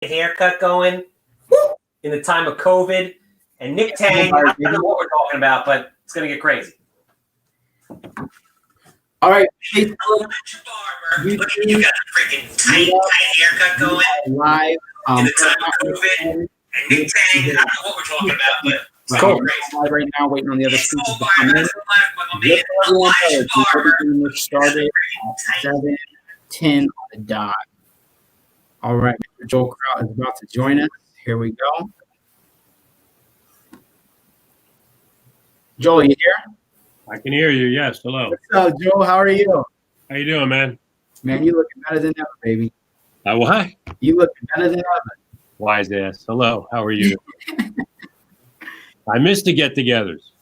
haircut going in the time of COVID. And Nick Tang, I don't know what we're talking about, but it's going to get crazy. All right. You got a freaking tight haircut going live in the time of COVID. And Nick Tang, I don't know what we're talking about, but it's going crazy. Right now, waiting on the other speakers to come in. Let's everyone know we're started at 7:10 on the dot. All right, Mr. Joel Kraut is about to join us. Here we go. Joel, you here? I can hear you. Yes. Hello. What's up, Joel? How are you? How you doing, man? Man, you looking better than ever, baby. What? You looking better than ever. Wise ass. Hello. How are you? I missed the get-togethers.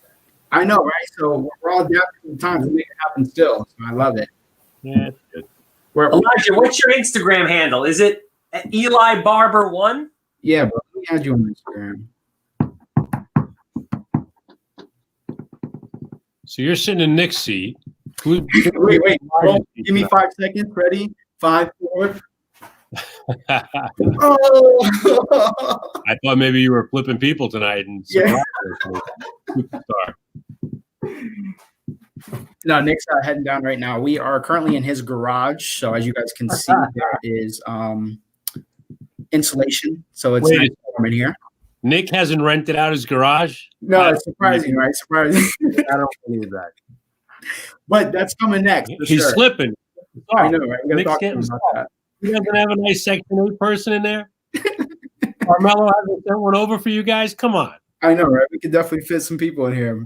I know, right? So we're all adapting to the times to make it happen still. So I love it. Yeah, it's good. Elijah, what's your Instagram handle? Is it Eli Barber 1? Yeah, bro. Let me add you on Instagram. So you're sitting in Nick's seat. Wait. Bro, give me 5 seconds. Ready? 5, 4. Oh. I thought maybe you were flipping people tonight and superstar. No, Nick's heading down right now. We are currently in his garage. So as you guys can see, there is insulation. So it's nice warm in here. Nick hasn't rented out his garage? No, it's surprising, right? Surprising. I don't believe that. But that's coming next. He's slipping. I know, right? We gotta talk to him about that. He doesn't have a nice Section 8 person in there? Carmelo hasn't sent one over for you guys? Come on. I know, right? We could definitely fit some people in here.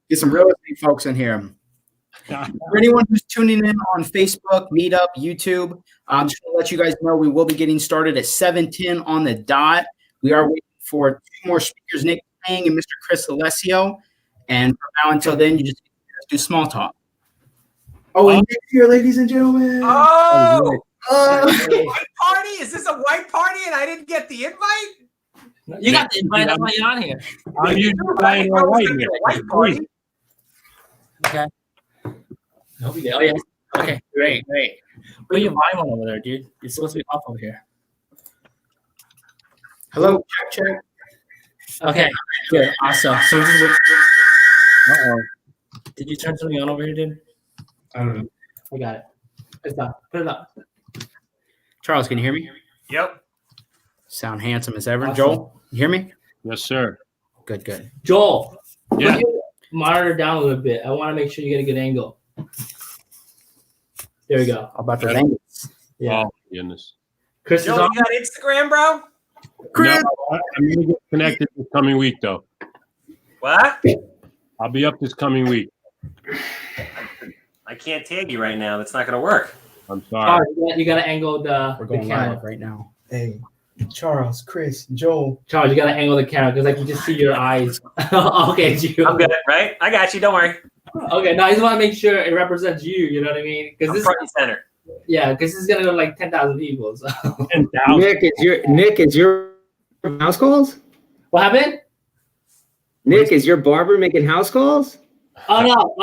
Get some real estate folks in here. For anyone who's tuning in on Facebook, Meetup, YouTube, I'm just going to let you guys know we will be getting started at 7:10 on the dot. We are waiting for 2 more speakers, Nick Tang and Mr. Chris Allessio. And from now until then, you just do small talk. Oh, and Nick's here, ladies and gentlemen. Oh! White party? Is this a white party and I didn't get the invite? You got the invite. That's why you're on here. I'm usually buying a white party. Okay. Oh, yeah. Okay, great. Where you buying one over there, dude? You're supposed to be off over here. Hello, check. Okay, good. Awesome. So this is Uh-oh. Did you turn something on over here, dude? I don't know. I got it. It's done. Put it up. Charles, can you hear me? Yep. Sound handsome as ever. Awesome. Joel, you hear me? Yes, sir. Good. Joel, Yeah. put your monitor down a little bit. I want to make sure you get a good angle. There we go. How about the angles? Yeah. Oh, goodness. Chris is Joe, on. you got Instagram, bro? Chris. No, I'm going to get connected this coming week, though. What? I'll be up this coming week. I can't tag you right now. That's not going to work. I'm sorry. You got to angle We're going the camera. live right now. Hey, Charles, Chris, Joel. Charles, you got to angle the camera because I can just see your eyes. Okay, it's you. I'm good, right? I got you. Don't worry. Okay, no, I just want to make sure it represents you. You know what I mean? I'm front and center. Yeah, because this is gonna go like 10,000 people. So. 10,000. Nick is your house calls? What happened? Nick, is your barber making house calls? Oh no,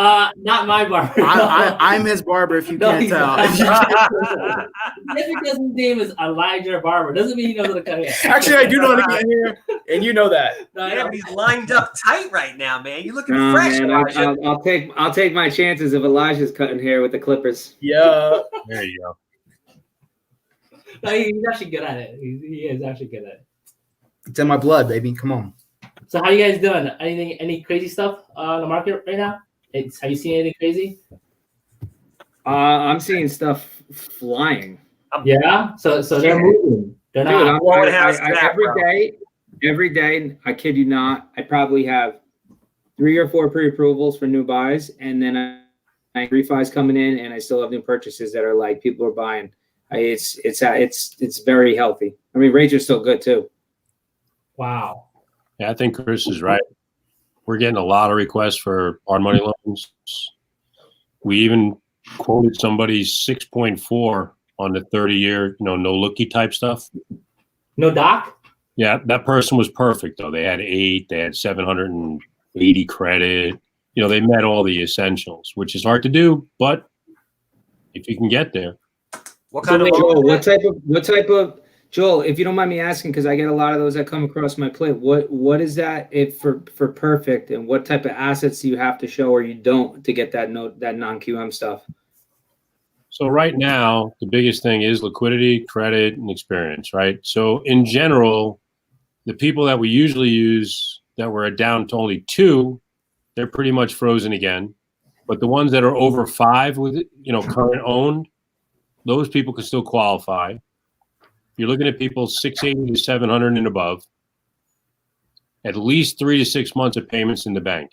not my barber. I'm his barber. If you No, can't he's tell. not. Just because his name is Elijah Barber doesn't mean he knows how to cut hair. Actually, I do know how to get here, and you know that. No, Yeah, but he's lined up tight right now, man. You looking fresh, Man, Elijah. I'll take my chances of Elijah's cutting hair with the Clippers. Yeah. There you go. No, he's actually good at it. He is actually good at it. It's in my blood, baby. Come on. So how you guys doing? Any crazy stuff on the market right now? Have you seen anything crazy? I'm seeing stuff flying. Yeah. So they're moving. They're not. Dude, every day, I kid you not, I probably have 3 or 4 pre-approvals for new buys, and then I refis coming in, and I still have new purchases that are like people are buying. It's very healthy. I mean, rates are still good too. Wow. Yeah, I think Chris is right. We're getting a lot of requests for hard money loans. We even quoted somebody 6.4 on the 30-year, no looky type stuff. No doc? Yeah, that person was perfect though. They had 8, they had 780 credit. They met all the essentials, which is hard to do, but if you can get there. What kind of Joel, what type of Joel, if you don't mind me asking, because I get a lot of those that come across my plate, what is that if for perfect, and what type of assets do you have to show or you don't to get that non-QM stuff? So right now, the biggest thing is liquidity, credit, and experience, right? So in general, the people that we usually use that were down to only 2, they're pretty much frozen again. But the ones that are over 5 with, current owned, those people can still qualify. You're looking at people 680 to 700 and above, at least 3 to 6 months of payments in the bank.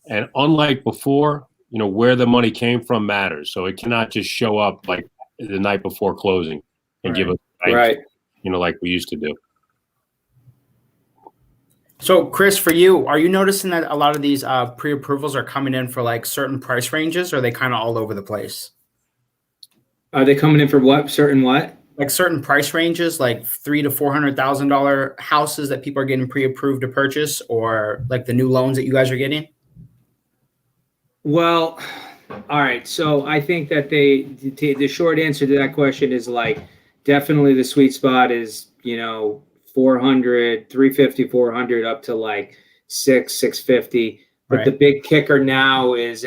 And unlike before, where the money came from matters. So it cannot just show up like the night before closing and give us bank, like we used to do. So, Chris, for you, are you noticing that a lot of these pre-approvals are coming in for like certain price ranges, or are they kind of all over the place? Are they coming in for what? Certain what? Like certain price ranges, like $300,000 to $400,000 houses that people are getting pre-approved to purchase, or like the new loans that you guys are getting? Well, all right. So I think that the short answer to that question is like definitely the sweet spot is 400, 350, 400 up to like 650. But Right. the big kicker now is,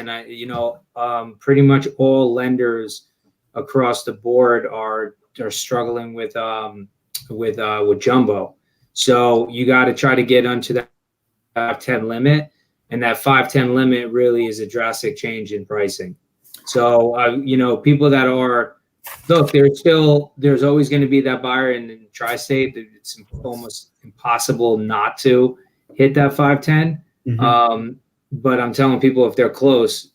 pretty much all lenders across the board are struggling with jumbo. So you got to try to get onto that 510 limit, and that 510 limit really is a drastic change in pricing. So people that are there's always going to be that buyer in tri-state. It's almost impossible not to hit that 510. Mm-hmm. But I'm telling people, if they're close,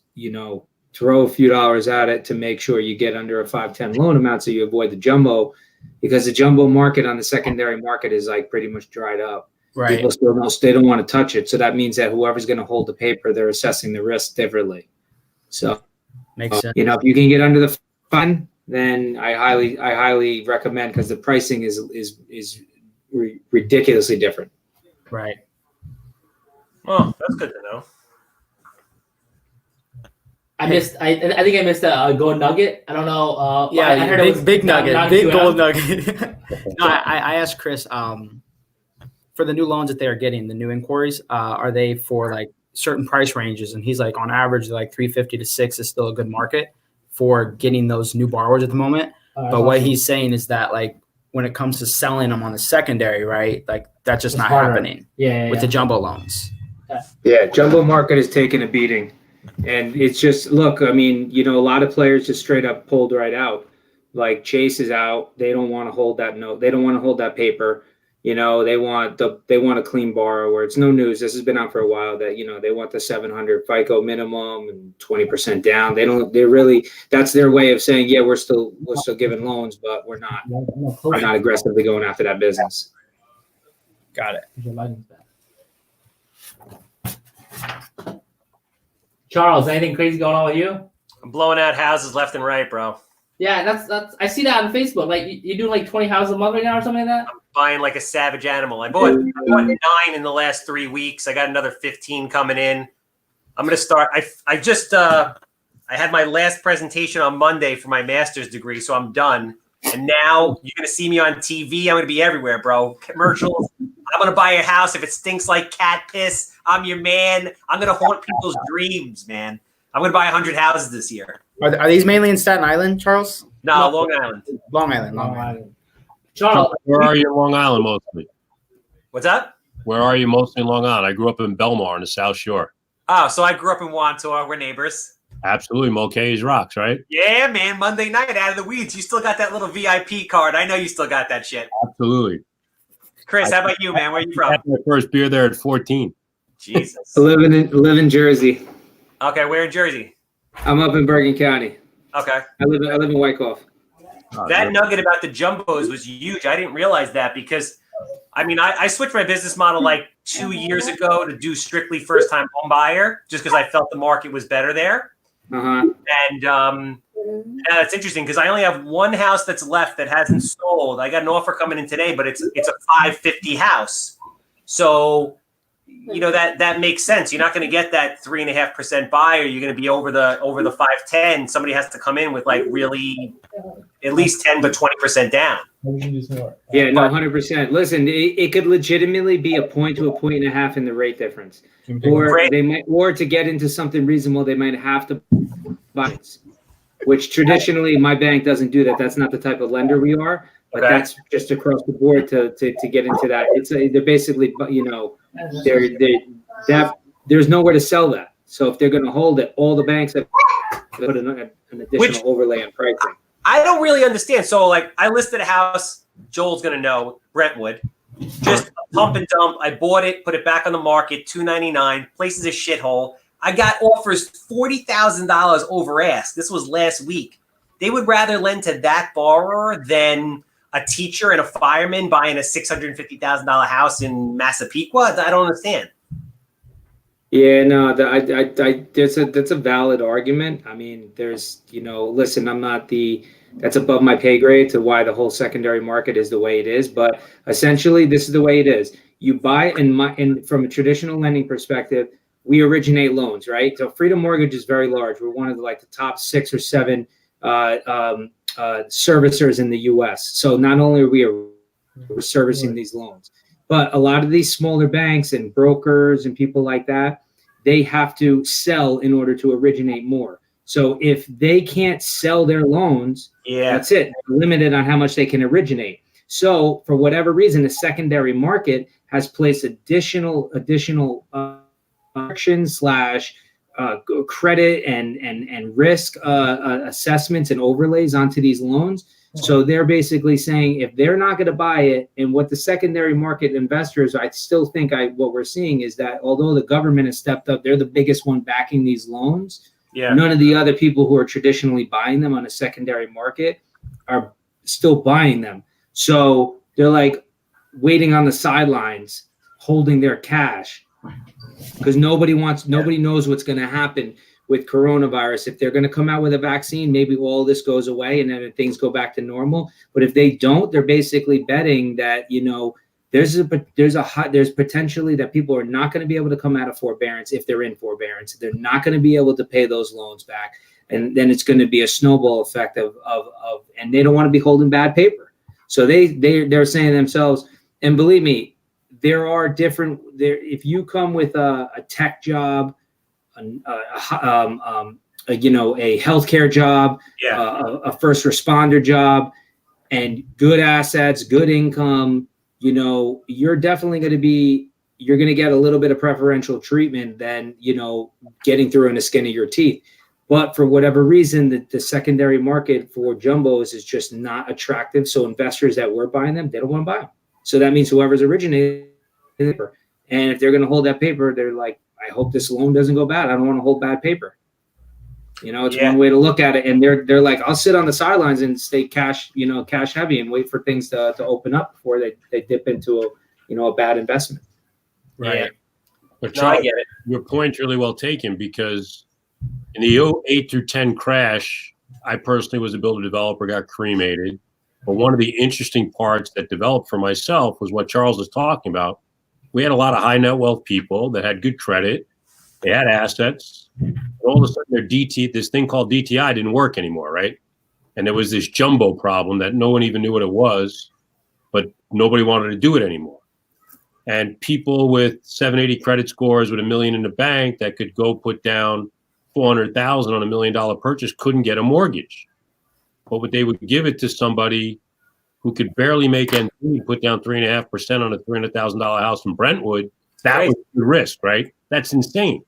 throw a few dollars at it to make sure you get under a 510 loan amount so you avoid the jumbo, because the jumbo market on the secondary market is like pretty much dried up. Right. People still they don't want to touch it. So that means that whoever's going to hold the paper, they're assessing the risk differently. So Makes sense. if you can get under the fund, then I highly recommend, because the pricing is ridiculously different. Right. Well, that's good to know. I think I missed a gold nugget. I don't know. Yeah, I heard it was big nugget, not big QM. gold nugget. No, I asked Chris, for the new loans that they are getting, the new inquiries, are they for like certain price ranges? And he's like, on average, like 350 to 6 is still a good market for getting those new borrowers at the moment. But what he's saying is that like when it comes to selling them on the secondary, right, like that's just It's not harder. happening with the jumbo loans. Yeah, jumbo market is taking a beating. And it's just, look, I mean, a lot of players just straight up pulled right out. Like Chase is out. They don't want to hold that note. They don't want to hold that paper. They want a clean borrower. It's no news. This has been out for a while that, they want the 700 FICO minimum and 20% down. That's their way of saying, yeah, we're still giving loans, but we're not aggressively going after that business. Got it. Charles, anything crazy going on with you? I'm blowing out houses left and right, bro. Yeah, that's I see that on Facebook. Like you do like 20 houses a month right now or something like that? Buying like a savage animal. I bought 9 in the last 3 weeks. I got another 15 coming in. I'm gonna start. I had my last presentation on Monday for my master's degree, so I'm done. And now you're gonna see me on TV. I'm gonna be everywhere, bro. Commercials. I'm gonna buy a house if it stinks like cat piss. I'm your man. I'm gonna haunt people's dreams, man. I'm gonna buy 100 houses this year. Are these mainly in Staten Island, Charles? No, Long Island. Long Island. Charles, Where are you in Long Island mostly? What's that? Where are you mostly in Long Island? I grew up in Belmar on the South Shore. Oh, so I grew up in Wantor. We're neighbors. Absolutely. Mulcahy's rocks, right? Yeah, man. Monday night out of the weeds. You still got that little VIP card. I know you still got that shit. Absolutely. Chris, how about you, man? Where you I from? had my first beer there at 14. Jesus. I live in Jersey. Okay, where in Jersey? I'm up in Bergen County. Okay. I live in Wyckoff. That nugget about the jumbos was huge. I didn't realize that because, I switched my business model like 2 years ago to do strictly first-time home buyer just because I felt the market was better there. Uh-huh. And it's interesting because I only have one house that's left that hasn't sold. I got an offer coming in today, but it's a 550 house. So, that makes sense. You're not going to get that 3.5% buy, or you're going to be over the 5.10. Somebody has to come in with like really at least 10 but 20% down. Yeah, no, 100%. Listen, it could legitimately be a point to a point and a half in the rate difference, or to get into something reasonable, they might have to buy it, which traditionally my bank doesn't do that. That's not the type of lender we are, but that's just across the board to get into that. They're basically, there's nowhere to sell that. So if they're going to hold it, all the banks have put an additional overlay on pricing. I don't really understand. So, like, I listed a house. Joel's going to know, Brentwood. Just a pump and dump. I bought it, put it back on the market, $299. Place is a shithole. I got offers $40,000 over ask. This was last week. They would rather lend to that borrower than a teacher and a fireman buying a $650,000 house in Massapequa. I don't understand. Yeah, no, that's a valid argument. I mean, listen, that's above my pay grade to why the whole secondary market is the way it is. But essentially, this is the way it is. You buy, and from a traditional lending perspective, we originate loans, right? So Freedom Mortgage is very large. We're one of the top 6 or 7 servicers in the U.S. So not only are we servicing these loans, but a lot of these smaller banks and brokers and people like that, they have to sell in order to originate more. So if they can't sell their loans, that's it. They're limited on how much they can originate. So for whatever reason, the secondary market has placed additional actions / credit and risk assessments and overlays onto these loans. So they're basically saying if they're not going to buy it, and what the secondary market investors, I still think what we're seeing is that although the government has stepped up, they're the biggest one backing these loans. Yeah. None of the other people who are traditionally buying them on a secondary market are still buying them. So they're like waiting on the sidelines, holding their cash, because nobody knows what's going to happen with coronavirus. If they're going to come out with a vaccine, maybe all this goes away and then things go back to normal. But if they don't, they're basically betting that, there's potentially that people are not going to be able to come out of forbearance if they're in forbearance. They're not going to be able to pay those loans back. And then it's going to be a snowball effect and they don't want to be holding bad paper. So they're saying to themselves, and believe me, there are different if you come with a tech job, a healthcare job, a first responder job, and good assets, good income, you're definitely going to get a little bit of preferential treatment than, getting through in the skin of your teeth. But for whatever reason, the secondary market for jumbos is just not attractive. So investors that were buying them, they don't want to buy them. So that means whoever's originating paper, and if they're going to hold that paper, they're like, I hope this loan doesn't go bad. I don't want to hold bad paper. It's one way to look at it. And they're like, I'll sit on the sidelines and stay cash heavy and wait for things to open up before they dip into a bad investment. Right. Yeah. But No, I get it. Your point's really well taken, because in the 2008 through 10 crash, I personally was a builder developer, got cremated. But one of the interesting parts that developed for myself was what Charles was talking about. We had a lot of high net wealth people that had good credit. They had assets. And all of a sudden, this thing called DTI didn't work anymore, right? And there was this jumbo problem that no one even knew what it was, but nobody wanted to do it anymore. And people with 780 credit scores with $1 million in the bank that could go put down $400,000 on $1 million purchase couldn't get a mortgage. But they would give it to somebody who could barely make ends meet, put down 3.5% on a $300,000 house in Brentwood. That was the risk, right? That's insane.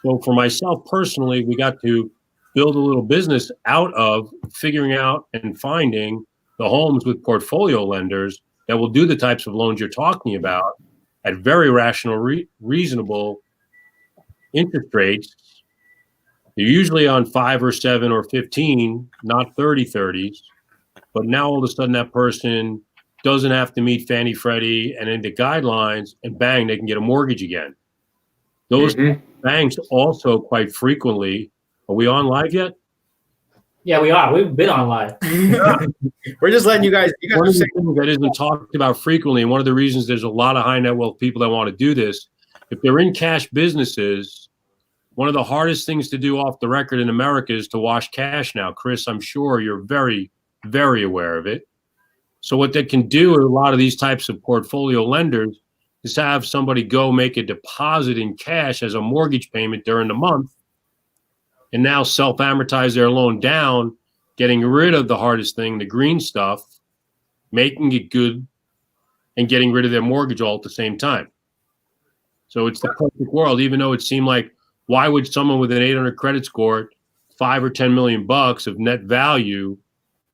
So for myself personally, we got to build a little business out of figuring out and finding the homes with portfolio lenders that will do the types of loans you're talking about at very rational, reasonable interest rates. They're usually on 5 or 7 or 15, not 30s. But now all of a sudden that person doesn't have to meet Fannie Freddie and into guidelines, and bang, they can get a mortgage again. Those banks also quite frequently, are we on live yet? Yeah, we are. We've been on live. We're just letting you guys. One of the things that isn't talked about frequently, and one of the reasons there's a lot of high net wealth people that want to do this, if they're in cash businesses, one of the hardest things to do off the record in America is to wash cash now. Chris, I'm sure you're very, very aware of it. So what they can do with a lot of these types of portfolio lenders is to have somebody go make a deposit in cash as a mortgage payment during the month and now self-amortize their loan down, getting rid of the hardest thing, the green stuff, making it good, and getting rid of their mortgage all at the same time. So it's the perfect world, even though it seemed like, why would someone with an 800 credit score, $5 or $10 million of net value,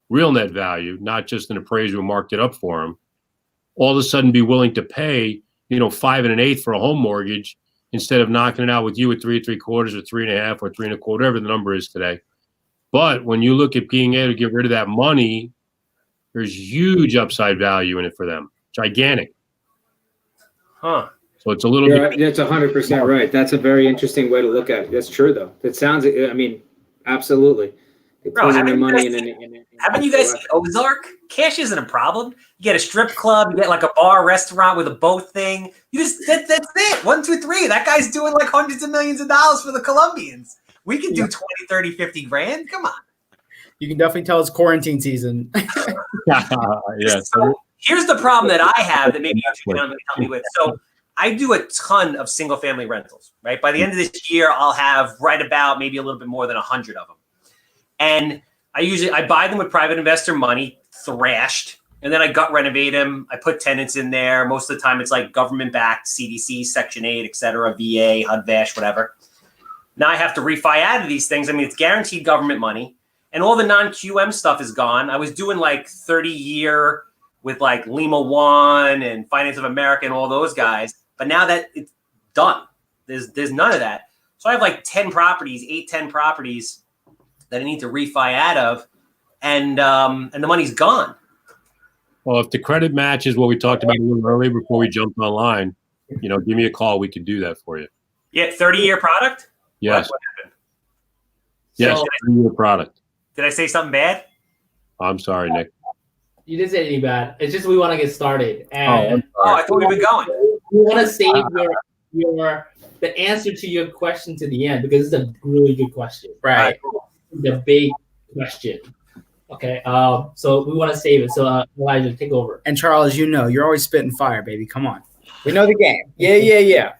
real net value, not just an appraiser who marked it up for them, all of a sudden be willing to pay, 5 1/8 for a home mortgage instead of knocking it out with you at 3 3/4 or 3 1/2 or 3 1/4, whatever the number is today. But when you look at being able to get rid of that money, there's huge upside value in it for them. Gigantic. Huh. So it's a little bit. That's 100% right. That's a very interesting way to look at it. That's true, though. It sounds, absolutely. Bro, haven't you guys seen Ozark? Cash isn't a problem. You get a strip club, you get like a bar restaurant with a boat thing. That's it. 1, 2, 3. That guy's doing like hundreds of millions of dollars for the Colombians. We can do 20, 30, 50 grand. Come on. You can definitely tell it's quarantine season. Yeah. So here's the problem that I have that maybe you can help me with. So I do a ton of single family rentals, right? By the end of this year, I'll have right about maybe a little bit more than 100 of them. And I buy them with private investor money, thrashed, and then I gut renovate them. I put tenants in there. Most of the time it's like government-backed, CDC, Section 8, et cetera, VA, HUD, VASH, whatever. Now I have to refi out of these things. It's guaranteed government money. And all the non-QM stuff is gone. I was doing like 30-year with like Lima One and Finance of America and all those guys. But now that it's done, there's none of that. So I have like 10 properties, 10 properties that I need to refi out of, and the money's gone. Well, if the credit matches what we talked about a little earlier before we jumped online, give me a call. We could do that for you. Yeah, 30-year product? Yes. What happened? Yes, 30-year product. Did I say something bad? I'm sorry, Nick. You didn't say anything bad. It's just we want to get started. And I thought we've been going. We want to save the answer to your question to the end because it's a really good question. Right. The big question. Okay. So we want to save it. So Elijah, take over. And Charles, you're always spitting fire, baby. Come on. We know the game. Yeah.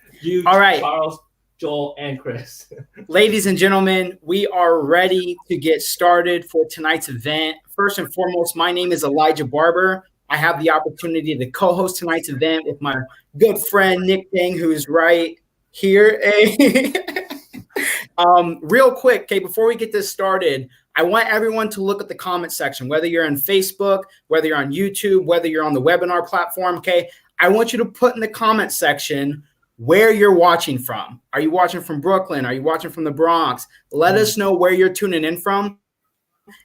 All right. Charles, Joel, and Chris. Ladies and gentlemen, we are ready to get started for tonight's event. First and foremost, my name is Elijah Barber. I have the opportunity to co-host tonight's event with my good friend Nick Dang, who's right here. Real quick, okay, before we get this started, I want everyone to look at the comment section, whether you're on Facebook, whether you're on YouTube, whether you're on the webinar platform, okay? I want you to put in the comment section where you're watching from. Are you watching from Brooklyn? Are you watching from the Bronx? Let us know where you're tuning in from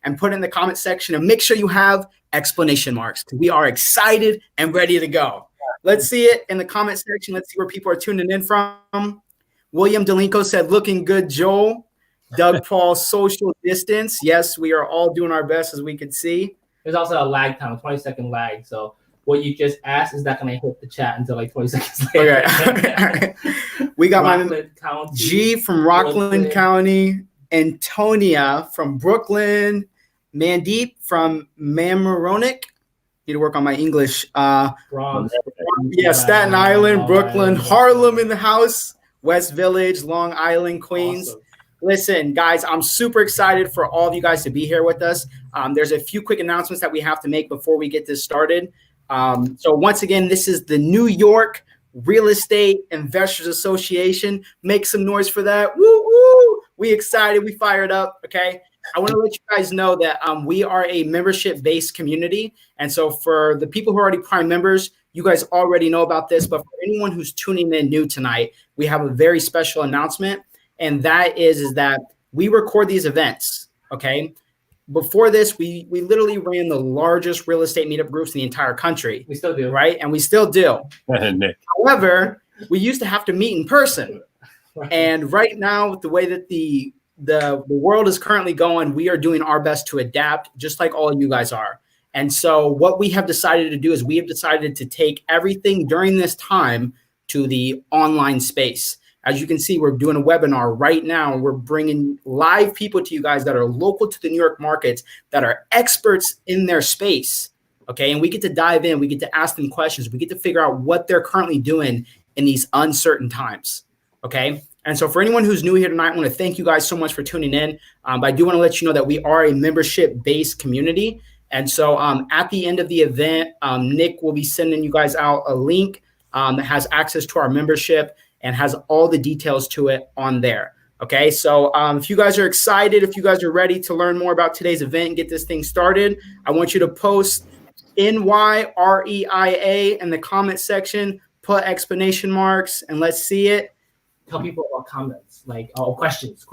and put in the comment section and make sure you have explanation marks because we are excited and ready to go. Let's see it in the comment section. Let's see where people are tuning in from. William Delinko said, looking good, Joel. Doug Paul, social distance. Yes, we are all doing our best as we can see. There's also a lag time, a 20-second lag. So what you just asked is not going to hit the chat until like 20 seconds later. Okay. We got Rockland County, G from Rockland County, Antonia from Brooklyn, Mandeep from Mamaroneck. Need to work on my English. Bronx. Yeah, Staten Island, Brooklyn, Harlem in the house, West Village, Long Island, Queens. Awesome. Listen, guys, I'm super excited for all of you guys to be here with us. There's a few quick announcements that we have to make before we get this started. So once again, this is the New York Real Estate Investors Association. Make some noise for that. Woo, woo. We excited. We fired up. Okay. I want to let you guys know that we are a membership-based community. And so for the people who are already Prime members, you guys already know about this. But for anyone who's tuning in new tonight, we have a very special announcement. And that is that we record these events, okay? Before this, we literally ran the largest real estate meetup groups in the entire country. We still do. Right? And we still do. Nick. However, we used to have to meet in person. And right now, with the way that the world is currently going, we are doing our best to adapt, just like all of you guys are. And so what we have decided to do is we have decided to take everything during this time to the online space. As you can see, we're doing a webinar right now. We're bringing live people to you guys that are local to the New York markets, that are experts in their space. Okay, and we get to dive in. We get to ask them questions. We get to figure out what they're currently doing in these uncertain times. Okay, and so for anyone who's new here tonight, I want to thank you guys so much for tuning in. But I do want to let you know that we are a membership-based community. And so at the end of the event, Nick will be sending you guys out a link that has access to our membership and has all the details to it on there. Okay, so if you guys are excited, if you guys are ready to learn more about today's event and get this thing started, I want you to post NYREIA in the comment section, put exclamation marks, and let's see it. Tell people about comments, like questions.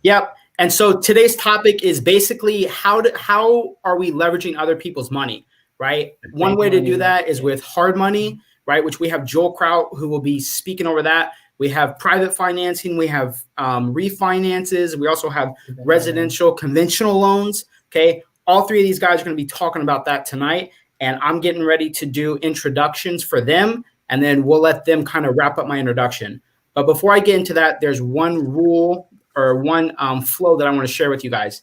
Yep. And so today's topic is basically how are we leveraging other people's money, right? One way to do that is with hard money, right? Which we have Joel Kraut, who will be speaking over that. We have private financing. We have refinances. We also have residential conventional loans. Okay. All three of these guys are going to be talking about that tonight. And I'm getting ready to do introductions for them. And then we'll let them kind of wrap up my introduction. But before I get into that, there's one rule or one flow that I want to share with you guys.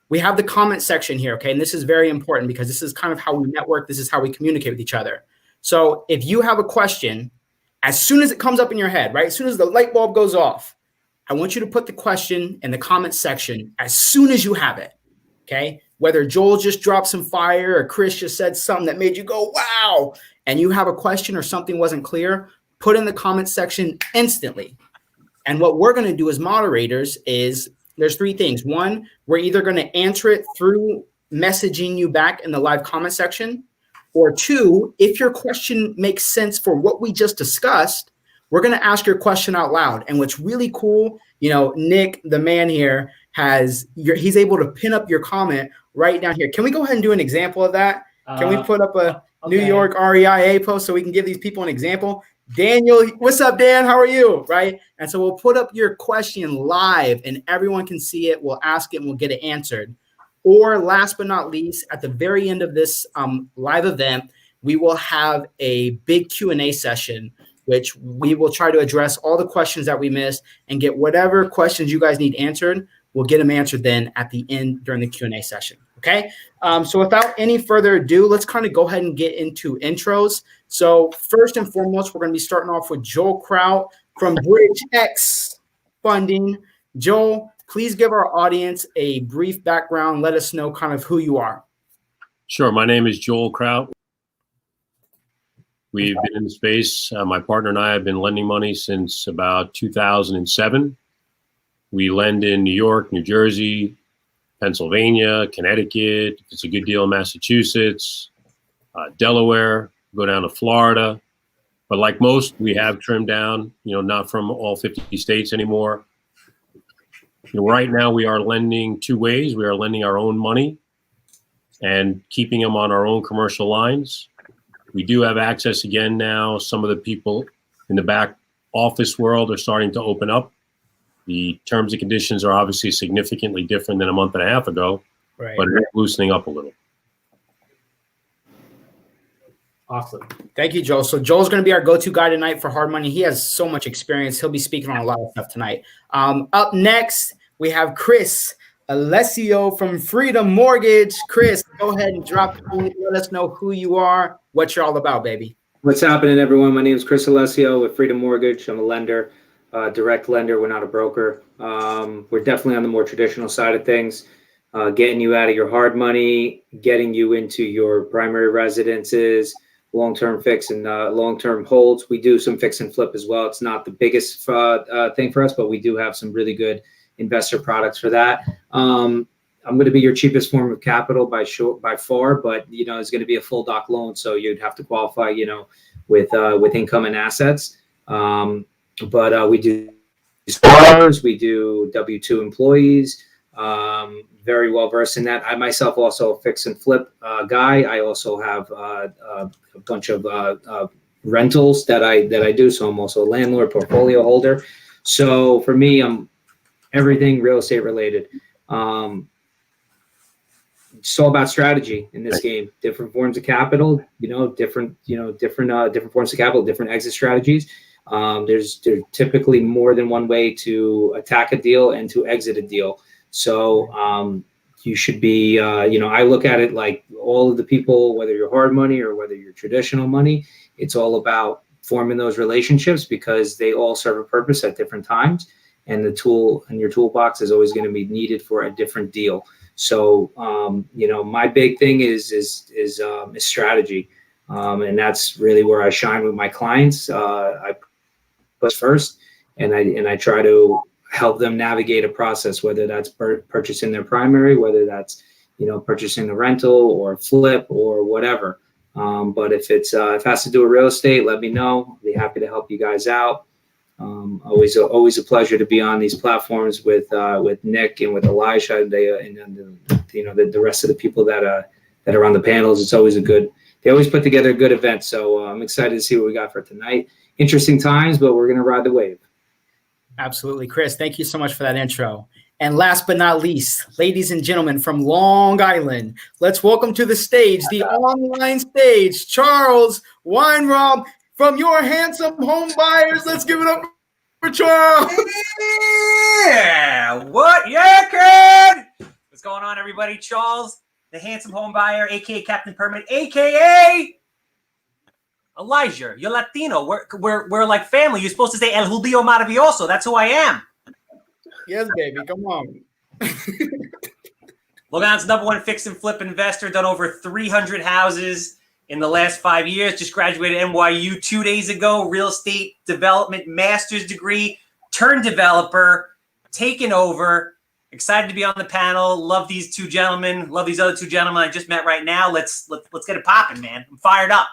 We have the comment section here. Okay. And this is very important because this is kind of how we network. This is how we communicate with each other. So if you have a question, as soon as it comes up in your head, right? As soon as the light bulb goes off, I want you to put the question in the comment section as soon as you have it. Okay. Whether Joel just dropped some fire or Krish just said something that made you go, wow, and you have a question or something wasn't clear, put in the comment section instantly. And what we're going to do as moderators is there's three things. One, we're either going to answer it through messaging you back in the live comment section. Or two, if your question makes sense for what we just discussed, we're going to ask your question out loud. And what's really cool, Nick, the man here, he's able to pin up your comment right down here. Can we go ahead and do an example of that? Can we put up a New York REIA post so we can give these people an example? Daniel, what's up, Dan? How are you? Right? And so we'll put up your question live and everyone can see it. We'll ask it and we'll get it answered. Or last but not least, at the very end of this live event, we will have a big Q&A session, which we will try to address all the questions that we missed and get whatever questions you guys need answered. We'll get them answered then at the end during the Q&A session. Okay. So without any further ado, let's kind of go ahead and get into intros. So first and foremost, we're going to be starting off with Joel Kraut from Bridge X Fundingl. Joel, please give our audience a brief background. Let us know kind of who you are. Sure. My name is Joel Kraut. We've been in the space. My partner and I have been lending money since about 2007. We lend in New York, New Jersey, Pennsylvania, Connecticut. If it's a good deal in Massachusetts, Delaware, go down to Florida. But like most, we have trimmed down, not from all 50 states anymore. Right now, we are lending two ways. We are lending our own money and keeping them on our own commercial lines. We do have access again now. Some of the people in the back office world are starting to open up. The terms and conditions are obviously significantly different than a month and a half ago, right, but it's loosening up a little. Awesome. Thank you, Joel. So Joel's going to be our go-to guy tonight for hard money. He has so much experience. He'll be speaking on a lot of stuff tonight. Up next, we have Allessio from Freedom Mortgage. Chris, go ahead and drop it. Let us know who you are, what you're all about, baby. What's happening, everyone? My name is Allessio with Freedom Mortgage. I'm a lender, direct lender. We're not a broker. We're definitely on the more traditional side of things, getting you out of your hard money, getting you into your primary residences, long-term fix and long-term holds. We do some fix and flip as well. It's not the biggest thing for us, but we do have some really good investor products for that. I'm going to be your cheapest form of capital by far, but it's going to be a full doc loan, so you'd have to qualify, with income and assets. But we do stars, we do W-2 employees. Very well versed in that. I myself also a fix and flip guy. I also have a bunch of rentals that I do. So I'm also a landlord, portfolio holder. So for me, I'm everything real estate related. it's all about strategy in this game. Different forms of capital, different forms of capital, different exit strategies. There's typically more than one way to attack a deal and to exit a deal. So you should be, I look at it like all of the people, whether you're hard money or whether you're traditional money, it's all about forming those relationships because they all serve a purpose at different times. And the tool in your toolbox is always going to be needed for a different deal. So, my big thing is strategy. And that's really where I shine with my clients. I put first and I try to help them navigate a process, whether that's purchasing their primary, whether that's, purchasing the rental or flip or whatever. But if it has to do with real estate, let me know. I'll be happy to help you guys out. Always a pleasure to be on these platforms with Nick and with Elijah. The rest of the people that are on the panels. It's always they always put together a good event. So I'm excited to see what we got for tonight. Interesting times, but we're going to ride the wave. Absolutely. Chris, thank you so much for that intro. And last but not least, ladies and gentlemen from Long Island, let's welcome to the stage, the online stage, Charles Weinraub from Your Handsome Home Buyers. Let's give it up for Charles. Yeah, what? Yeah, kid. What's going on, everybody? Charles, the Handsome Home Buyer, a.k.a. Captain Permit, a.k.a. Elijah. You're Latino. We're like family. You're supposed to say El Judío Maravilloso. That's who I am. Yes, baby. Come on. Long Island's #1 fix and flip investor. Done over 300 houses in the last 5 years. Just graduated NYU 2 days ago. Real estate development master's degree. Turned developer. Taken over. Excited to be on the panel. Love these two gentlemen. Love these other two gentlemen I just met right now. Let's get it popping, man. I'm fired up.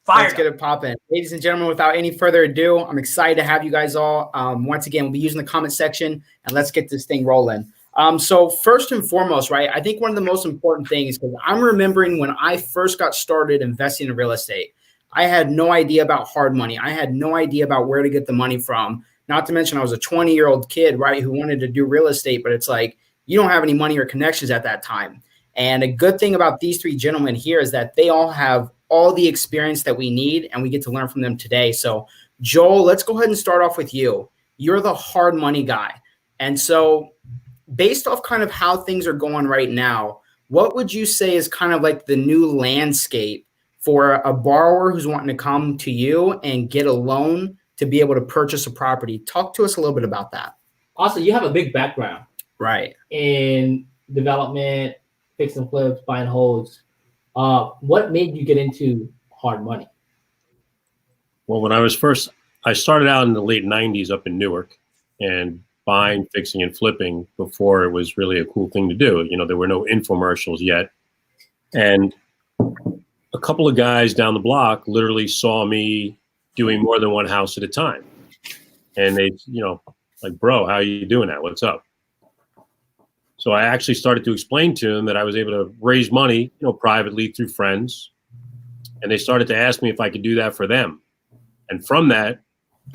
Let's get it popping. Ladies and gentlemen, without any further ado, I'm excited to have you guys all. Once again, we'll be using the comment section, and let's get this thing rolling. So first and foremost, right, I think one of the most important things, because I'm remembering when I first got started investing in real estate, I had no idea about hard money. I had no idea about where to get the money from. Not to mention I was a 20-year-old kid, right, who wanted to do real estate, but it's like you don't have any money or connections at that time. And a good thing about these three gentlemen here is that they all have all the experience that we need, and we get to learn from them today. So Joel, let's go ahead and start off with you. You're the hard money guy. And so based off kind of how things are going right now, what would you say is kind of like the new landscape for a borrower who's wanting to come to you and get a loan to be able to purchase a property? Talk to us a little bit about that. Also, you have a big background. Right. In development, fix and flips, buy and holds. What made you get into hard money? Well, when I started out in the late 90s up in Newark and buying, fixing, and flipping before it was really a cool thing to do. There were no infomercials yet. And a couple of guys down the block literally saw me doing more than one house at a time. And they, like, bro, how are you doing that? What's up? So I actually started to explain to them that I was able to raise money, privately through friends. And they started to ask me if I could do that for them. And from that,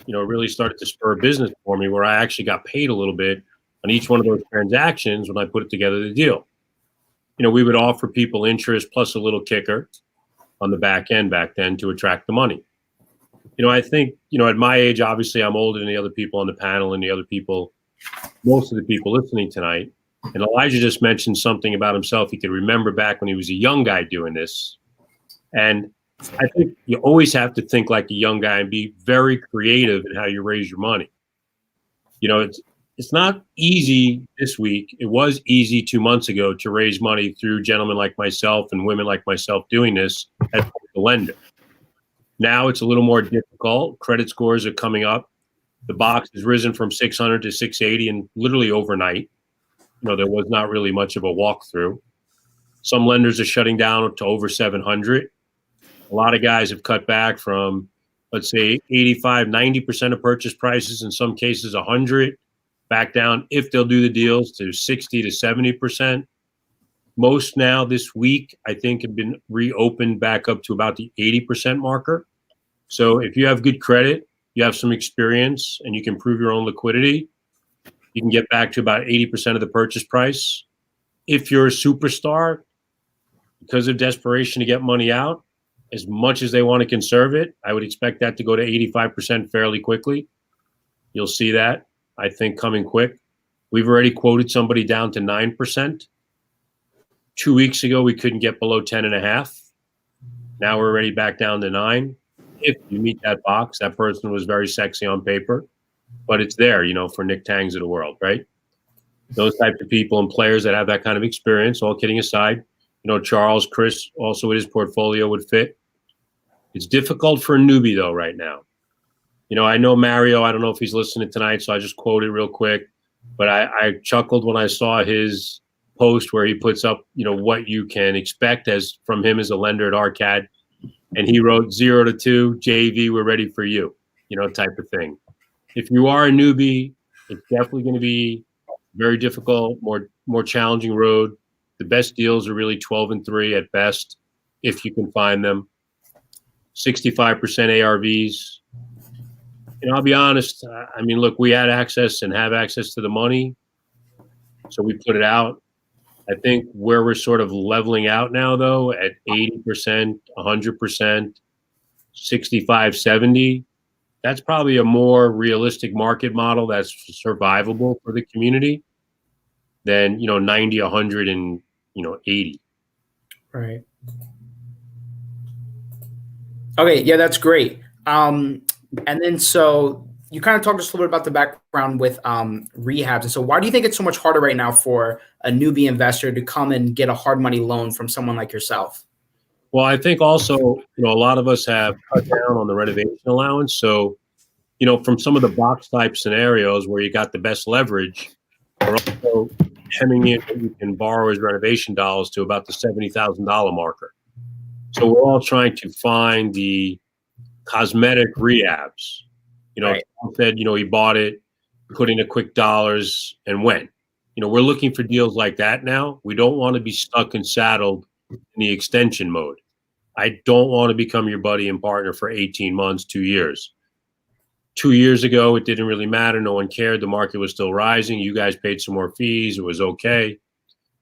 it really started to spur business for me where I actually got paid a little bit on each one of those transactions when I put it together the deal. We would offer people interest plus a little kicker on the back end back then to attract the money. I think, at my age, obviously I'm older than the other people on the panel and most of the people listening tonight. And Elijah just mentioned something about himself. He could remember back when he was a young guy doing this. And I think you always have to think like a young guy and be very creative in how you raise your money. It's not easy this week. It was easy 2 months ago to raise money through gentlemen like myself and women like myself doing this as a lender. Now it's a little more difficult. Credit scores are coming up. The box has risen from 600 to 680 and literally overnight. There was not really much of a walkthrough. Some lenders are shutting down to over 700. A lot of guys have cut back from, let's say, 85, 90% of purchase prices, in some cases 100, back down if they'll do the deals to 60 to 70%. Most now this week, I think, have been reopened back up to about the 80% marker. So if you have good credit, you have some experience, and you can prove your own liquidity, you can get back to about 80% of the purchase price. If you're a superstar, because of desperation to get money out, as much as they want to conserve it, I would expect that to go to 85% fairly quickly. You'll see that, I think, coming quick. We've already quoted somebody down to 9%. 2 weeks ago, we couldn't get below 10.5. Now we're already back down to 9. If you meet that box, that person was very sexy on paper, but it's there, for Nick Tangs of the world, right? Those types of people and players that have that kind of experience, all kidding aside, Charles, Krish, also with his portfolio would fit. It's difficult for a newbie, though, right now. I know Mario, I don't know if he's listening tonight, so I just quote it real quick, but I chuckled when I saw his post where he puts up, what you can expect from him as a lender at Arcad. And he wrote 0 to 2, JV, we're ready for you, type of thing. If you are a newbie, it's definitely going to be very difficult, more challenging road. The best deals are really 12 and 3 at best, if you can find them. 65% ARVs. I'll be honest. Look, we had access and have access to the money, so we put it out. I think where we're sort of leveling out now, though, at 80%, 100%, 65, 70, that's probably a more realistic market model that's survivable for the community than, 90, 100, and, 80. Right. Okay. Yeah, that's great. And then so you kind of talked just a little bit about the background with rehabs. And so why do you think it's so much harder right now for a newbie investor to come and get a hard money loan from someone like yourself? Well, I think also, a lot of us have cut down on the renovation allowance. So, from some of the box type scenarios where you got the best leverage, we're also hemming in what you can borrow as renovation dollars to about the $70,000 marker. So we're all trying to find the cosmetic rehabs. Right. Tom said, he bought it, put in a quick dollars and went. We're looking for deals like that now. We don't want to be stuck and saddled in the extension mode. I don't want to become your buddy and partner for 18 months, 2 years. 2 years ago, it didn't really matter. No one cared. The market was still rising. You guys paid some more fees. It was okay.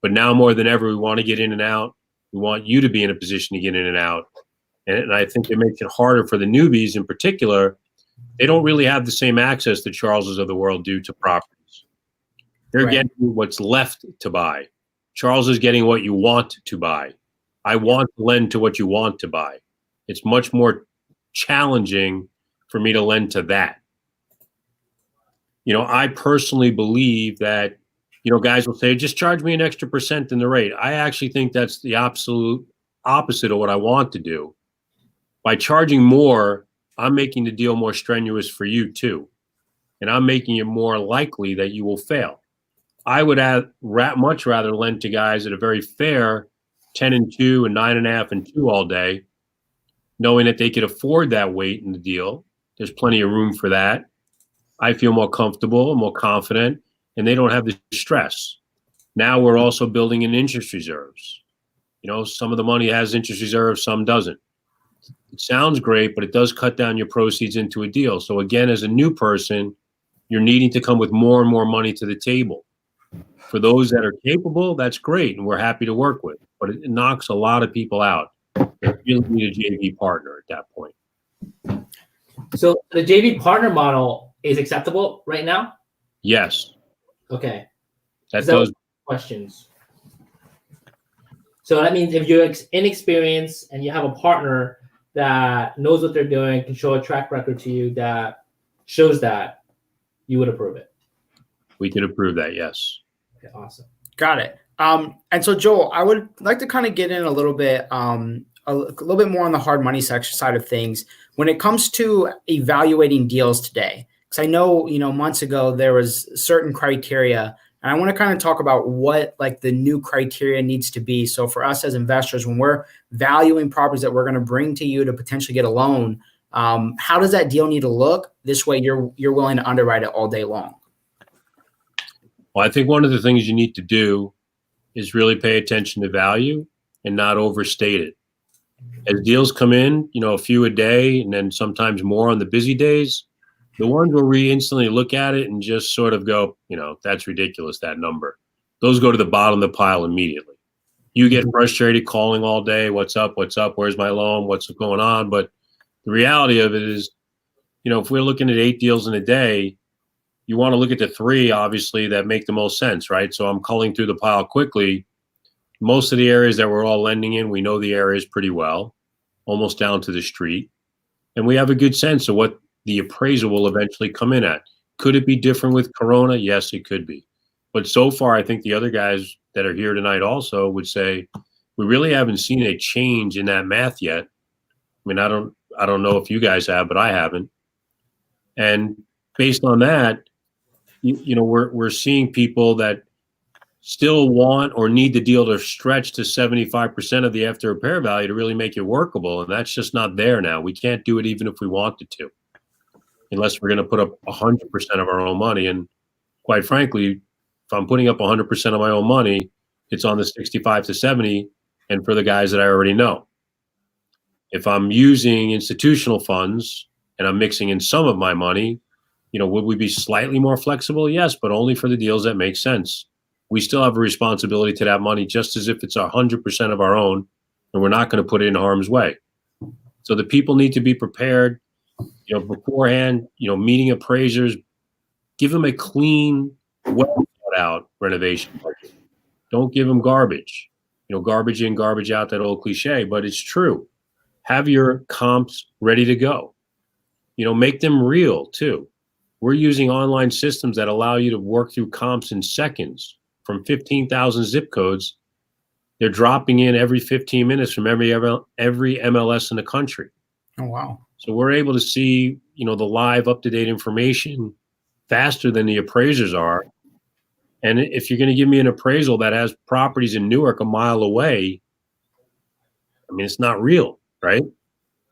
But now more than ever, we want to get in and out. We want you to be in a position to get in and out. And I think it makes it harder for the newbies in particular. They don't really have the same access that Charleses of the world do to properties. They're getting what's left to buy. Charles is getting what you want to buy. I want to lend to what you want to buy. It's much more challenging for me to lend to that. I personally believe that, guys will say, just charge me an extra % in the rate. I actually think that's the absolute opposite of what I want to do. By charging more, I'm making the deal more strenuous for you too. And I'm making it more likely that you will fail. I would much rather lend to guys at a very fair 10 and 2 and 9.5 and 2 all day, knowing that they could afford that weight in the deal. There's plenty of room for that. I feel more comfortable, more confident, and they don't have the stress. Now we're also building in interest reserves. Some of the money has interest reserves, some doesn't. It sounds great, but it does cut down your proceeds into a deal. So again, as a new person, you're needing to come with more and more money to the table. For those that are capable, that's great, and we're happy to work with. But it knocks a lot of people out. You really need a JV partner at that point. So the JV partner model is acceptable right now? Yes. Okay. That does. Questions. So that means if you're inexperienced and you have a partner that knows what they're doing, can show a track record to you that shows that, you would approve it. We could approve that, yes. Okay, awesome. Got it. And so, Joel, I would like to kind of get in a little bit more on the hard money section side of things when it comes to evaluating deals today. Because I know, months ago there was certain criteria, and I want to kind of talk about what like the new criteria needs to be. So for us as investors, when we're valuing properties that we're going to bring to you to potentially get a loan, how does that deal need to look? This way, you're willing to underwrite it all day long. Well, I think one of the things you need to do is really pay attention to value and not overstate it. As deals come in, a few a day and then sometimes more on the busy days, the ones where we instantly look at it and just sort of go, that's ridiculous, that number. Those go to the bottom of the pile immediately. You get frustrated calling all day. What's up? What's up? Where's my loan? What's going on? But the reality of it is, if we're looking at 8 deals in a day, you want to look at the 3, obviously, that make the most sense, right? So I'm culling through the pile quickly. Most of the areas that we're all lending in, we know the areas pretty well, almost down to the street. And we have a good sense of what the appraisal will eventually come in at. Could it be different with Corona? Yes, it could be. But so far, I think the other guys that are here tonight also would say we really haven't seen a change in that math yet. I mean, I don't know if you guys have, but I haven't. And based on that, we're seeing people that still want or need the deal to stretch to 75% of the after repair value to really make it workable. And that's just not there now. We can't do it even if we wanted to, unless we're going to put up 100% of our own money. And quite frankly, if I'm putting up 100% of my own money, it's on the 65 to 70 and for the guys that I already know. If I'm using institutional funds and I'm mixing in some of my money, would we be slightly more flexible? Yes, but only for the deals that make sense. We still have a responsibility to that money just as if it's 100% of our own, and we're not going to put it in harm's way. So the people need to be prepared, beforehand, meeting appraisers, give them a clean, well thought out renovation budget. Don't give them garbage, garbage in, garbage out, that old cliche, but it's true. Have your comps ready to go. Make them real too. We're using online systems that allow you to work through comps in seconds from 15,000 zip codes. They're dropping in every 15 minutes from every MLS in the country. Oh, wow. So we're able to see, the live up-to-date information faster than the appraisers are. And if you're going to give me an appraisal that has properties in Newark a mile away, I mean, it's not real, right?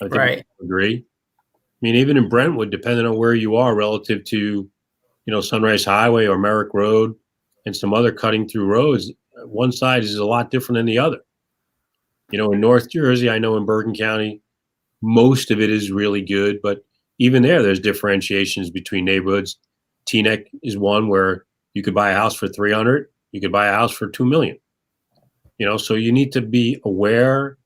I think Right. I agree. I mean, even in Brentwood, depending on where you are relative to, Sunrise Highway or Merrick Road and some other cutting through roads, one side is a lot different than the other. In North Jersey, I know in Bergen County, most of it is really good, but even there's differentiations between neighborhoods. Teaneck is one where you could buy a house for $300,000, you could buy a house for $2 million. So you need to be aware.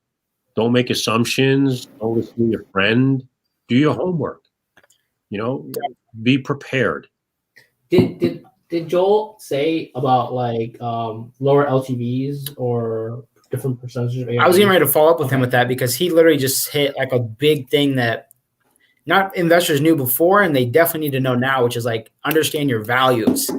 Don't make assumptions. Don't listen to your friend. Do your homework. Be prepared. Did Joel say about lower LTVs or different percentages? I was getting ready to follow up with him with that because he literally just hit a big thing that not investors knew before, and they definitely need to know now, which is understand your values.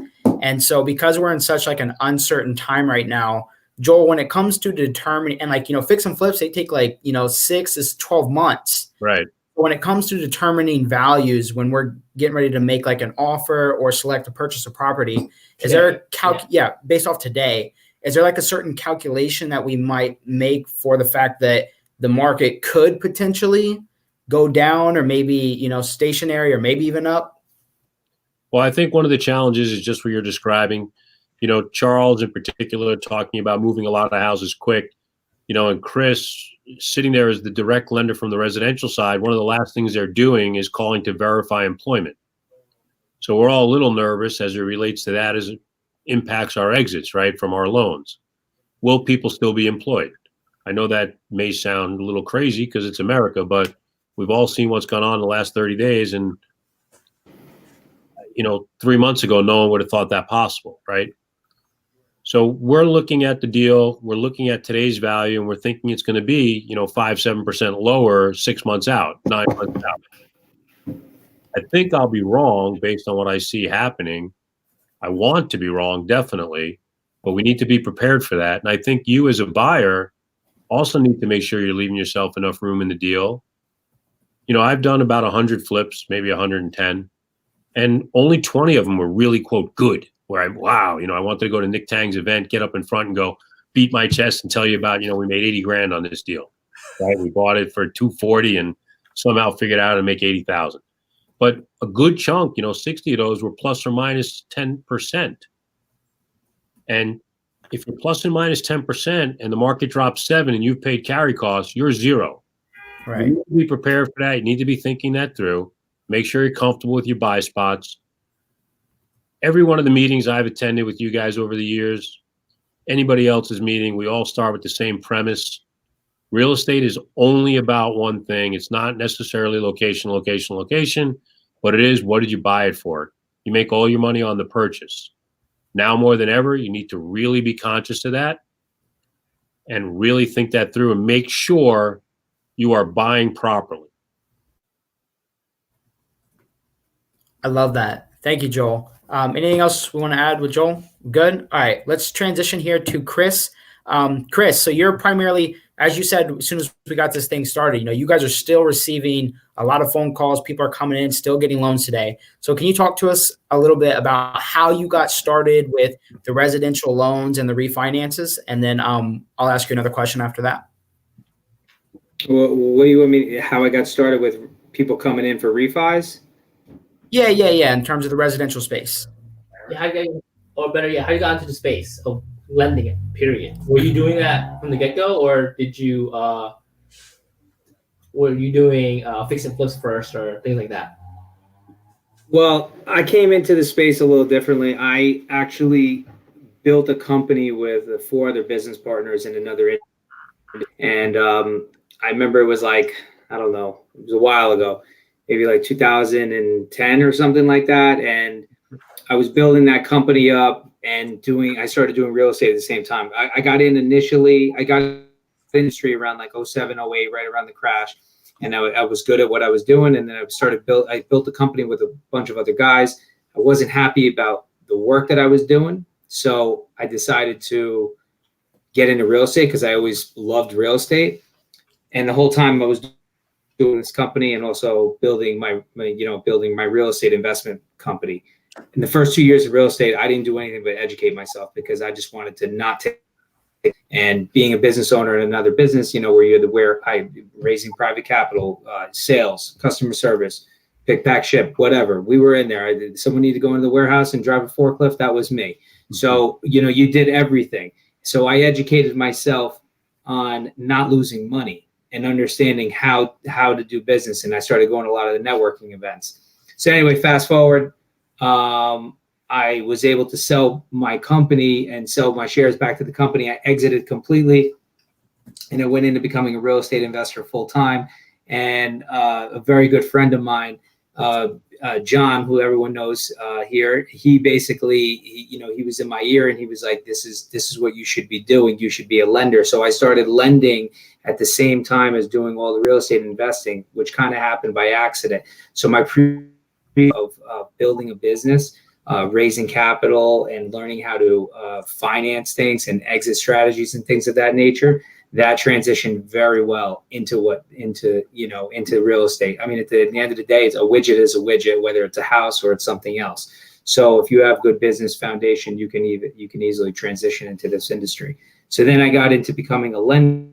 And so because we're in such an uncertain time right now, Joel, when it comes to determining and fix and flips, they take 6 to 12 months. Right. When it comes to determining values, when we're getting ready to make an offer or select to purchase a property, is there based off today, is there a certain calculation that we might make for the fact that the market could potentially go down or maybe, stationary or maybe even up? Well, I think one of the challenges is just what you're describing. Charles in particular talking about moving a lot of houses quick, and Krish sitting there as the direct lender from the residential side. One of the last things they're doing is calling to verify employment. So we're all a little nervous as it relates to that as it impacts our exits, right, from our loans. Will people still be employed? I know that may sound a little crazy because it's America, but we've all seen what's gone on in the last 30 days. And, 3 months ago, no one would have thought that possible, right? So we're looking at the deal, we're looking at today's value, and we're thinking it's going to be, 5-7% lower 6 months out, 9 months out. I think I'll be wrong based on what I see happening. I want to be wrong, definitely, but we need to be prepared for that. And I think you as a buyer also need to make sure you're leaving yourself enough room in the deal. I've done about 100 flips, maybe 110, and only 20 of them were really, quote, good. Where I wanted to go to Nick Tang's event, get up in front and go beat my chest and tell you about, we made 80 grand on this deal, right? We bought it for 240 and somehow figured out how to make 80,000. But a good chunk, 60 of those were plus or minus 10%. And if you're plus or minus 10% and the market drops 7 and you've paid carry costs, you're 0. Right. You need to be prepared for that. You need to be thinking that through. Make sure you're comfortable with your buy spots. Every one of the meetings I've attended with you guys over the years, anybody else's meeting. We all start with the same premise. Real estate is only about one thing. It's not necessarily location, but it is, what did you buy it for? You make all your money on the purchase. Now more than ever, you need to really be conscious of that and really think that through and make sure you are buying properly. I love that. Thank you, Joel. Anything else we want to add with Joel? Good. All right, let's transition here to Chris. Chris, so you're primarily, as you said, as soon as we got this thing started, you guys are still receiving a lot of phone calls. People are coming in, still getting loans today. So can you talk to us a little bit about how you got started with the residential loans and the refinances? And then I'll ask you another question after that. Well, what do you want me? How I got started with people coming in for refis? Yeah. In terms of the residential space. Yeah, how you got into the space of lending it, period? Were you doing that from the get-go, or did you were you doing fix and flips first or things like that? Well, I came into the space a little differently. I actually built a company with 4 other business partners in another industry. And I remember it was like, I don't know, it was a while ago, maybe like 2010 or something like that. And I was building that company up and I started doing real estate at the same time. I got in initially, I got in the industry around like 07, 08, right around the crash. And I was good at what I was doing. And then I built a company with a bunch of other guys. I wasn't happy about the work that I was doing. So I decided to get into real estate because I always loved real estate. And the whole time I was doing this company and also building my real estate investment company. In the first 2 years of real estate, I didn't do anything but educate myself because I just wanted to not take. And being a business owner in another business, where raising private capital, sales, customer service, pick, pack, ship, whatever. We were in there. Someone needed to go into the warehouse and drive a forklift. That was me. So, you did everything. So I educated myself on not losing money and understanding how to do business. And I started going to a lot of the networking events. So anyway, fast forward, I was able to sell my company and sell my shares back to the company. I exited completely and I went into becoming a real estate investor full time. And a very good friend of mine, John, who everyone knows here, he basically, he was in my ear and he was like, this is what you should be doing. You should be a lender. So I started lending at the same time as doing all the real estate investing, which kind of happened by accident. So my of building a business, raising capital and learning how to finance things and exit strategies and things of that nature, that transitioned very well into real estate. I mean, at the end of the day, a widget is a widget, whether it's a house or it's something else. So if you have good business foundation, you can easily transition into this industry. So then I got into becoming a lender.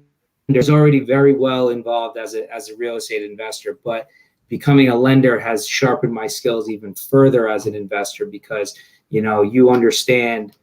I was already very well involved as a real estate investor, but becoming a lender has sharpened my skills even further as an investor because, you understand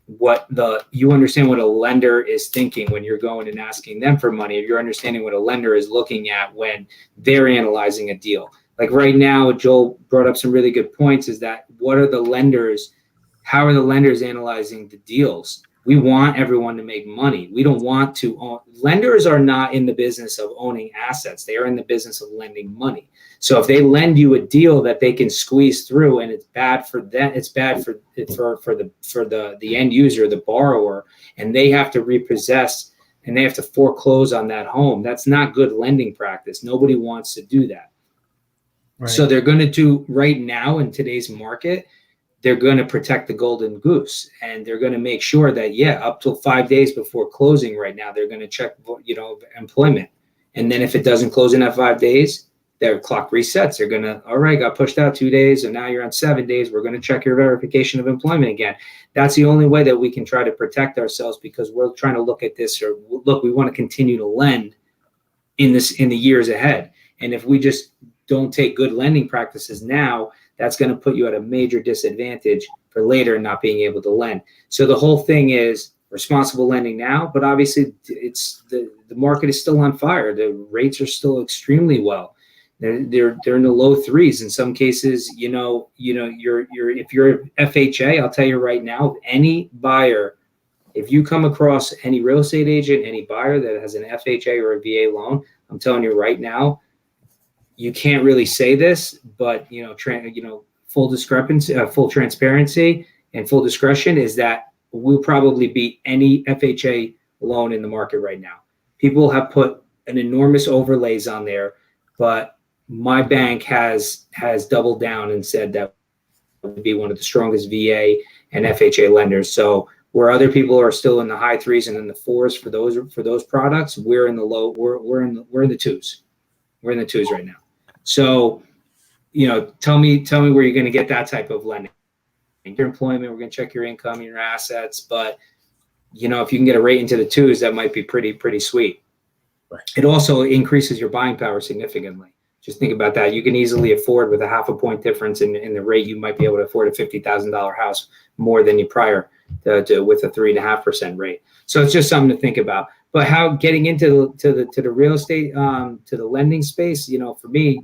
what a lender is thinking when you're going and asking them for money. If you're understanding what a lender is looking at when they're analyzing a deal. Like right now, Joel brought up some really good points, is that how are the lenders analyzing the deals? We want everyone to make money. We don't want to own. Lenders are not in the business of owning assets. They are in the business of lending money. So if they lend you a deal that they can squeeze through and it's bad for them, it's bad for the end user, the borrower, and they have to repossess and they have to foreclose on that home. That's not good lending practice. Nobody wants to do that. Right. So they're going to do right now in today's market, they're going to protect the golden goose and they're going to make sure that, up till 5 days before closing right now, they're going to check, employment. And then if it doesn't close in that 5 days, their clock resets. They're going to, all right, got pushed out 2 days. And now you're on 7 days. We're going to check your verification of employment again. That's the only way that we can try to protect ourselves because we're trying to look at this we want to continue to lend in the years ahead. And if we just don't take good lending practices now, that's going to put you at a major disadvantage for later not being able to lend. So the whole thing is responsible lending now, but obviously it's the market is still on fire. The rates are still extremely well. They're in the low 3s in some cases. If you're FHA, I'll tell you right now, any buyer, If you come across any real estate agent, any buyer that has an FHA or a VA loan, I'm telling you right now, you can't really say this, but full transparency and full discretion is that we'll probably beat any FHA loan in the market right now. People have put an enormous overlays on there, but my bank has doubled down and said that would be one of the strongest VA and FHA lenders. So where other people are still in the high threes and in the fours for those products, we're in the low. We're in the twos. We're in the twos right now. So, tell me where you're going to get that type of lending. Your employment, we're going to check your income, your assets, but if you can get a rate into the twos, that might be pretty sweet. Right. It also increases your buying power significantly. Just think about that. You can easily afford, with a 0.5 point difference in the rate, you might be able to afford a $50,000 house more than you prior to with a 3.5% rate. So it's just something to think about. But how getting into the real estate, to the lending space, for me,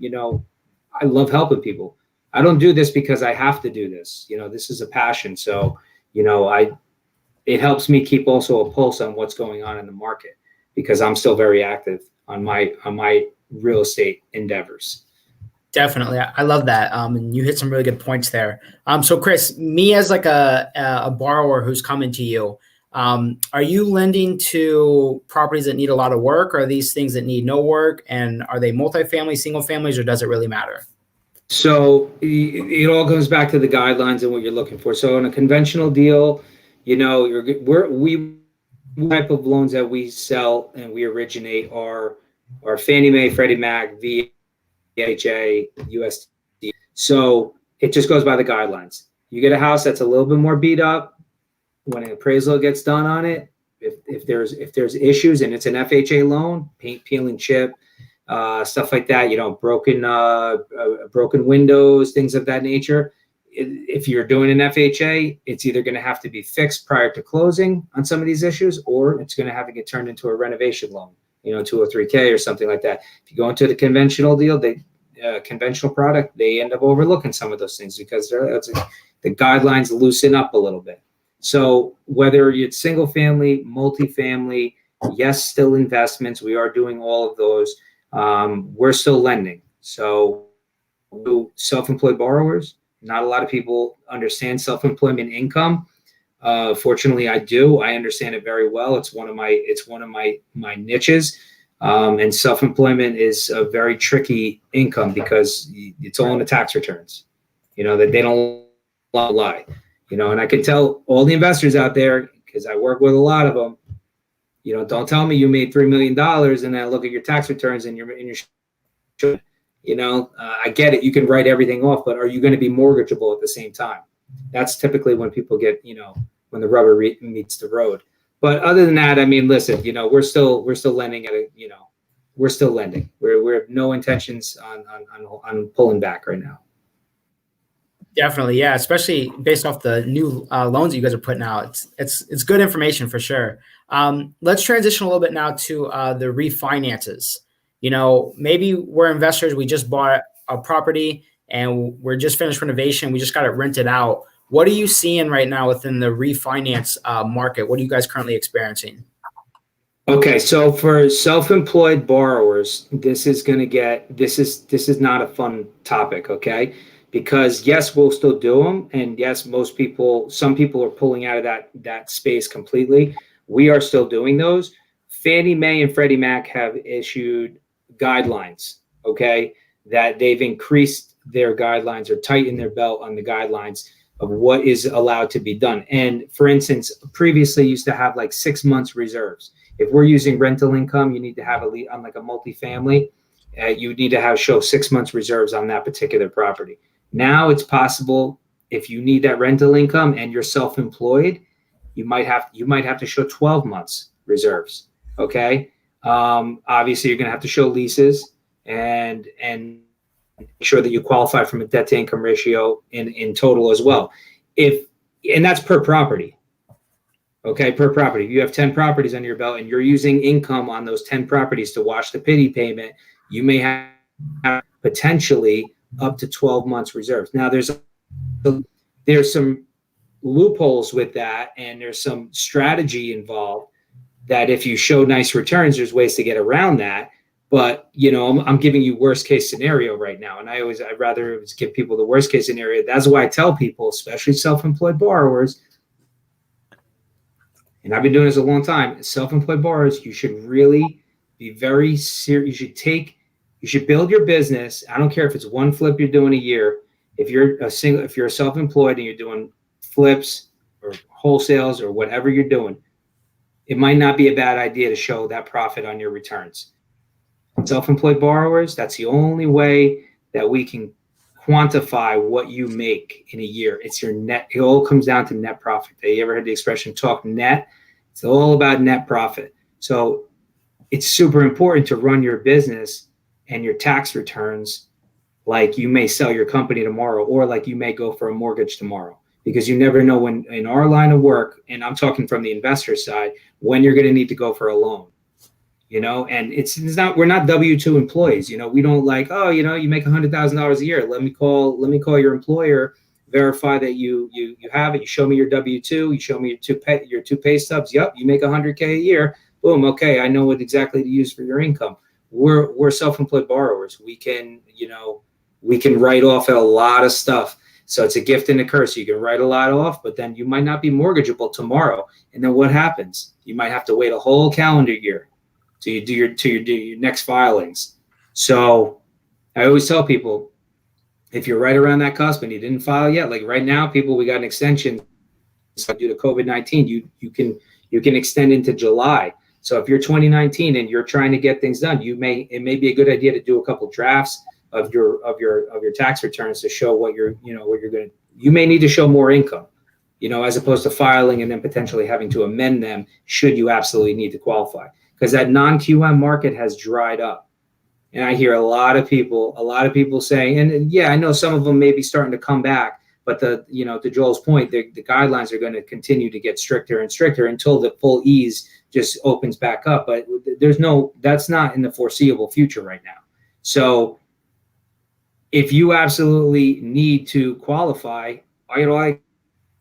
I love helping people. I don't do this because I have to do this. This is a passion. So, it helps me keep also a pulse on what's going on in the market, because I'm still very active on my real estate endeavors. Definitely. I love that. And you hit some really good points there. So Chris, me as like a borrower who's coming to you, are you lending to properties that need a lot of work? Or are these things that need no work? And are they multifamily, single families, or does it really matter? So it all goes back to the guidelines and what you're looking for. So in a conventional deal, we type of loans that we sell and we originate are Fannie Mae, Freddie Mac, VHA, USD. So it just goes by the guidelines. You get a house that's a little bit more beat up, when an appraisal gets done on it, if there's issues and it's an FHA loan, paint, peel, and chip, stuff like that, broken windows, things of that nature. If you're doing an FHA, it's either going to have to be fixed prior to closing on some of these issues, or it's going to have to get turned into a renovation loan, 203K or something like that. If you go into the conventional deal, conventional product, they end up overlooking some of those things because the guidelines loosen up a little bit. So whether it's single family, multifamily, yes, still investments, we are doing all of those. We're still lending. So self-employed borrowers, not a lot of people understand self-employment income. Fortunately, I do. I understand it very well. It's one of my niches. And self-employment is a very tricky income because it's all in the tax returns. That they don't lie. And I can tell all the investors out there, because I work with a lot of them, don't tell me you made $3 million and then look at your tax returns and I get it. You can write everything off, but are you going to be mortgageable at the same time? That's typically when people get, when the rubber meets the road. But other than that, I mean, listen, we're still lending we're still lending. We have no intentions on pulling back right now. Definitely, yeah. Especially based off the new loans that you guys are putting out, it's good information for sure. Let's transition a little bit now to the refinances. Maybe we're investors. We just bought a property and we're just finished renovation. We just got it rented out. What are you seeing right now within the refinance market? What are you guys currently experiencing? Okay, so for self-employed borrowers, this is not a fun topic. Okay. Because yes, we'll still do them. And yes, some people are pulling out of that space completely. We are still doing those. Fannie Mae and Freddie Mac have issued guidelines, okay, that they've increased their guidelines or tightened their belt on the guidelines of what is allowed to be done. And for instance, previously used to have like 6 months reserves. If we're using rental income, you need to have on like a multifamily, you need to show 6 months reserves on that particular property. Now it's possible, if you need that rental income and you're self-employed, you might have to show 12 months reserves. Okay. Obviously you're going to have to show leases and make sure that you qualify from a debt to income ratio in total as well. And that's per property. Okay. Per property. If you have 10 properties under your belt and you're using income on those 10 properties to watch the pity payment, you may have potentially up to 12 months reserves. Now there's some loopholes with that, and there's some strategy involved that if you show nice returns, there's ways to get around that. But, you know, I'm giving you worst case scenario right now. And I'd rather give people the worst case scenario. That's why I tell people, especially self-employed borrowers, and I've been doing this a long time, self-employed borrowers, you should really be very serious. You should build your business. I don't care if it's one flip you're doing a year. If you're self-employed and you're doing flips or wholesales or whatever you're doing, it might not be a bad idea to show that profit on your returns. Self-employed borrowers, that's the only way that we can quantify what you make in a year. It's your net. It all comes down to net profit. Have you ever heard the expression talk net? It's all about net profit. So it's super important to run your business and your tax returns like you may sell your company tomorrow, or like you may go for a mortgage tomorrow, because you never know when, in our line of work, and I'm talking from the investor side, when you're going to need to go for a loan. You know, and it's not, we're not W-2 employees. You know, we don't like, oh, you know, you make $100,000 a year. Let me call your employer, verify that you have it. You show me your W-2. You show me your two pay stubs. Yep, you make $100K a year. Boom. Okay, I know what exactly to use for your income. We're self-employed borrowers. We can write off a lot of stuff. So it's a gift and a curse. You can write a lot off, but then you might not be mortgageable tomorrow. And then what happens? You might have to wait a whole calendar year till you do your next filings. So I always tell people, if you're right around that cusp and you didn't file yet, like right now, people, we got an extension. So due to COVID-19, you can extend into July. So if you're 2019 and you're trying to get things done, it may be a good idea to do a couple drafts of your tax returns to show what you may need to show more income, you know, as opposed to filing and then potentially having to amend them should you absolutely need to qualify. Because that non-QM market has dried up. And I hear a lot of people saying, and yeah, I know some of them may be starting to come back, but to Joel's point, the guidelines are going to continue to get stricter and stricter until the full ease just opens back up. But that's not in the foreseeable future right now. So if you absolutely need to qualify, like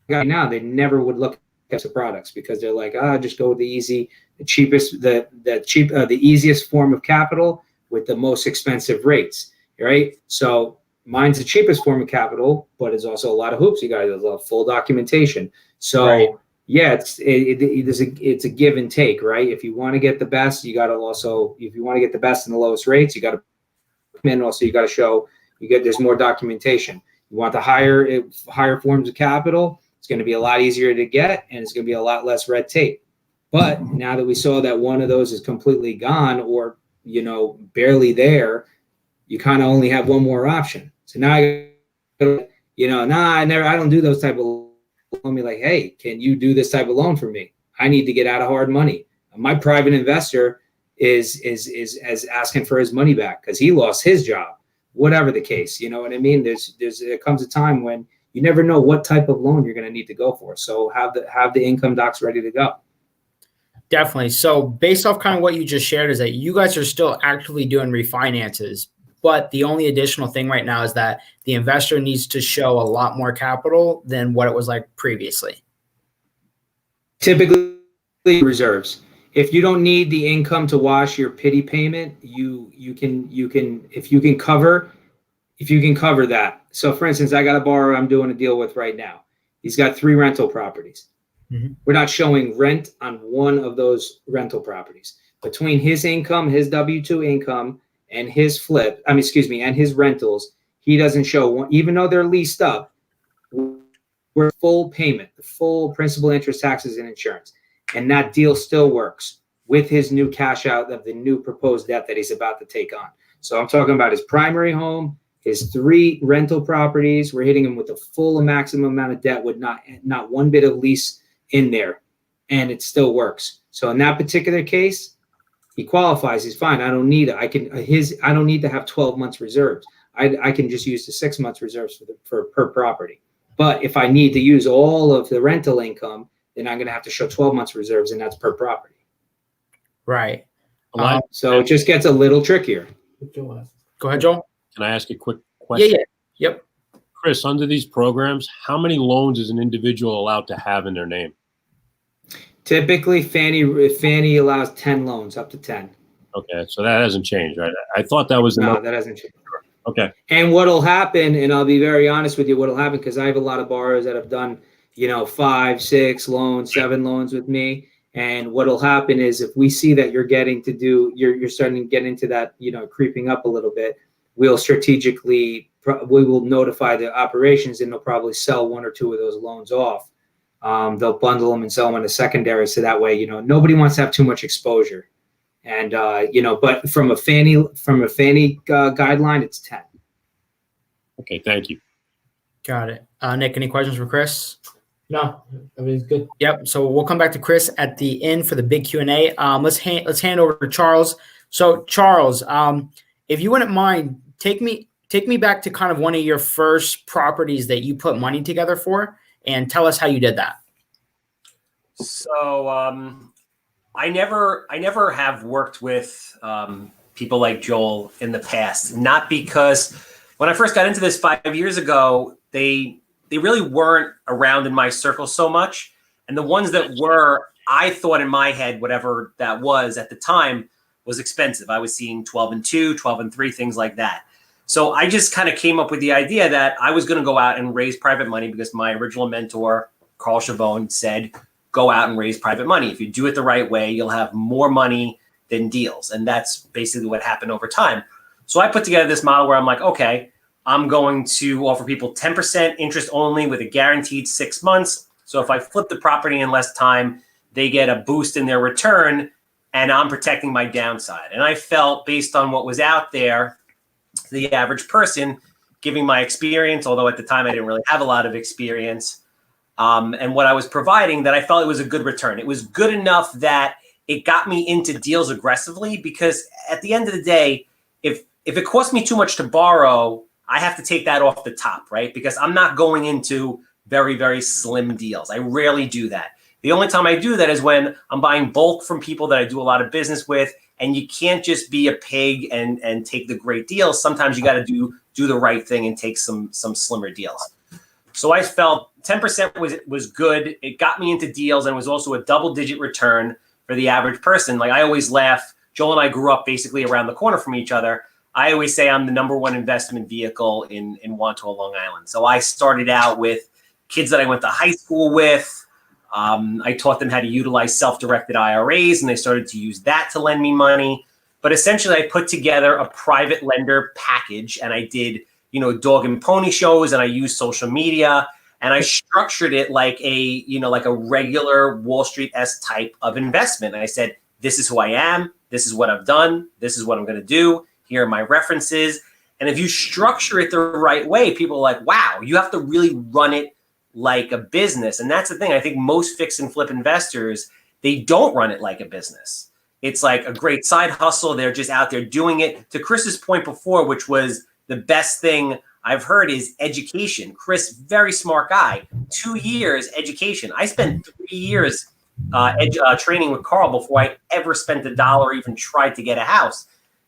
now, they never would look at the products because they're like, just go with the easy, the cheapest, the easiest form of capital with the most expensive rates, right? So mine's the cheapest form of capital, but it's also a lot of hoops. You got a full documentation. So right. Yeah, it's a give and take, right? If you want to get the best, you got to also, if you want to get the best and the lowest rates, you got to come in. Also, you got to show there's more documentation. You want the higher forms of capital, it's going to be a lot easier to get, and it's going to be a lot less red tape. But now that we saw that one of those is completely gone, or barely there, you kind of only have one more option. So now I don't do those type of loans. Me like, hey, can you do this type of loan for me? I need to get out of hard money. My private investor is asking for his money back because he lost his job. Whatever the case, you know what I mean? There comes a time when you never know what type of loan you're going to need to go for. So have the income docs ready to go. Definitely. So based off kind of what you just shared is that you guys are still actively doing refinances, but the only additional thing right now is that the investor needs to show a lot more capital than what it was like previously. Typically reserves. If you don't need the income to wash your pity payment, you can cover that. So for instance, I got a borrower I'm doing a deal with right now. He's got 3 rental properties. Mm-hmm. We're not showing rent on one of those rental properties. Between his income, his W-2 income, and his and his rentals, he doesn't show one, even though they're leased up. We're full payment, the full principal, interest, taxes, and insurance. And that deal still works with his new cash out of the new proposed debt that he's about to take on. So I'm talking about his primary home, his 3 rental properties. We're hitting him with the full maximum amount of debt with not one bit of lease in there, and it still works. So in that particular case, he qualifies. He's fine. I don't need it. I don't need to have 12 months reserves. I can just use the 6 months reserves for per property. But if I need to use all of the rental income, then I'm going to have to show 12 months reserves, and that's per property. Right. So it just gets a little trickier. Go ahead, Joel. Can I ask a quick question? Yeah. Yep. Chris, under these programs, how many loans is an individual allowed to have in their name? Typically, Fannie allows 10 loans, up to 10. Okay, so that hasn't changed, right? I thought that was the No, number. that hasn't changed. Okay. And what'll happen, and I'll be very honest with you, what'll happen, because I have a lot of borrowers that have done, 5, 6 loans, 7 loans with me. And what'll happen is if we see that you're starting to get into that, creeping up a little bit, we will notify the operations, and they'll probably sell 1 or 2 of those loans off. They'll bundle them and sell them in a secondary. So that way, nobody wants to have too much exposure. And, but from a Fannie guideline, it's 10. Okay, thank you. Got it. Nick, any questions for Chris? No, everything's good. Yep. So we'll come back to Chris at the end for the big Q&A. Let's hand over to Charles. So Charles, if you wouldn't mind, take me back to kind of one of your first properties that you put money together for, and tell us how you did that. So I never have worked with people like Joel in the past. Not because when I first got into this 5 years ago, they really weren't around in my circle so much. And the ones that were, I thought in my head, whatever that was at the time, was expensive. I was seeing 12 and 2, 12 and 3, things like that. So I just kind of came up with the idea that I was going to go out and raise private money because my original mentor, Carl Chavone, said, go out and raise private money. If you do it the right way, you'll have more money than deals. And that's basically what happened over time. So I put together this model where I'm like, okay, I'm going to offer people 10% interest only with a guaranteed 6 months. So if I flip the property in less time, they get a boost in their return, and I'm protecting my downside. And I felt, based on what was out there, the average person, giving my experience, although at the time I didn't really have a lot of experience, and what I was providing, that I felt it was a good return. It was good enough that it got me into deals aggressively, because at the end of the day, if it costs me too much to borrow, I have to take that off the top, right? Because I'm not going into very, very slim deals. I rarely do that. The only time I do that is when I'm buying bulk from people that I do a lot of business with, and you can't just be a pig and take the great deals. Sometimes you got to do the right thing and take some slimmer deals. So I felt 10% was good. It got me into deals, and was also a double-digit return for the average person. Like I always laugh, Joel and I grew up basically around the corner from each other. I always say I'm the #1 investment vehicle in Wantola, Long Island. So I started out with kids that I went to high school with. I taught them how to utilize self-directed IRAs, and they started to use that to lend me money. But essentially, I put together a private lender package, and I did, dog and pony shows, and I used social media, and I structured it like a regular Wall Street-esque type of investment. And I said, this is who I am. This is what I've done. This is what I'm going to do. Here are my references. And if you structure it the right way, people are like, wow, you have to really run it like a business. And that's the thing. I think most fix and flip investors, they don't run it like a business. It's like a great side hustle. They're just out there doing it. To Chris's point before, which was the best thing I've heard, is education. Chris, very smart guy. 2 years education. I spent 3 years training with Carl before I ever spent $1 or even tried to get a house.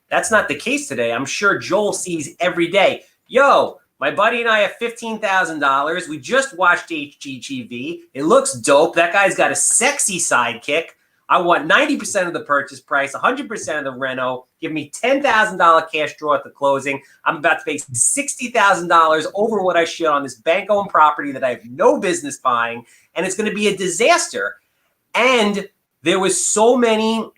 That's not the case today. I'm sure Joel sees every day, yo, my buddy and I have $15,000. We just watched HGTV. It looks dope. That guy's got a sexy sidekick. I want 90% of the purchase price, 100% of the reno. Give me $10,000 cash draw at the closing. I'm about to pay $60,000 over what I should on this bank-owned property that I have no business buying, and it's going to be a disaster. And there was so many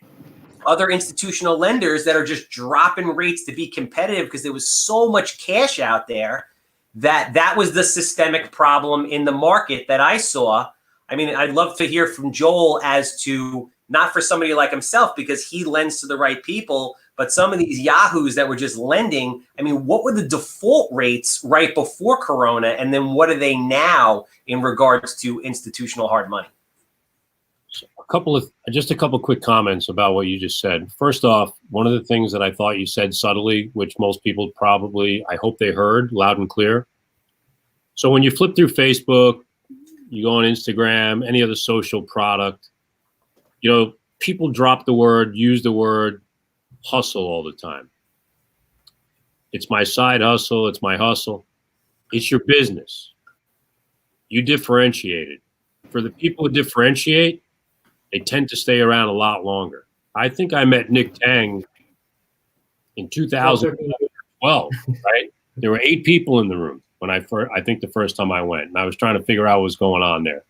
other institutional lenders that are just dropping rates to be competitive because there was so much cash out there that was the systemic problem in the market that I saw. I mean, I'd love to hear from Joel as to, not for somebody like himself because he lends to the right people, but some of these yahoos that were just lending. I mean, what were the default rates right before Corona? And then what are they now in regards to institutional hard money? Just a couple quick comments about what you just said. First off, one of the things that I thought you said subtly, which most people probably, I hope they heard loud and clear. So when you flip through Facebook, you go on Instagram, any other social product, people use the word hustle all the time. It's my side hustle. It's my hustle. It's your business. You differentiate it. For the people who differentiate, they tend to stay around a lot longer. I think I met Nick Tang in 2012, right? There were 8 people in the room when I think the first time I went, and I was trying to figure out what was going on there.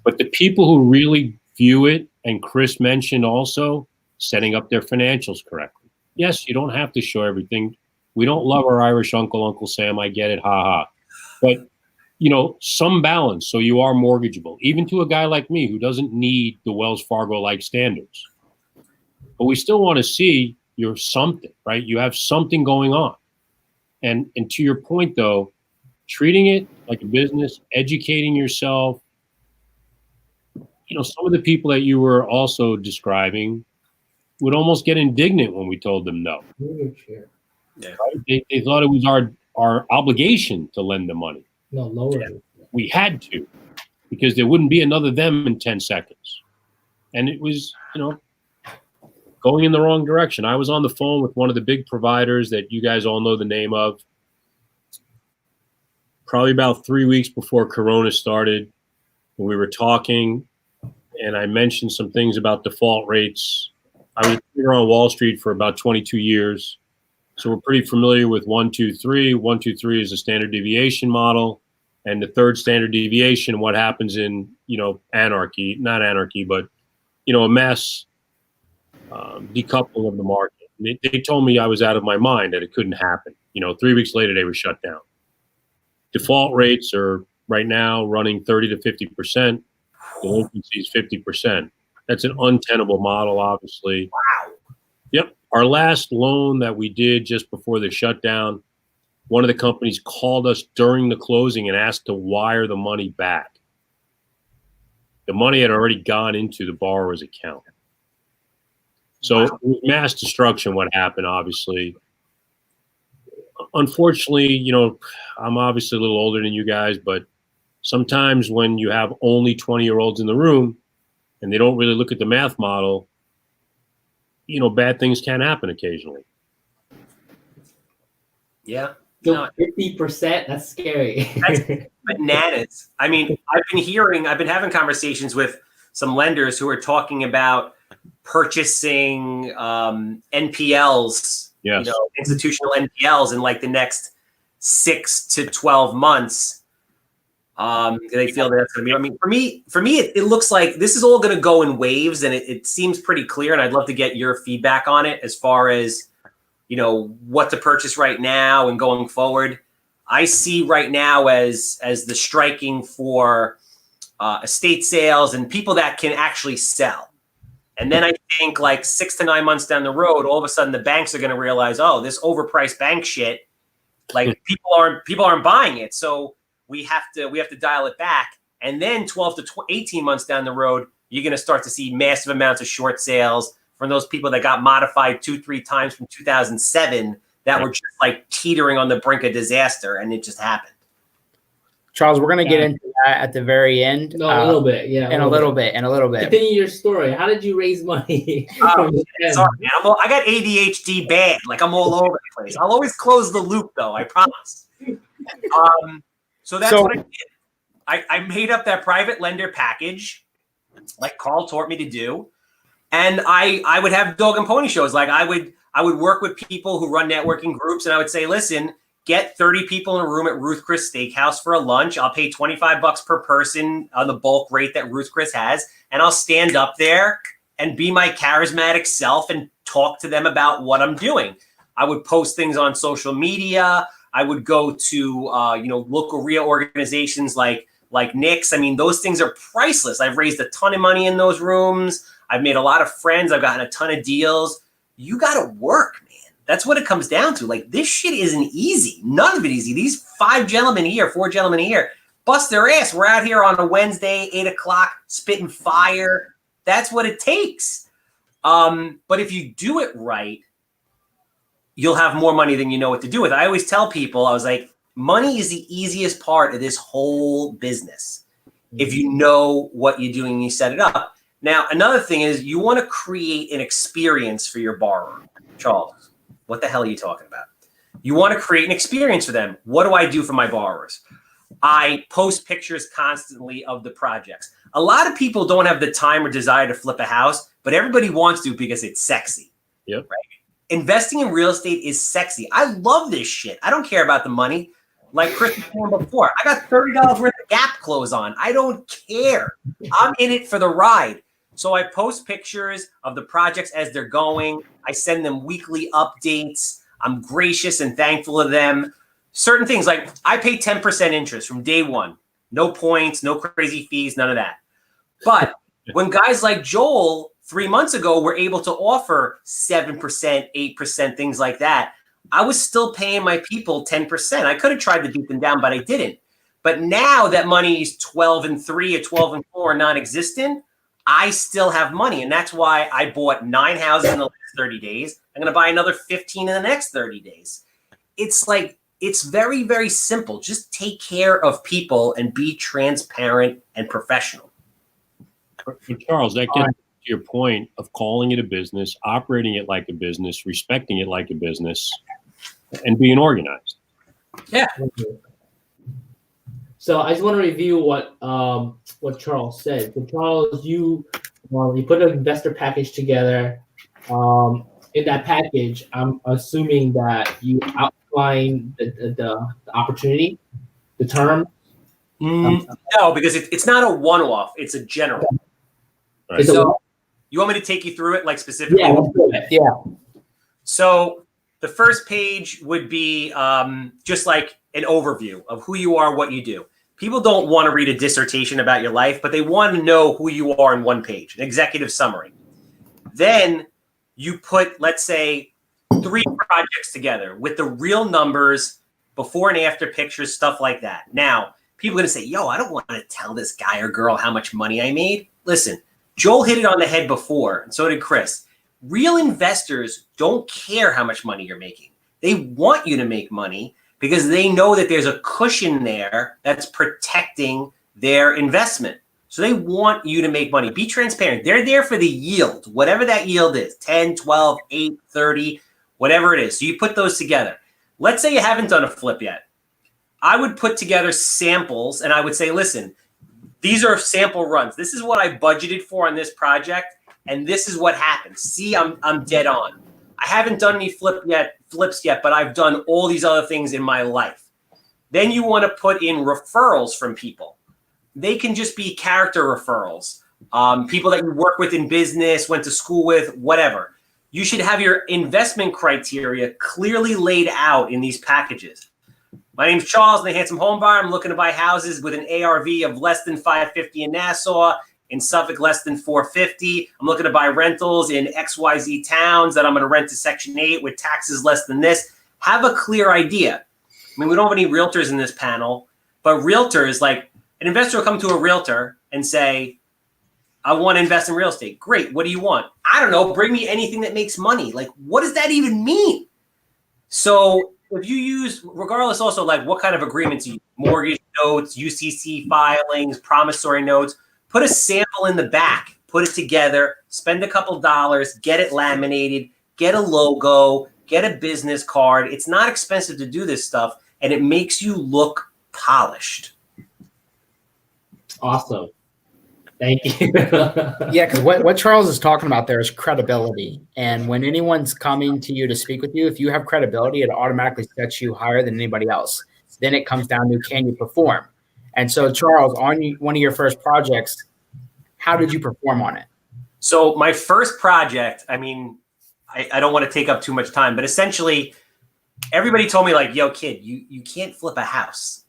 But the people who really view it, and Chris mentioned also, setting up their financials correctly. Yes, you don't have to show everything. We don't love our Irish uncle, Uncle Sam. I get it, ha. But, some balance so you are mortgageable, even to a guy like me who doesn't need the Wells Fargo-like standards. But we still want to see you're something, right? You have something going on. And to your point, though, treating it like a business, educating yourself. Some of the people that you were also describing would almost get indignant when we told them no. Yeah. Right? They thought it was our obligation to lend them money. No, lower. Yeah. We had to, because there wouldn't be another them in 10 seconds. And it was, going in the wrong direction. I was on the phone with one of the big providers that you guys all know the name of, probably about 3 weeks before Corona started. And we were talking, and I mentioned some things about default rates. I was here on Wall Street for about 22 years. So we're pretty familiar with 1, 2, 3. 1, 2, 3 is a standard deviation model. And the third standard deviation, what happens in, anarchy, not anarchy, but, a mass decoupling of the market. They told me I was out of my mind, that it couldn't happen. 3 weeks later, they were shut down. Default rates are right now running 30 to 50%. Delinquency is 50%. That's an untenable model, obviously. Wow. Yep. Our last loan that we did just before the shutdown, one of the companies called us during the closing and asked to wire the money back. The money had already gone into the borrower's account. So it was mass destruction what happened, obviously. Unfortunately, I'm obviously a little older than you guys, but sometimes when you have only 20-year-olds in the room and they don't really look at the math model, bad things can happen occasionally. Yeah. So 50%, that's scary. That's bananas. I mean, I've been having conversations with some lenders who are talking about purchasing NPLs, Yes. institutional NPLs in like the next 6 to 12 months. They feel that that's going to be, for me, it looks like this is all going to go in waves, and it seems pretty clear. And I'd love to get your feedback on it as far as, what to purchase right now and going forward. I see right now as the striking for estate sales and people that can actually sell. And then I think like 6 to 9 months down the road, all of a sudden the banks are going to realize, oh, this overpriced bank shit, like people aren't buying it. So we have to dial it back. And then 12 to 18 months down the road, you're going to start to see massive amounts of short sales from those people that got modified 2-3 times from 2007 that were just like teetering on the brink of disaster, and it just happened. Charles, we're going to get into that at the very end. No, a little bit, yeah. In a little bit. Continue your story. How did you raise money? Sorry, man. I got ADHD bad. Like, I'm all over the place. I'll always close the loop, though. I promise. So that's what I did. I made up that private lender package, like Carl taught me to do. And I would have dog and pony shows. Like I would work with people who run networking groups, and I would say, listen, get 30 people in a room at Ruth Chris Steakhouse for a lunch. I'll pay $25 per person on the bulk rate that Ruth Chris has. And I'll stand up there and be my charismatic self and talk to them about what I'm doing. I would post things on social media. I would go to, local RIA organizations like Nick's. I mean, those things are priceless. I've raised a ton of money in those rooms. I've made a lot of friends. I've gotten a ton of deals. You got to work, man. That's what it comes down to. Like, this shit isn't easy. None of it easy. These 4 gentlemen here, bust their ass. We're out here on a Wednesday, 8 o'clock, spitting fire. That's what it takes. But if you do it right, you'll have more money than you know what to do with. I always tell people, I was like, money is the easiest part of this whole business. If you know what you're doing and you set it up. Now, another thing is you want to create an experience for your borrower. Charles, what the hell are you talking about? You want to create an experience for them. What do I do for my borrowers? I post pictures constantly of the projects. A lot of people don't have the time or desire to flip a house, but everybody wants to because it's sexy. Yep. Right? Investing in real estate is sexy. I love this shit. I don't care about the money. Like Krish was saying before, I got $30 worth of Gap clothes on. I don't care. I'm in it for the ride. So I post pictures of the projects as they're going. I send them weekly updates. I'm gracious and thankful of them. Certain things like I pay 10% interest from day one. No points, no crazy fees, none of that. But when guys like Joel 3 months ago were able to offer 7%, 8%, things like that, I was still paying my people 10%. I could have tried to beat them down, but I didn't. But now that money is 12 and 3 or 12 and 4 non-existent, I still have money. And that's why I bought 9 houses in the last 30 days. I'm going to buy another 15 in the next 30 days. It's like, it's very, very simple. Just take care of people and be transparent and professional. But Charles, that gets to your point of calling it a business, operating it like a business, respecting it like a business, and being organized. Yeah. So I just want to review what Charles said. So Charles, you put an investor package together. In that package, I'm assuming that you outline the opportunity, the term. No, because it's not a one-off. It's a general. Right. So you want me to take you through it, like specifically? Yeah, let's do it. Yeah. So the first page would be just like an overview of who you are, what you do. People don't want to read a dissertation about your life, but they want to know who you are in one page, an executive summary. Then you put, let's say, 3 projects together with the real numbers, before and after pictures, stuff like that. Now, people are going to say, yo, I don't want to tell this guy or girl how much money I made. Listen, Joel hit it on the head before, and so did Chris. Real investors don't care how much money you're making. They want you to make money because they know that there's a cushion there that's protecting their investment. So they want you to make money. Be transparent. They're there for the yield, whatever that yield is, 10, 12, 8, 30, whatever it is. So you put those together. Let's say you haven't done a flip yet. I would put together samples and I would say, listen, these are sample runs. This is what I budgeted for on this project, and this is what happened. See, I'm dead on. I haven't done any flips yet, but I've done all these other things in my life. Then you want to put in referrals from people. They can just be character referrals, people that you work with in business, went to school with, whatever. You should have your investment criteria clearly laid out in these packages. My name's Charles, I'm a handsome home buyer. I'm looking to buy houses with an ARV of less than 550 in Nassau, in Suffolk less than 450. I'm looking to buy rentals in XYZ towns that I'm going to rent to Section 8 with taxes less than this. Have a clear idea. I mean, we don't have any realtors in this panel, but realtors, like an investor will come to a realtor and say, I want to invest in real estate. Great. What do you want? I don't know. Bring me anything that makes money. Like, what does that even mean? So if you use, regardless also like what kind of agreements you use, mortgage notes, UCC filings, promissory notes, put a sample in the back, put it together, spend a couple dollars, get it laminated, get a logo, get a business card. It's not expensive to do this stuff, and it makes you look polished. Awesome. Thank you. Yeah, because what Charles is talking about there is credibility. And when anyone's coming to you to speak with you, if you have credibility, it automatically sets you higher than anybody else. Then it comes down to, can you perform? And so, Charles, on one of your first projects, how did you perform on it? So my first project, I mean, I don't want to take up too much time, but essentially everybody told me like, yo, kid, you can't flip a house.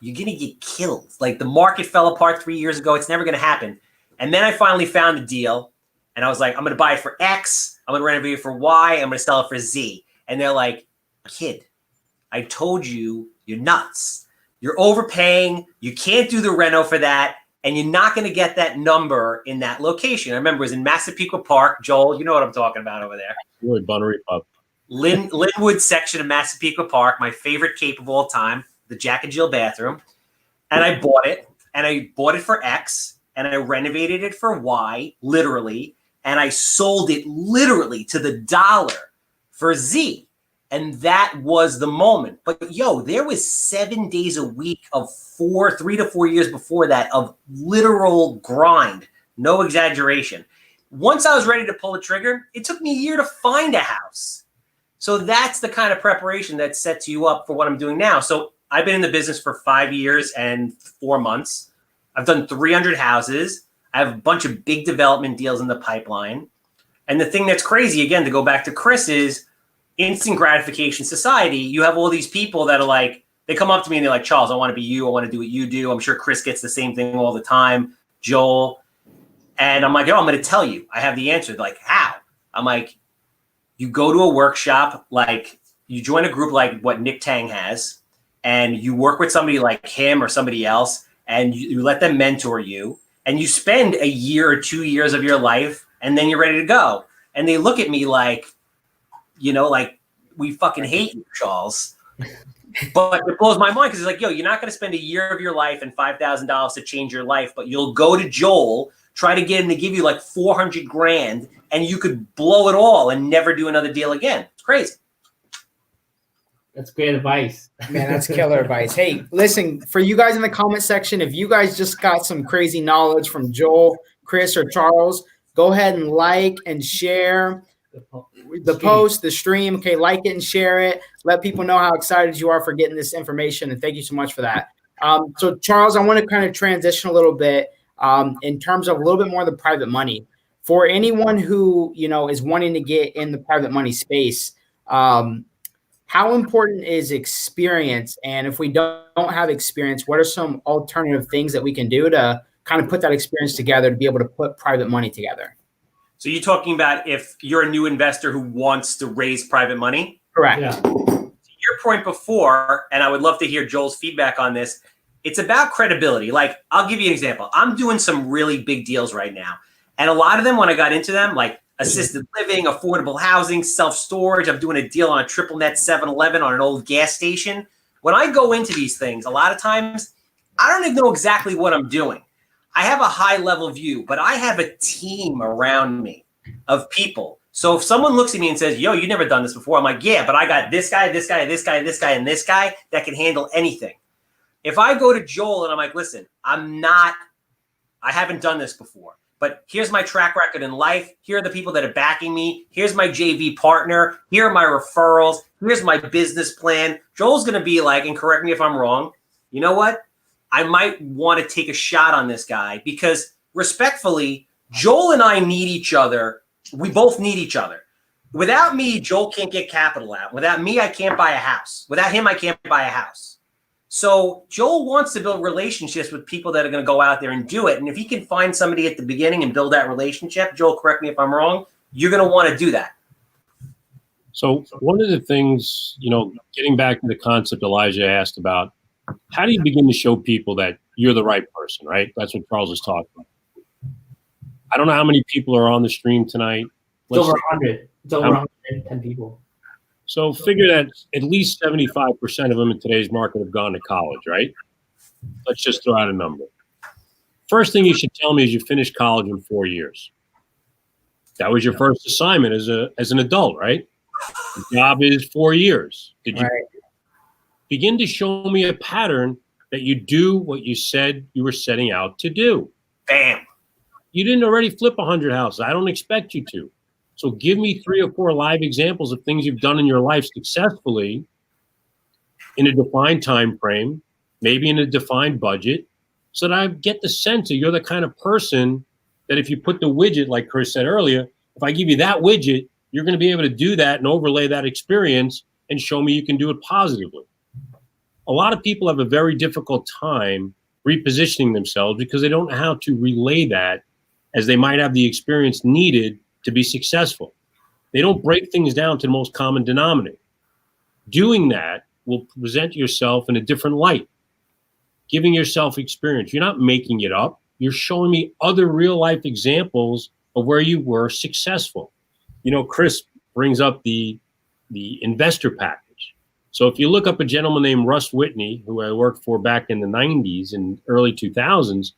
You're going to get killed. Like the market fell apart 3 years ago. It's never going to happen. And then I finally found a deal and I was like, I'm going to buy it for X. I'm going to renovate it for Y. I'm going to sell it for Z. And they're like, kid, I told you you're nuts. You're overpaying. You can't do the reno for that. And you're not going to get that number in that location. I remember it was in Massapequa Park. Joel, you know what I'm talking about over there. Really, Bunnery Pub. Linwood section of Massapequa Park, my favorite Cape of all time, the Jack and Jill bathroom. And I bought it, and I bought it for X, and I renovated it for Y, literally, and I sold it literally to the dollar for Z. And that was the moment. But yo, there was 7 days a week of 3 to 4 years before that of literal grind. No exaggeration. Once I was ready to pull the trigger, it took me a year to find a house. So that's the kind of preparation that sets you up for what I'm doing now. So I've been in the business for 5 years and 4 months. I've done 300 houses. I have a bunch of big development deals in the pipeline. And the thing that's crazy, again, to go back to Chris, is instant gratification society. You have all these people that are like, they come up to me and they're like, Charles, I want to be you. I want to do what you do. I'm sure Chris gets the same thing all the time. Joel. And I'm like, oh, I'm going to tell you. I have the answer. They're like, how? I'm like, you go to a workshop, like you join a group like what Nick Tang has, and you work with somebody like him or somebody else, and you let them mentor you, and you spend a year or 2 years of your life, and then you're ready to go. And they look at me like, you know, like, we fucking hate you, Charles. But it blows my mind because it's like, yo, you're not going to spend a year of your life and $5,000 to change your life, but you'll go to Joel, try to get him to give you like 400 grand, and you could blow it all and never do another deal again. It's crazy. That's great advice. Man, that's killer advice. Hey, listen, for you guys in the comment section, if you guys just got some crazy knowledge from Joel, Chris, or Charles, go ahead and like and share the post, the stream. Okay, like it and share it. Let people know how excited you are for getting this information, and thank you so much for that. So, Charles, I want to kind of transition a little bit in terms of a little bit more of the private money. For anyone who, you know, is wanting to get in the private money space, how important is experience? And if we don't have experience, what are some alternative things that we can do to kind of put that experience together to be able to put private money together? So you're talking about if you're a new investor who wants to raise private money? Correct. Yeah. To your point before, and I would love to hear Joel's feedback on this, it's about credibility. Like, I'll give you an example. I'm doing some really big deals right now. And a lot of them, when I got into them, like assisted living, affordable housing, self-storage, I'm doing a deal on a triple net 7-Eleven on an old gas station. When I go into these things, a lot of times, I don't even know exactly what I'm doing. I have a high level view, but I have a team around me of people. So if someone looks at me and says, yo, you've never done this before, I'm like, yeah, but I got this guy, this guy, this guy, this guy, and this guy that can handle anything. If I go to Joel and I'm like, listen, I haven't done this before, but here's my track record in life. Here are the people that are backing me. Here's my JV partner. Here are my referrals. Here's my business plan. Joel's going to be like, and correct me if I'm wrong, you know what? I might want to take a shot on this guy because respectfully, Joel and I need each other. We both need each other. Without me, Joel can't get capital out. Without me, I can't buy a house. Without him, I can't buy a house. So Joel wants to build relationships with people that are going to go out there and do it. And if he can find somebody at the beginning and build that relationship, Joel, correct me if I'm wrong, you're going to want to do that. So one of the things, you know, getting back to the concept Elijah asked about, how do you begin to show people that you're the right person, right? That's what Charles is talking about. I don't know how many people are on the stream tonight. It's over 100. It's over 110 people. So figure that at least 75% of them in today's market have gone to college, right? Let's just throw out a number. First thing you should tell me is you finished college in 4 years. That was your first assignment as an adult, right? The job is 4 years. Did you begin to show me a pattern that you do what you said you were setting out to do? Bam. You didn't already flip 100 houses. I don't expect you to. So give me 3 or 4 live examples of things you've done in your life successfully in a defined time frame, maybe in a defined budget, so that I get the sense that you're the kind of person that if you put the widget, like Chris said earlier, if I give you that widget, you're going to be able to do that and overlay that experience and show me you can do it positively. A lot of people have a very difficult time repositioning themselves because they don't know how to relay that as they might have the experience needed to be successful. They don't break things down to the most common denominator. Doing that will present yourself in a different light, giving yourself experience. You're not making it up. You're showing me other real life examples of where you were successful. You know, Chris brings up the investor package. So if you look up a gentleman named Russ Whitney, who I worked for back in the 90s and early 2000s,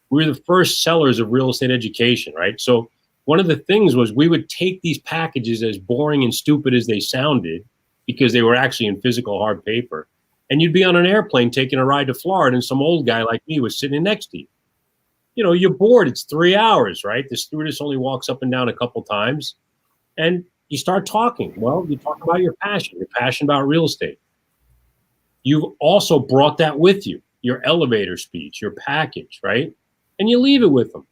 we were the first sellers of real estate education, right? So one of the things was we would take these packages, as boring and stupid as they sounded, because they were actually in physical hard paper. And you'd be on an airplane taking a ride to Florida, and some old guy like me was sitting next to you. You know, you're bored. It's 3 hours, right? The stewardess only walks up and down a couple times, and you start talking. Well, you talk about your passion. You're passionate about real estate. You've also brought that with you, your elevator speech, your package, right? And you leave it with them.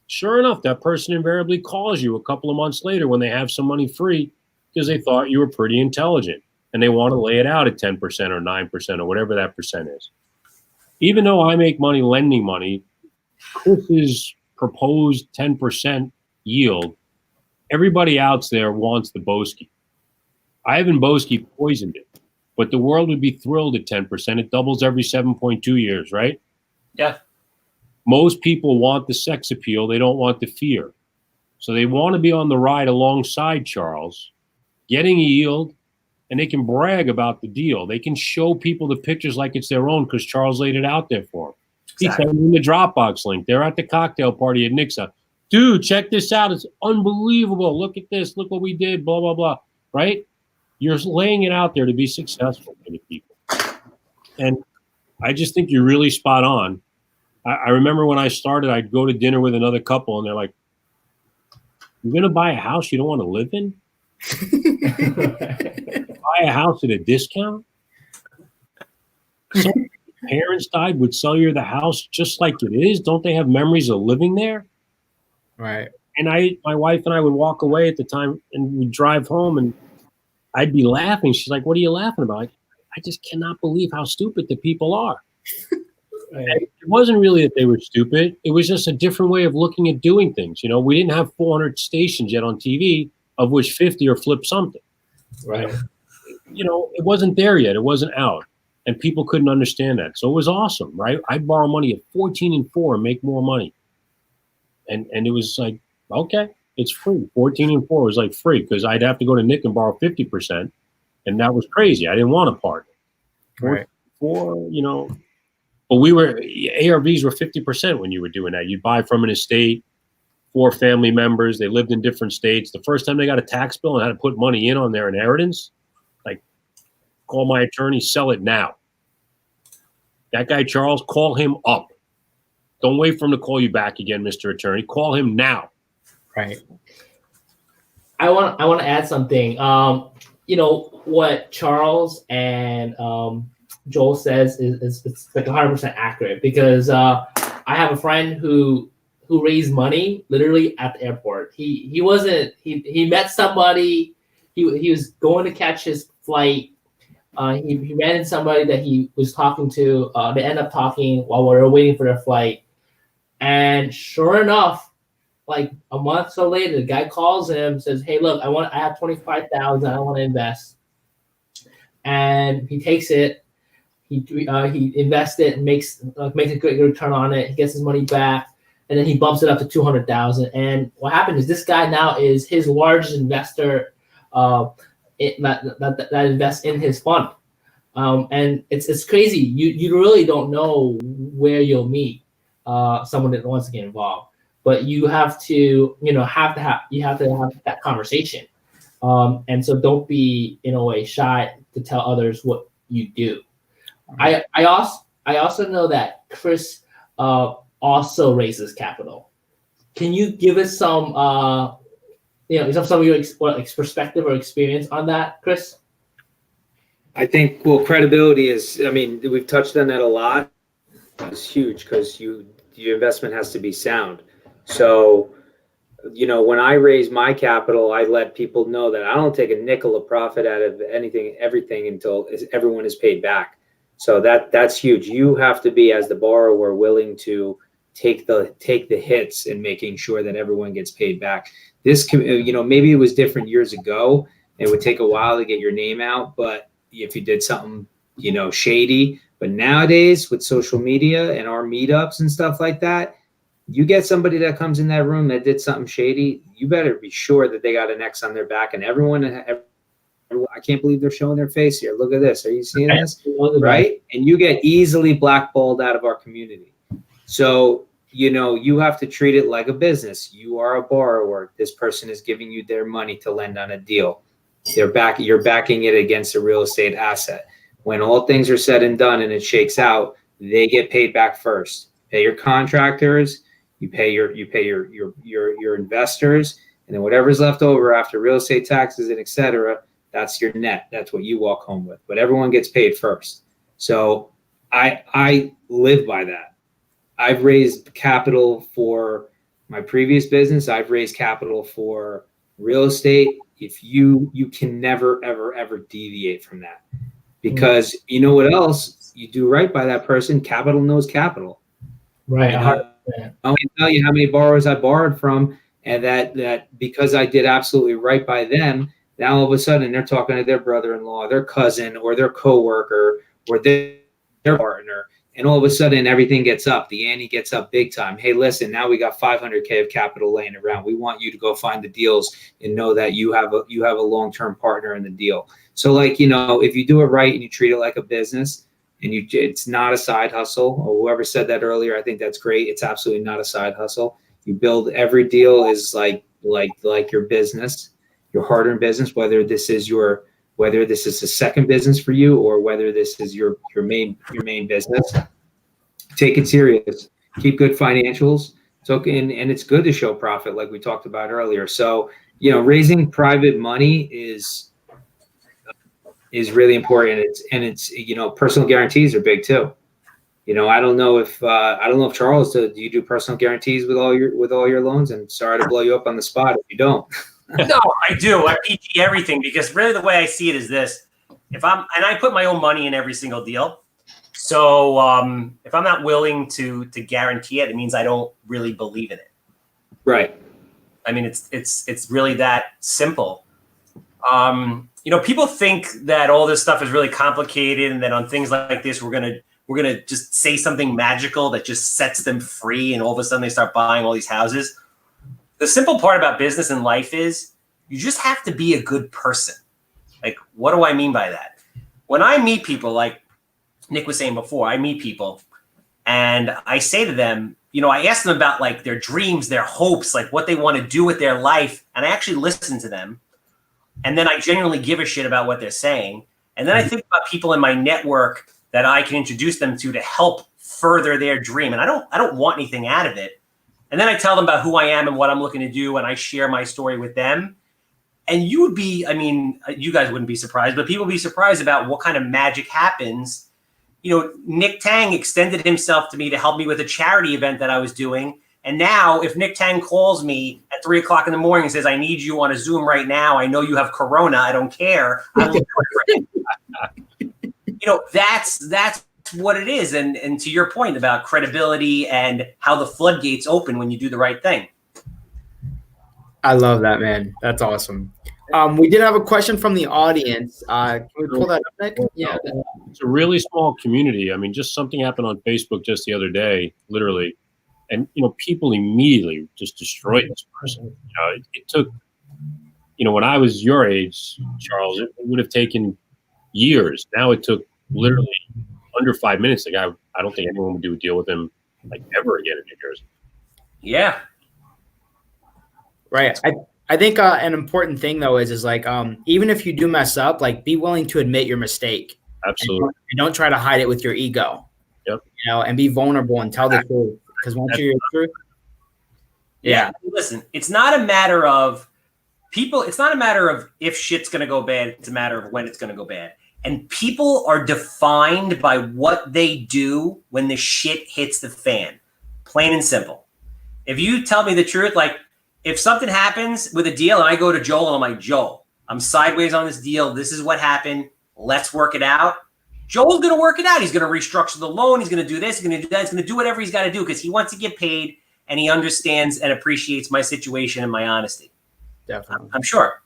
Sure enough, that person invariably calls you a couple of months later when they have some money free because they thought you were pretty intelligent and they want to lay it out at 10% or 9% or whatever that percent is. Even though I make money lending money, Chris's proposed 10% yield, everybody out there wants the Boski. Ivan Boski poisoned it, but the world would be thrilled at 10%. It doubles every 7.2 years, right? Yeah. Most people want the sex appeal. They don't want the fear. So they want to be on the ride alongside Charles, getting a yield, and they can brag about the deal. They can show people the pictures like it's their own because Charles laid it out there for them. Exactly. He sent them the Dropbox link. They're at the cocktail party at Nick's house. Dude, check this out. It's unbelievable. Look at this. Look what we did, blah, blah, blah, right? You're laying it out there to be successful for the people. And I just think you're really spot on. I remember when I started, I'd go to dinner with another couple, and they're like, "You're going to buy a house you don't want to live in? Buy a house at a discount? Some parents died, would sell you the house just like it is. Don't they have memories of living there?" Right. And my wife and I would walk away at the time, and we'd drive home, and I'd be laughing. She's like, "What are you laughing about?" I just cannot believe how stupid the people are. It wasn't really that they were stupid. It was just a different way of looking at doing things. You know, we didn't have 400 stations yet on TV, of which 50 are flip something. Right. You know, it wasn't there yet. It wasn't out. And people couldn't understand that. So it was awesome, right? I'd borrow money at 14 and 4 and make more money. And it was like, okay, it's free. 14 and 4 was like free because I'd have to go to Nick and borrow 50%. And that was crazy. I didn't want a partner. Right. 4, you know. But ARVs were 50% when you were doing that. You'd buy from an estate, 4 family members. They lived in different states. The first time they got a tax bill and had to put money in on their inheritance, like, call my attorney, sell it now. That guy, Charles, call him up. Don't wait for him to call you back again, Mr. Attorney. Call him now. Right. I want to add something. You know, what Charles and Joel says is it's like 100% accurate because I have a friend who raised money literally at the airport. He met somebody. He was going to catch his flight. He ran into somebody that he was talking to. They end up talking while we were waiting for their flight. And sure enough, like a month or so later, the guy calls him, says, "Hey, look, I have $25,000. I want to invest." And he takes it. He invests it and makes a good return on it. He gets his money back, and then he bumps it up to $200,000. And what happened is this guy now is his largest investor that invests in his fund. And it's crazy. You really don't know where you'll meet someone that wants to get involved, but you have to have that conversation. And so don't be in a way shy to tell others what you do. I also know that Chris also raises capital. Can you give us some some of your perspective or experience on that, Chris? I think, well, credibility is, I mean, we've touched on that a lot. It's huge because your investment has to be sound. So, when I raise my capital, I let people know that I don't take a nickel of profit out of everything until everyone is paid back. So that's huge. You have to be, as the borrower, willing to take the hits and making sure that everyone gets paid back. This, maybe it was different years ago. It would take a while to get your name out, but if you did something, shady. But nowadays with social media and our meetups and stuff like that, you get somebody that comes in that room that did something shady, you better be sure that they got an X on their back. And everyone, I can't believe they're showing their face here. Look at this. Are you seeing this? Right? And you get easily blackballed out of our community. So, you have to treat it like a business. You are a borrower. This person is giving you their money to lend on a deal. You're backing it against a real estate asset. When all things are said and done and it shakes out, they get paid back first. Pay your contractors, you pay your investors, and then whatever's left over after real estate taxes and et cetera, that's your net. That's what you walk home with. But everyone gets paid first. So I live by that. I've raised capital for my previous business. I've raised capital for real estate. If you can never, ever, ever deviate from that, because you know what else you do right by that person. Capital knows capital. Right. I can tell you how many borrowers I borrowed from, and that because I did absolutely right by them, now all of a sudden they're talking to their brother-in-law, their cousin, or their coworker, or their partner, and all of a sudden everything gets up. The ante gets up big time. Hey, listen, now we got $500K of capital laying around. We want you to go find the deals and know that you have a long-term partner in the deal. So, like, you know, if you do it right and you treat it like a business, and it's not a side hustle, or whoever said that earlier, I think that's great. It's absolutely not a side hustle. You build every deal is like your business, your hard-earned business, whether this is a second business for you or whether this is your main business. Take it serious. Keep good financials. So and it's good to show profit, like we talked about earlier. So, you know, raising private money is really important. It's you know, personal guarantees are big too. You know, I don't know if Charles, do you do personal guarantees with all your loans? And sorry to blow you up on the spot if you don't. No, I do. I PG everything, because really the way I see it is this: I put my own money in every single deal. So if I'm not willing to guarantee it, it means I don't really believe in it. Right. I mean, it's really that simple. You know, people think that all this stuff is really complicated, and that on things like this, we're gonna just say something magical that just sets them free, and all of a sudden they start buying all these houses. The simple part about business and life is you just have to be a good person. Like, what do I mean by that? When I meet people, like Nick was saying before, I meet people and I say to them, you know, I ask them about like their dreams, their hopes, like what they want to do with their life. And I actually listen to them. And then I genuinely give a shit about what they're saying. And then I think about people in my network that I can introduce them to help further their dream. And I don't want anything out of it. And then I tell them about who I am and what I'm looking to do, and I share my story with them. And you would be, I mean, you guys wouldn't be surprised, but people would be surprised about what kind of magic happens. You know, Nick Tang extended himself to me to help me with a charity event that I was doing. And now if Nick Tang calls me at 3:00 in the morning and says, I need you on a Zoom right now, I know you have Corona, I don't care. I will do it for you. You know, that's what it is. And to your point about credibility and how the floodgates open when you do the right thing. I love that, man. That's awesome. We did have a question from the audience. Can we pull that up, Nick? Yeah. It's a really small community. I mean, just something happened on Facebook just the other day, literally. And, you know, people immediately just destroyed this person. You know, it took, you know, when I was your age, Charles, it would have taken years. Now it took literally under 5 minutes. Like, I don't think anyone would do a deal with him like ever again in New Jersey. Yeah. Right. I think an important thing though is like even if you do mess up, like be willing to admit your mistake. Absolutely. And don't try to hide it with your ego. Yep. You know, and be vulnerable and tell the truth. Because once you're truth. Yeah. Listen, it's not a matter of people. It's not a matter of if shit's going to go bad. It's a matter of when it's going to go bad. And people are defined by what they do when the shit hits the fan. Plain and simple. If you tell me the truth, like if something happens with a deal and I go to Joel and I'm like, Joel, I'm sideways on this deal. This is what happened. Let's work it out. Joel's going to work it out. He's going to restructure the loan. He's going to do this. He's going to do that. He's going to do whatever he's got to do because he wants to get paid and he understands and appreciates my situation and my honesty. Definitely. I'm sure.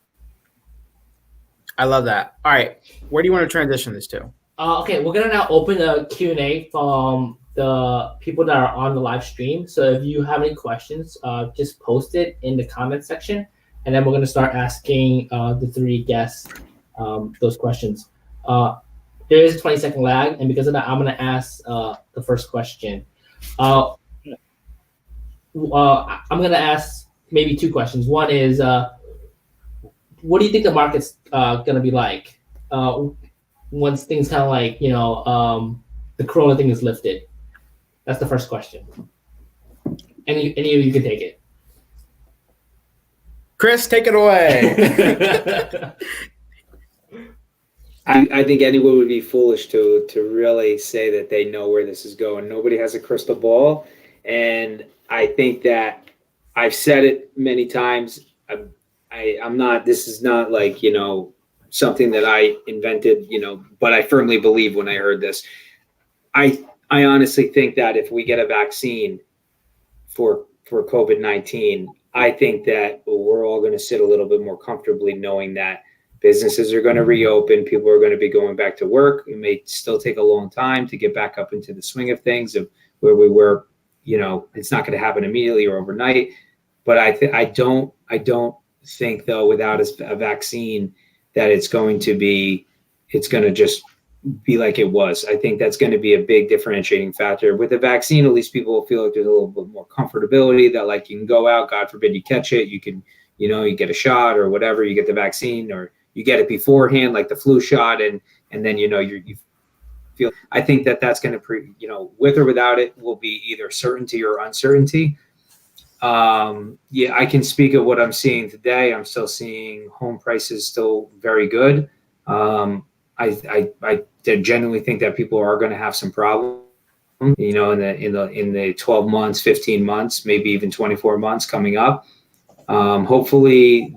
I love that. All right. Where do you want to transition this to? Okay, we're going to now open the Q&A from the people that are on the live stream. So if you have any questions, just post it in the comment section. And then we're going to start asking the three guests those questions. There is a 20-second lag, and because of that, I'm going to ask the first question. I'm going to ask maybe two questions. One is, what do you think the market's gonna be like once things kind of like the Corona thing is lifted? That's the first question. Any of you can take it. Chris, take it away. I think anyone would be foolish to really say that they know where this is going. Nobody has a crystal ball. And I think that I've said it many times. I'm not, this is not like, something that I invented, but I firmly believe when I heard this. I honestly think that if we get a vaccine for COVID-19, I think that we're all going to sit a little bit more comfortably knowing that businesses are going to reopen. People are going to be going back to work. It may still take a long time to get back up into the swing of things of where we were. It's not going to happen immediately or overnight. But I don't think though, without a vaccine, that it's going to just be like it was. I think that's going to be a big differentiating factor. With the vaccine, at least people will feel like there's a little bit more comfortability that like you can go out, God forbid you catch it, you can, you get a shot or whatever, you get the vaccine or you get it beforehand, like the flu shot, and then you feel. I think that's going to with or without it will be either certainty or uncertainty. I can speak of what I'm seeing today. I'm still seeing home prices still very good. I genuinely think that people are going to have some problems, in the 12 months, 15 months, maybe even 24 months coming up. Hopefully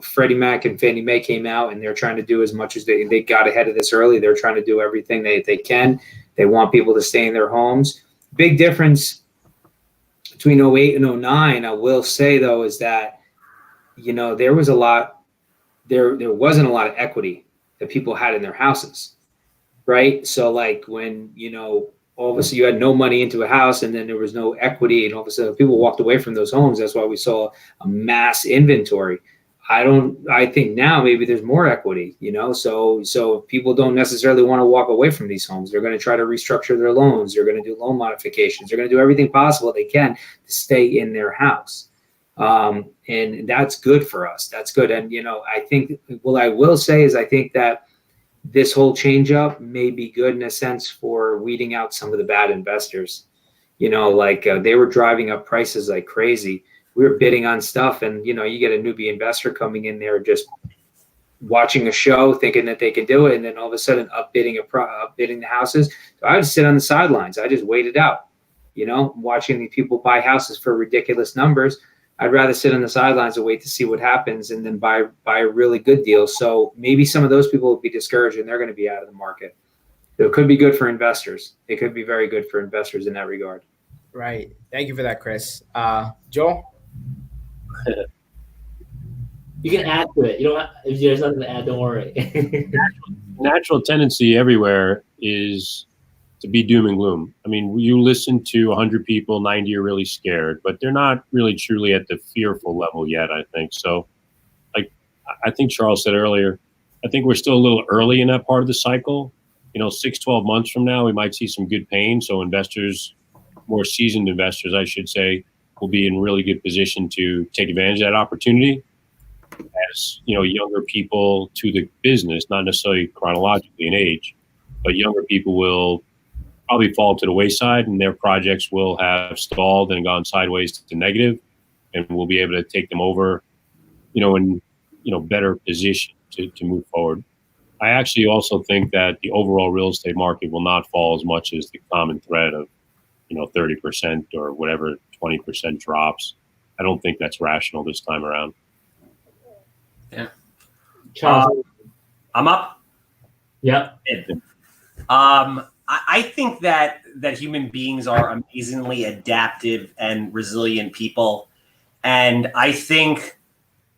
Freddie Mac and Fannie Mae came out and they're trying to do as much as they got ahead of this early. They're trying to do everything they can. They want people to stay in their homes. Big difference between 08 and 09, I will say though, is that, there wasn't a lot of equity that people had in their houses, right? So like when, all of a sudden you had no money into a house and then there was no equity and all of a sudden people walked away from those homes. That's why we saw a mass inventory. I think now maybe there's more equity, so people don't necessarily want to walk away from these homes. They're going to try to restructure their loans. They're going to do loan modifications. They're going to do everything possible they can to stay in their house. And that's good for us. That's good. And, I think what I will say is I think that this whole change up may be good in a sense for weeding out some of the bad investors. They were driving up prices like crazy. We were bidding on stuff and, you get a newbie investor coming in there just watching a show thinking that they can do it. And then all of a sudden upbidding the houses. So I would sit on the sidelines. I just waited out, watching the people buy houses for ridiculous numbers. I'd rather sit on the sidelines and wait to see what happens and then buy a really good deal. So maybe some of those people will be discouraged and they're going to be out of the market. So it could be good for investors. It could be very good for investors in that regard. Right. Thank you for that, Chris. Joel? You can add to it. If there's nothing to add, don't worry. Natural tendency everywhere is to be doom and gloom. I mean, you listen to 100 people, 90 are really scared, but they're not really truly at the fearful level yet, I think. So, like I think Charles said earlier, I think we're still a little early in that part of the cycle. 6-12 months from now, we might see some good pain. So investors, more seasoned investors, I should say, will be in really good position to take advantage of that opportunity. As younger people to the business, not necessarily chronologically in age, but younger people will probably fall to the wayside and their projects will have stalled and gone sideways to negative, and we'll be able to take them over, in better position to move forward. I actually also think that the overall real estate market will not fall as much as the common thread of 30% or whatever 20% drops. I don't think that's rational this time around. Yeah. Charles. I'm up. Yep. I think that human beings are amazingly adaptive and resilient people. And I think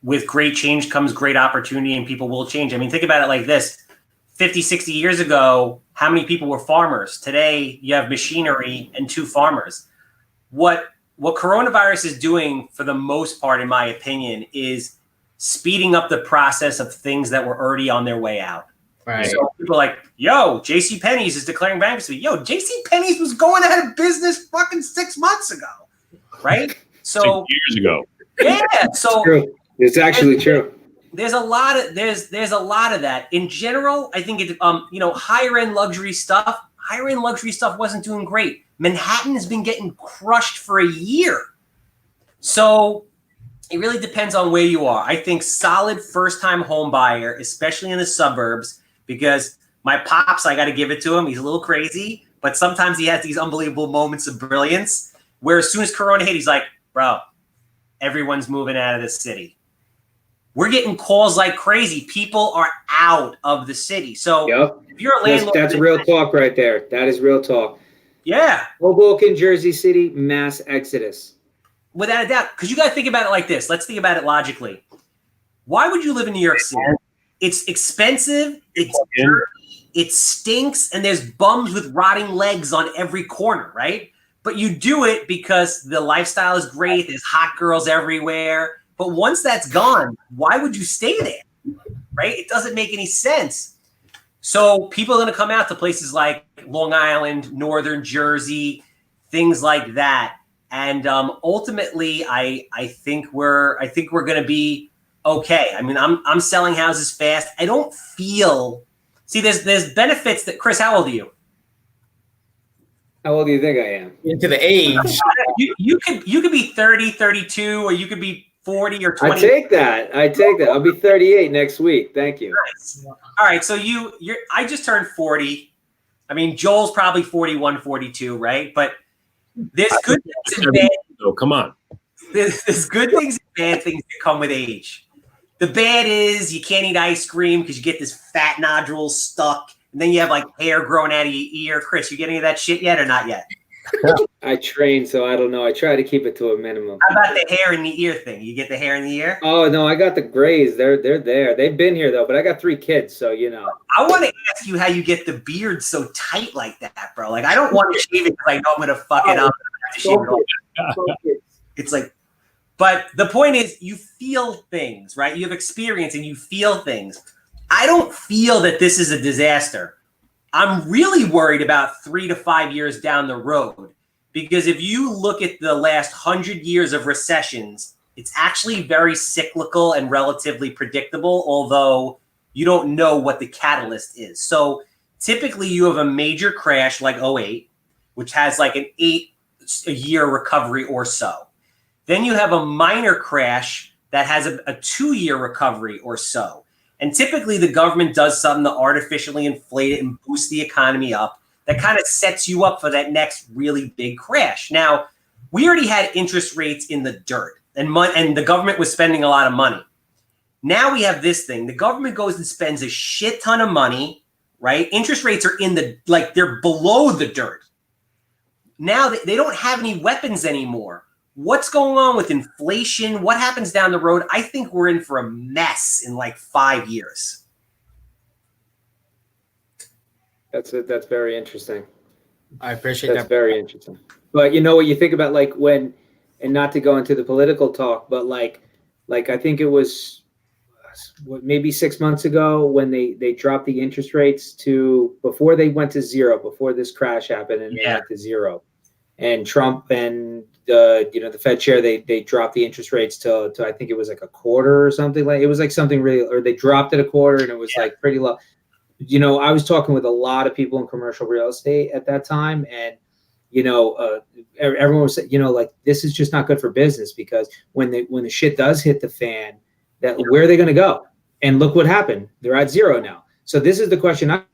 with great change comes great opportunity and people will change. I mean, think about it like this. 50, 60 years ago, how many people were farmers? Today, you have machinery and 2 farmers. What coronavirus is doing, for the most part, in my opinion, is speeding up the process of things that were already on their way out. Right. So people are like, yo, JCPenney's is declaring bankruptcy. Yo, JCPenney's was going out of business fucking 6 months ago, right? So 6 years ago. Yeah. So true. It's actually true. there's a lot of that. In general, I think higher end luxury stuff wasn't doing great. Manhattan has been getting crushed for a year. So it really depends on where you are. I think solid first-time home buyer, especially in the suburbs, because my pops, I got to give it to him. He's a little crazy, but sometimes he has these unbelievable moments of brilliance where as soon as Corona hit, he's like, bro, everyone's moving out of the city. We're getting calls like crazy. People are out of the city. So if you're a landlord, that's real talk right there. That is real talk. Yeah. Hoboken, Jersey City, mass exodus. Without a doubt. Because you got to think about it like this. Let's think about it logically. Why would you live in New York City? It's expensive. It's dirty. It stinks. And there's bums with rotting legs on every corner, right? But you do it because the lifestyle is great. There's hot girls everywhere. But once that's gone, why would you stay there, right? It doesn't make any sense. So people are going to come out to places like Long Island, Northern Jersey, things like that. And ultimately, I think we're going to be okay. I mean, I'm selling houses fast. I don't feel. See, there's benefits that. Chris, how old are you? How old do you think I am? Into the age. You could be 30, 32, or you could be 40 or 20. I take that. I'll be 38 next week. Thank you. Nice. All right. So I just turned 40. I mean, Joel's probably 41, 42, right? But there's good things and bad. Oh, come on. There's good things and bad things that come with age. The bad is you can't eat ice cream because you get this fat nodule stuck. And then you have like hair growing out of your ear. Chris, you get any of that shit yet or not yet? I train, so I don't know. I try to keep it to a minimum. How about the hair in the ear thing? You get the hair in the ear? Oh no, I got the grays. They're there. They've been here though, but I got 3 kids, so you know. I want to ask you how you get the beard so tight like that, bro. Like I don't want to shave it because I know I'm gonna fuck it up. I have to shave it off. It's like, but the point is, you feel things, right? You have experience and you feel things. I don't feel that this is a disaster. I'm really worried about 3 to 5 years down the road, because if you look at the last 100 years of recessions, it's actually very cyclical and relatively predictable, although you don't know what the catalyst is. So typically you have a major crash like 08, which has like an 8-year recovery or so. Then you have a minor crash that has a 2-year recovery or so. And typically the government does something to artificially inflate it and boost the economy up. That kind of sets you up for that next really big crash. Now, we already had interest rates in the dirt, and the government was spending a lot of money. Now we have this thing. The government goes and spends a shit ton of money, right? Interest rates are they're below the dirt. Now they don't have any weapons anymore. What's going on with inflation? What happens down the road? I think we're in for a mess in like 5 years. That's very interesting. I appreciate That's very interesting. But you know what you think about, like, when, and not to go into the political talk, but like I think it was maybe 6 months ago when they dropped the interest rates to, before they went to zero, before this crash happened, and they went to zero. And Trump and the Fed chair, they dropped the interest rates to I think it was like a quarter or something. Like it was like something really, or they dropped it a quarter, and it was like pretty low. You know, I was talking with a lot of people in commercial real estate at that time, and everyone was saying, like, this is just not good for business, because when the shit does hit the fan, where are they going to go? And look what happened. They're at zero now. So this is the question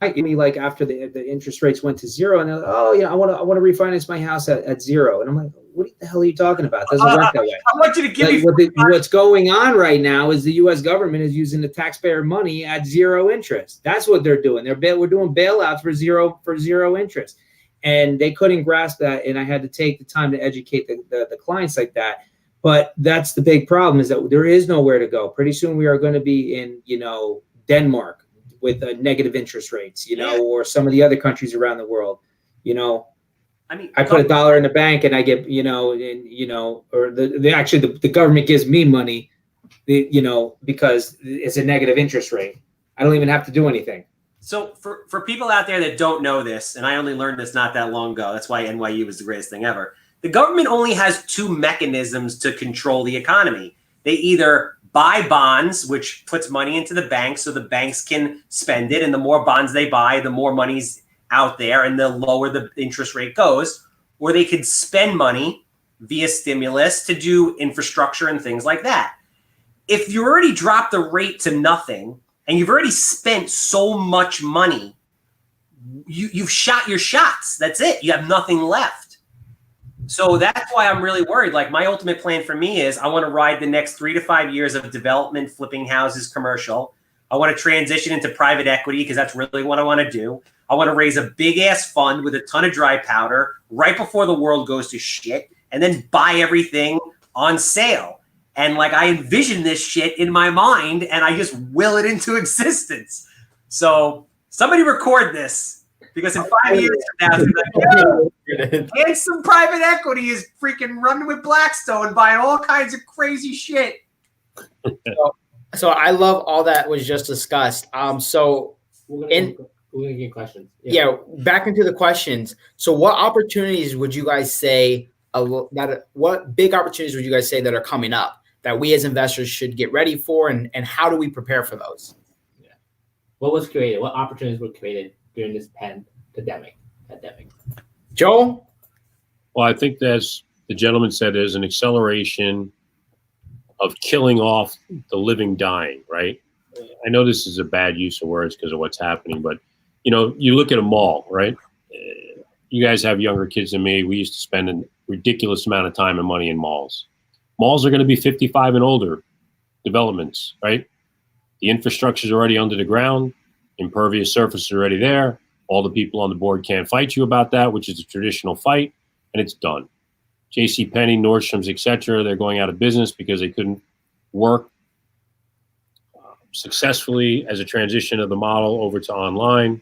like after the interest rates went to zero, and they're like, oh, I want to refinance my house at zero. And I'm like, what the hell are you talking about? It doesn't work that way. I want you to give me what's going on right now is the U.S. government is using the taxpayer money at zero interest. That's what they're doing. We're doing bailouts for zero interest, and they couldn't grasp that. And I had to take the time to educate the clients like that. But that's the big problem, is that there is nowhere to go. Pretty soon we are going to be in Denmark with negative interest rates, or some of the other countries around the world. I mean, I put $1 in the bank and I get, or the government gives me money, because it's a negative interest rate. I don't even have to do anything. So for people out there that don't know this, and I only learned this not that long ago, that's why NYU is the greatest thing ever. The government only has 2 mechanisms to control the economy. They either buy bonds, which puts money into the bank so the banks can spend it. And the more bonds they buy, the more money's out there and the lower the interest rate goes. Or they could spend money via stimulus to do infrastructure and things like that. If you already dropped the rate to nothing and you've already spent so much money, you've shot your shots. That's it. You have nothing left. So that's why I'm really worried. Like, my ultimate plan for me is I want to ride the next 3 to 5 years of development, flipping houses, commercial. I want to transition into private equity because that's really what I want to do. I want to raise a big ass fund with a ton of dry powder right before the world goes to shit, and then buy everything on sale. And like, I envision this shit in my mind and I just will it into existence. So somebody record this, because in 5 years from now, it's like, and some private equity is freaking running with Blackstone, buying all kinds of crazy shit. So I love all that was just discussed. So We're gonna get questions. yeah, back into the questions. So what opportunities would you guys say what big opportunities would you guys say that are coming up that we as investors should get ready for, and how do we prepare for those? Yeah. What was created? What opportunities were created during this pandemic? Joel? Well, I think as the gentleman said, there's an acceleration of killing off the living dying, right? I know this is a bad use of words because of what's happening, but you look at a mall, right? You guys have younger kids than me. We used to spend a ridiculous amount of time and money in malls. Malls are going to be 55 and older developments, right? The infrastructure is already under the ground. Impervious surface is already there. All the people on the board can't fight you about that, which is a traditional fight, and it's done. JCPenney, Nordstrom's, etc., they're going out of business because they couldn't work successfully as a transition of the model over to online,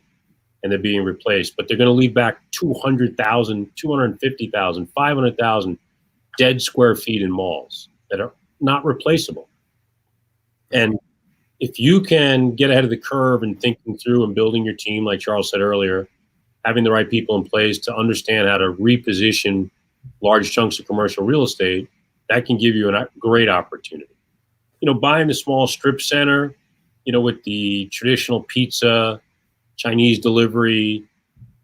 and they're being replaced. But they're going to leave back 200,000, 250,000, 500,000 dead square feet in malls that are not replaceable. And if you can get ahead of the curve and thinking through and building your team, like Charles said earlier, having the right people in place to understand how to reposition large chunks of commercial real estate, that can give you a great opportunity. Buying a small strip center, with the traditional pizza, Chinese delivery,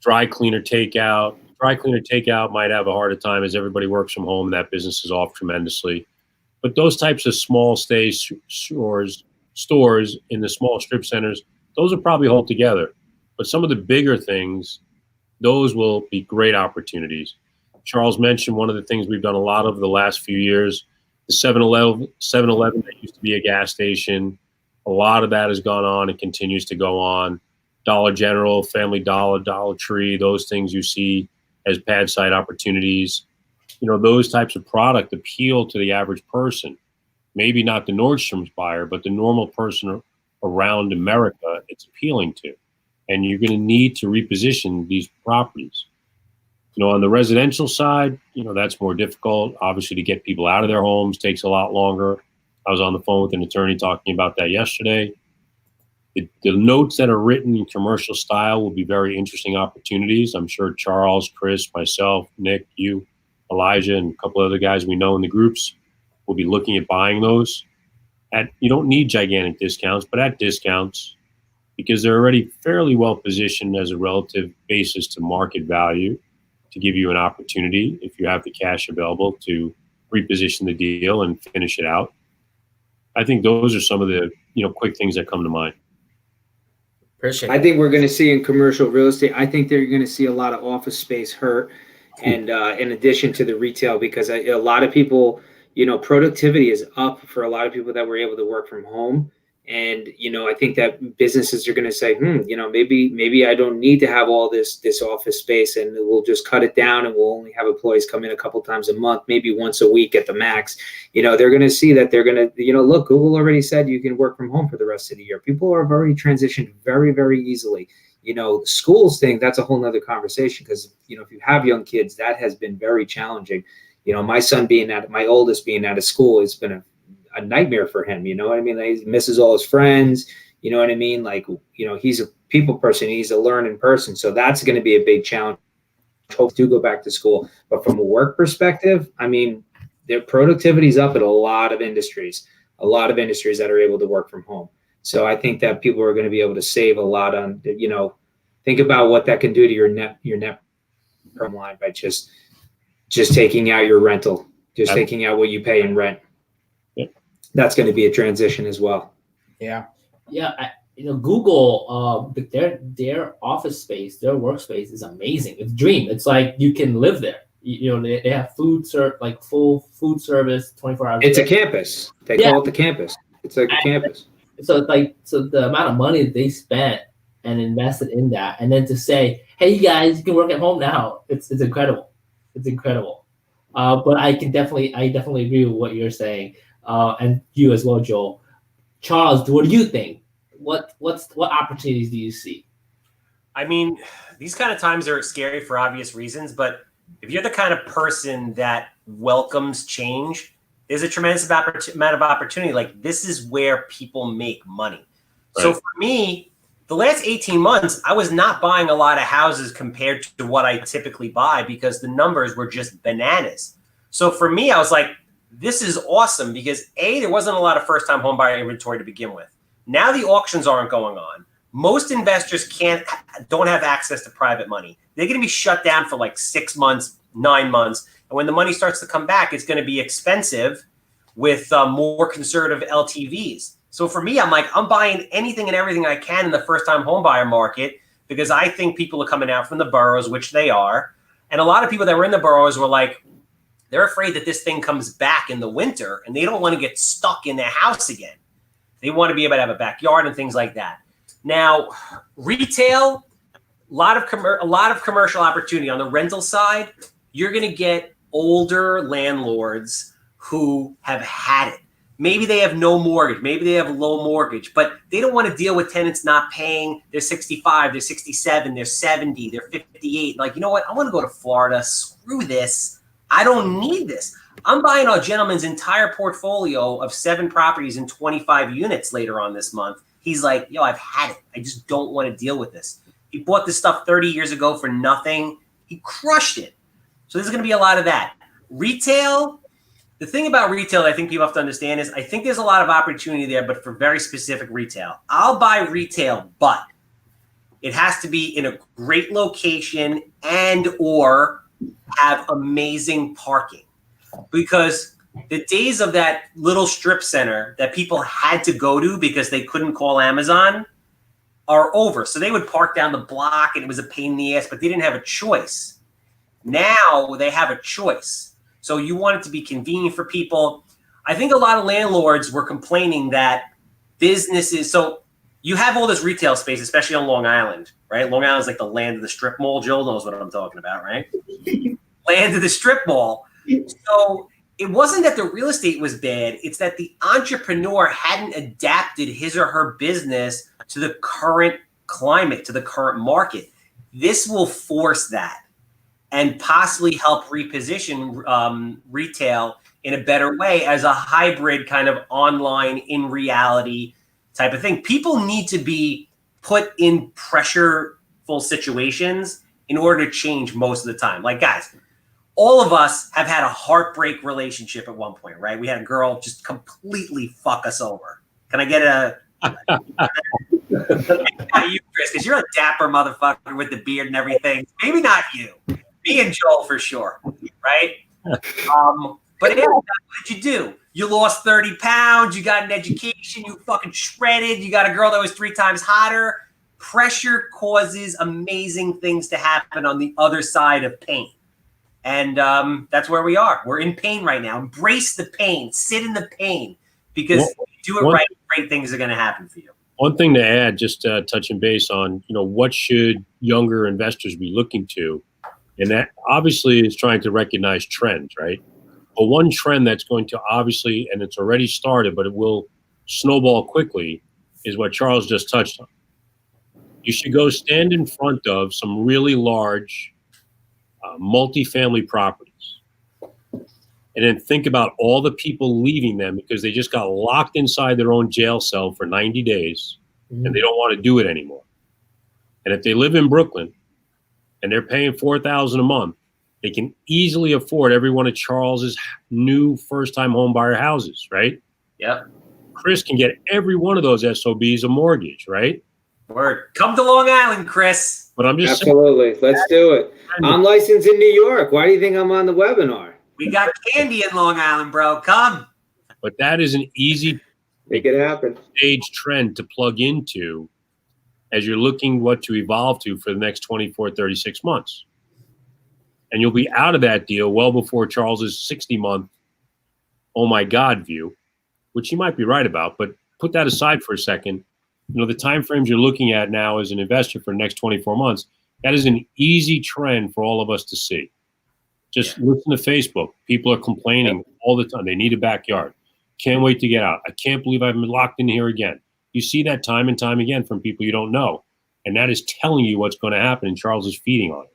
dry cleaner takeout. Dry cleaner takeout might have a harder time as everybody works from home and that business is off tremendously. But those types of small stay stores in the small strip centers, those will probably hold together. But some of the bigger things, those will be great opportunities. Charles mentioned one of the things we've done a lot of the last few years, the 7-Eleven that used to be a gas station. A lot of that has gone on and continues to go on. Dollar General, Family Dollar, Dollar Tree, those things you see as pad site opportunities. Those types of product appeal to the average person. Maybe not the Nordstrom's buyer, but the normal person around America it's appealing to. And you're going to need to reposition these properties. On the residential side, that's more difficult. Obviously, to get people out of their homes takes a lot longer. I was on the phone with an attorney talking about that yesterday. The notes that are written in commercial style will be very interesting opportunities. I'm sure Charles, Chris, myself, Nick, you, Elijah, and a couple other guys we know in the groups will be looking at buying those. You don't need gigantic discounts, but at discounts, because they're already fairly well positioned as a relative basis to market value, to give you an opportunity, if you have the cash available, to reposition the deal and finish it out. I think those are some of the quick things that come to mind. Appreciate it. I think we're going to see in commercial real estate, I think they're going to see a lot of office space hurt, and in addition to the retail, because a lot of people, productivity is up for a lot of people that were able to work from home. And, I think that businesses are going to say, maybe I don't need to have all this office space, and we'll just cut it down, and we'll only have employees come in a couple times a month, maybe once a week at the max. They're going to see that they're going to, look, Google already said you can work from home for the rest of the year. People have already transitioned very, very easily. Schools thing, that's a whole nother conversation, because, if you have young kids, that has been very challenging. My son my oldest being out of school, it's been a nightmare for him. You know what I mean? Like, he misses all his friends. You know what I mean? Like, he's a people person. He's a learning person. So that's going to be a big challenge. Hope to go back to school. But from a work perspective, I mean, their productivity is up at a lot of industries. a lot of industries that are able to work from home. So I think that people are going to be able to save a lot on, think about what that can do to your net bottom line by just taking out your rental, taking out what you pay in rent. Yeah. That's going to be a transition as well. Yeah. Yeah. Google, their office space, their workspace is amazing. It's a dream. It's like you can live there. They have full food service 24 hours. It's a campus. They call it the campus. It's like a campus. So the amount of money that they spent and invested in that, and then to say, hey, you guys, you can work at home now. It's incredible. It's incredible. But I definitely agree with what you're saying, and you as well, Joel. Charles, what do you think? What opportunities do you see? I mean, these kind of times are scary for obvious reasons, but if you're the kind of person that welcomes change, there's a tremendous amount of opportunity. Like, this is where people make money. Right. So for me, the last 18 months, I was not buying a lot of houses compared to what I typically buy because the numbers were just bananas. So for me, I was like, this is awesome because A, there wasn't a lot of first-time home buyer inventory to begin with. Now the auctions aren't going on. Most investors don't have access to private money. They're going to be shut down for like 6 months, 9 months. And when the money starts to come back, it's going to be expensive with more conservative LTVs. So for me, I'm like, I'm buying anything and everything I can in the first-time home buyer market because I think people are coming out from the boroughs, which they are. And a lot of people that were in the boroughs were like, they're afraid that this thing comes back in the winter and they don't want to get stuck in their house again. They want to be able to have a backyard and things like that. Now, retail, a lot of commercial opportunity. On the rental side, you're going to get older landlords who have had it. Maybe they have no mortgage. Maybe they have a low mortgage, but they don't want to deal with tenants not paying. They're 65, they're 67, they're 70, they're 58. Like, you know what? I want to go to Florida. Screw this. I don't need this. I'm buying our gentleman's entire portfolio of 7 properties and 25 units later on this month. He's like, yo, I've had it. I just don't want to deal with this. He bought this stuff 30 years ago for nothing. He crushed it. So there's going to be a lot of that. Retail, the thing about retail that I think people have to understand is I think there's a lot of opportunity there, but for very specific retail. I'll buy retail, but it has to be in a great location and or have amazing parking. Because the days of that little strip center that people had to go to because they couldn't call Amazon are over. So they would park down the block and it was a pain in the ass, but they didn't have a choice. Now they have a choice. So you want it to be convenient for people. I think a lot of landlords were complaining that businesses, so you have all this retail space, especially on Long Island, right? Long Island is like the land of the strip mall. Joel knows what I'm talking about, right? Land of the strip mall. So it wasn't that the real estate was bad. It's that the entrepreneur hadn't adapted his or her business to the current climate, to the current market. This will force that and possibly help reposition retail in a better way as a hybrid kind of online in reality type of thing. People need to be put in pressureful situations in order to change most of the time. Like, guys, all of us have had a heartbreak relationship at one point, right? We had a girl just completely fuck us over. Can I get a you, Chris, because you're a dapper motherfucker with the beard and everything. Maybe not you. Me and Joel for sure, right? But yeah, what did you do? You lost 30 pounds. You got an education. You fucking shredded. You got a girl that was 3 times hotter. Pressure causes amazing things to happen on the other side of pain. And that's where we are. We're in pain right now. Embrace the pain. Sit in the pain. Because if you do it right, great things are going to happen for you. One thing to add, just touching base on, what should younger investors be looking to? And that obviously is trying to recognize trends, right? But one trend that's going to obviously, and it's already started, but it will snowball quickly, is what Charles just touched on. You should go stand in front of some really large multifamily properties and then think about all the people leaving them because they just got locked inside their own jail cell for 90 days and they don't want to do it anymore. And if they live in Brooklyn and they're paying $4,000 a month, they can easily afford every one of Charles's new first-time home buyer houses, right? Yep. Chris can get every one of those SOBs a mortgage, right? Word. Come to Long Island, Chris. But I'm just saying, Absolutely. Let's do it. I'm licensed in New York. Why do you think I'm on the webinar? We got candy in Long Island, bro. Come. but that is an easy Make it happen. stage trend to plug into as you're looking what to evolve to for the next 24, 36 months. And you'll be out of that deal well before Charles's 60-month, oh my God view, which he might be right about, but put that aside for a second. You know, the time frames you're looking at now as an investor for the next 24 months, that is an easy trend for all of us to see. Just listen to Facebook. People are complaining all the time. They need a backyard. Can't wait to get out. I can't believe I've been locked in here again. You see that time and time again from people you don't know. And that is telling you what's going to happen, and Charles is feeding on it.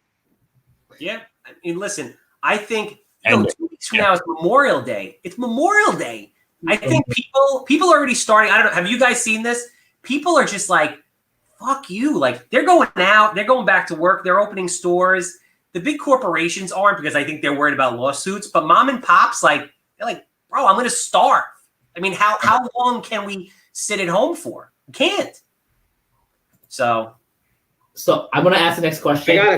Yeah. I mean, listen, I think And- 2 weeks from now is Memorial Day. It's Memorial Day. I think people are already starting. I don't know. Have you guys seen this? People are just like, fuck you. Like, they're going out. They're going back to work. They're opening stores. The big corporations aren't, because I think they're worried about lawsuits. But mom and pops, like, they're like, bro, I'm going to starve. I mean, how long can we sit at home for? We can't. So I'm going to ask the next question. I got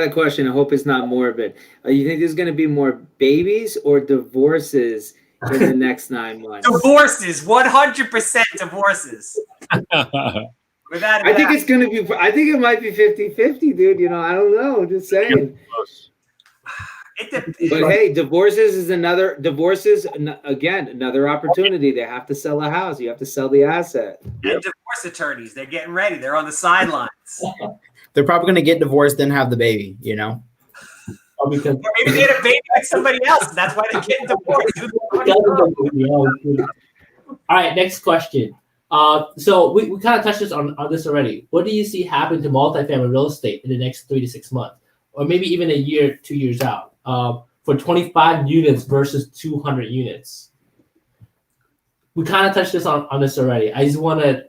a question. I hope it's not morbid. You think there's going to be more babies or divorces in the next 9 months? divorces, 100% divorces. Without a I think doubt. it's going to be, I think it might be 50-50, dude. You know, I don't know. Just saying. But hey, divorces, again, another opportunity. They have to sell a house. You have to sell the asset. And divorce attorneys, they're getting ready. They're on the sidelines. They're probably going to get divorced, then have the baby, you know? Oh, because Or maybe they had a baby with somebody else. And that's why they're getting divorced. All right, next question. So we kind of touched this on this already. What do you see happen to multifamily real estate in the next 3 to 6 months, or maybe even a year, 2 years out, for 25 units versus 200 units? We kind of touched this on this already. I just wanted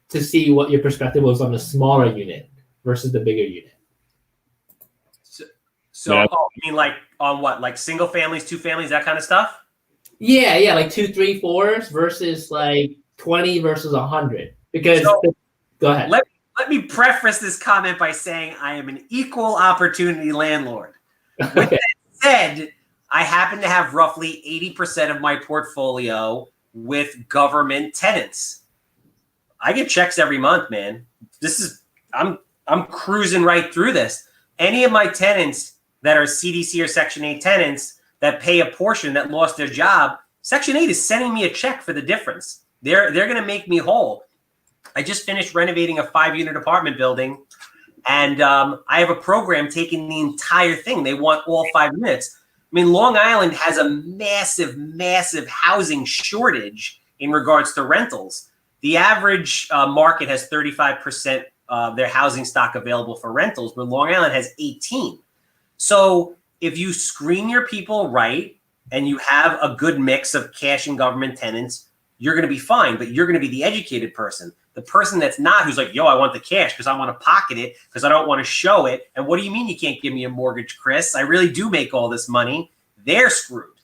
to see what your perspective was on the smaller unit versus the bigger unit. So, Yeah. you mean like on what? Like single families, two families, that kind of stuff? Yeah, like 2, 3, 4s versus like 20 versus 100. Because go ahead. Let me preface this comment by saying I am an equal opportunity landlord. With that said, I happen to have roughly 80% of my portfolio with government tenants. I get checks every month, man. I'm cruising right through this. Any of my tenants that are CDC or Section 8 tenants that pay a portion that lost their job, Section 8 is sending me a check for the difference. They're going to make me whole. I just finished renovating a 5-unit apartment building, and I have a program taking the entire thing. They want all 5 units. I mean, Long Island has a massive, massive housing shortage in regards to rentals. The average market has 35% of their housing stock available for rentals, but Long Island has 18. So if you screen your people right and you have a good mix of cash and government tenants, you're going to be fine, but you're going to be the educated person. The person that's not, who's like, yo, I want the cash because I want to pocket it because I don't want to show it. And what do you mean you can't give me a mortgage, Chris? I really do make all this money. They're screwed.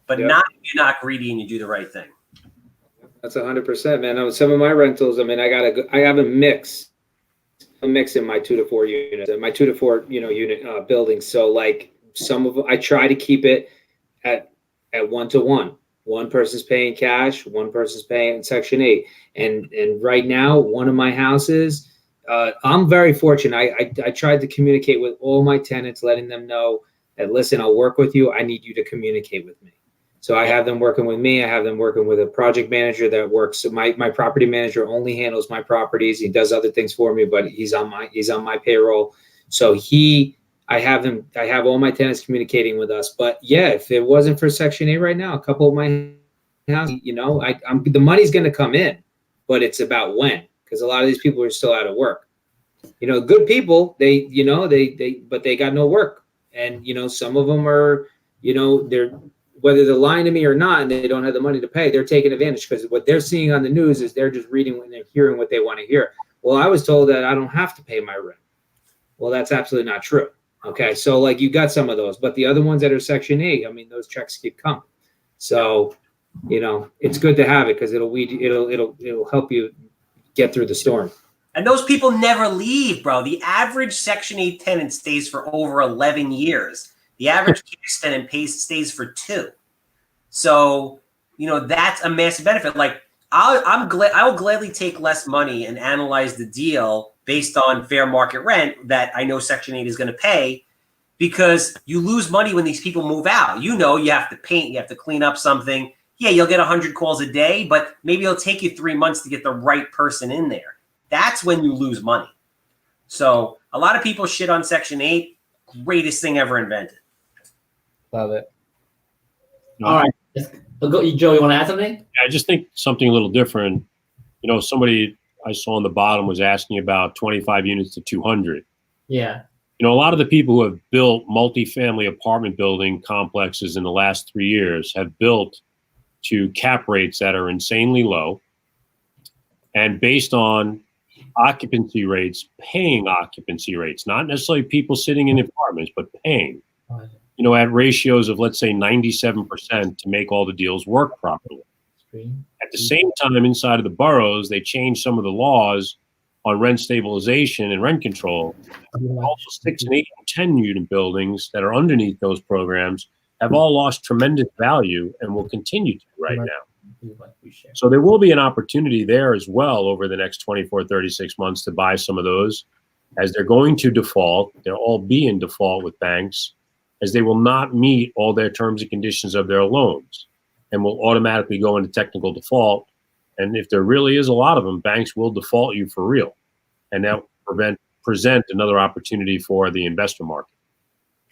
But not if you're not greedy and you do the right thing. That's 100%, man. Some of my rentals, I mean, I have a mix in my 2 to 4 units, my 2 to 4, unit buildings. So like some of them, I try to keep it at 1-to-1. One person's paying cash, one person's paying Section 8. And right now, one of my houses, I'm very fortunate. I tried to communicate with all my tenants, letting them know that, listen, I'll work with you. I need you to communicate with me. So I have them working with me. I have them working with a project manager that works. So my property manager only handles my properties. He does other things for me, but he's on my payroll. So I have all my tenants communicating with us. But yeah, if it wasn't for Section 8 right now, a couple of my houses, the money's going to come in, but it's about when, because a lot of these people are still out of work. Good people, but they got no work. And, some of them are, whether they're lying to me or not, and they don't have the money to pay, they're taking advantage because what they're seeing on the news is they're just reading and they're hearing what they want to hear. Well, I was told that I don't have to pay my rent. Well, that's absolutely not true. Okay, so like you got some of those, but the other ones that are Section 8, I mean, those checks keep coming. So, it's good to have it because it'll help you get through the storm. And those people never leave, bro. The average Section 8 tenant stays for over 11 years. The average cash tenant stays for 2. So, that's a massive benefit. Like, I will gladly take less money and analyze the deal based on fair market rent that I know Section 8 is going to pay, because you lose money when these people move out. You have to paint, you have to clean up something. Yeah, you'll get 100 calls a day, but maybe it'll take you 3 months to get the right person in there. That's when you lose money. So a lot of people shit on Section 8. Greatest thing ever invented. Love it. All right. Joe, you want to add something? I just think something a little different. Somebody I saw on the bottom was asking about 25 units to 200. Yeah. A lot of the people who have built multifamily apartment building complexes in the last 3 years have built to cap rates that are insanely low. And based on occupancy rates, paying occupancy rates, not necessarily people sitting in apartments, but paying, at ratios of, let's say, 97% to make all the deals work properly. At the same time, inside of the boroughs, they changed some of the laws on rent stabilization and rent control. Also, 6 and 8 and 10 unit buildings that are underneath those programs have all lost tremendous value and will continue to right now. So there will be an opportunity there as well over the next 24, 36 months to buy some of those, as they're going to default. They'll all be in default with banks, as they will not meet all their terms and conditions of their loans and will automatically go into technical default. And if there really is a lot of them, banks will default you for real. And that will present another opportunity for the investor market.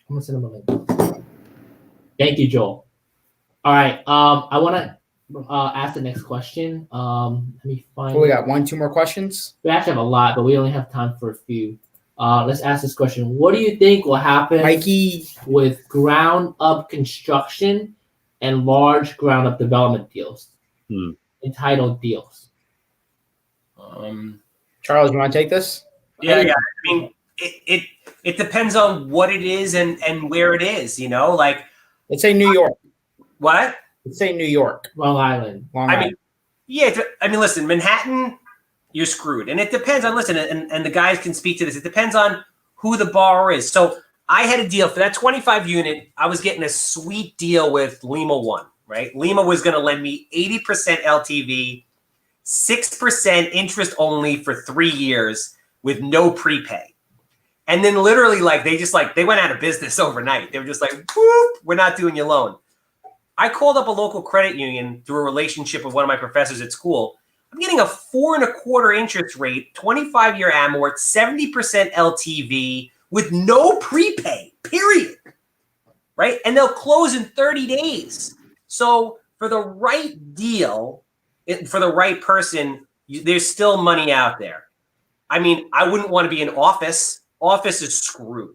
I'm gonna send them a link. Thank you, Joel. All right. I want to ask the next question. Let me find. We got 1, 2 more questions. We actually have a lot, but we only have time for a few. Let's ask this question. What do you think will happen, Mikey, with ground up construction and large ground up development deals? Entitled deals. Charles, you want to take this? Yeah. I mean, it depends on what it is and where it is, like. Let's say New York. What? Let's say New York. Long Island. Listen, Manhattan, you're screwed. And it depends on, and the guys can speak to this. It depends on who the borrower is. So I had a deal for that 25 unit. I was getting a sweet deal with Lima One, right? Lima was going to lend me 80% LTV, 6% interest only for 3 years with no prepay. And then literally, they went out of business overnight. They were just like, whoop, we're not doing your loan. I called up a local credit union through a relationship with one of my professors at school. I'm getting a 4.25% interest rate, 25-year amort, 70% LTV with no prepay, period. Right? And they'll close in 30 days. So for the right deal, for the right person, there's still money out there. I mean, I wouldn't want to be in office. Office is screwed.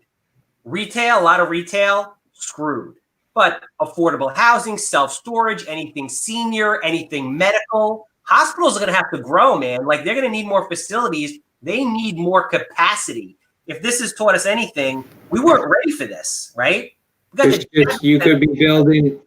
Retail, a lot of retail, screwed. But affordable housing, self-storage, anything senior, anything medical, hospitals are going to have to grow, man. Like, they're going to need more facilities. They need more capacity. If this has taught us anything, we weren't ready for this, right? You could be building.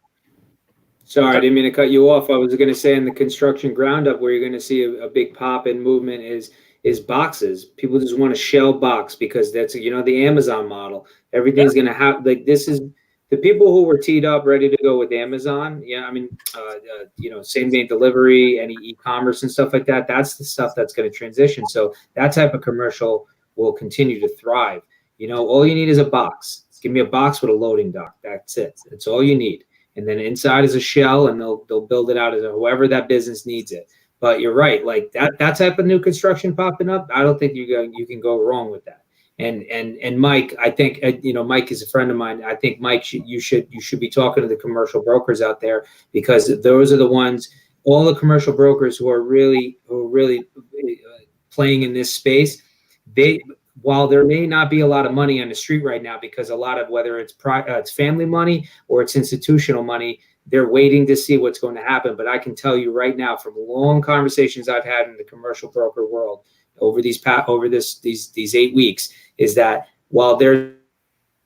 Sorry, I didn't mean to cut you off. I was going to say in the construction ground up, where you're going to see a big pop in movement is boxes. People just want a shell box because that's, the Amazon model. Everything's going to have, this is the people who were teed up, ready to go with Amazon. Yeah. I mean, same day delivery, any e-commerce and stuff like that. That's the stuff that's going to transition. So that type of commercial will continue to thrive. All you need is a box. Give me a box with a loading dock. That's it. That's all you need. And then inside is a shell, and they'll build it out as whoever that business needs it. But you're right, like that type of new construction popping up, I don't think you can go wrong with that. And Mike, I think Mike is a friend of mine. I think Mike, you should be talking to the commercial brokers out there, because those are the ones, all the commercial brokers who are really playing in this space. While there may not be a lot of money on the street right now, because a lot of, whether it's family money or it's institutional money, they're waiting to see what's going to happen. But I can tell you right now, from long conversations I've had in the commercial broker world over these 8 weeks, is that while there's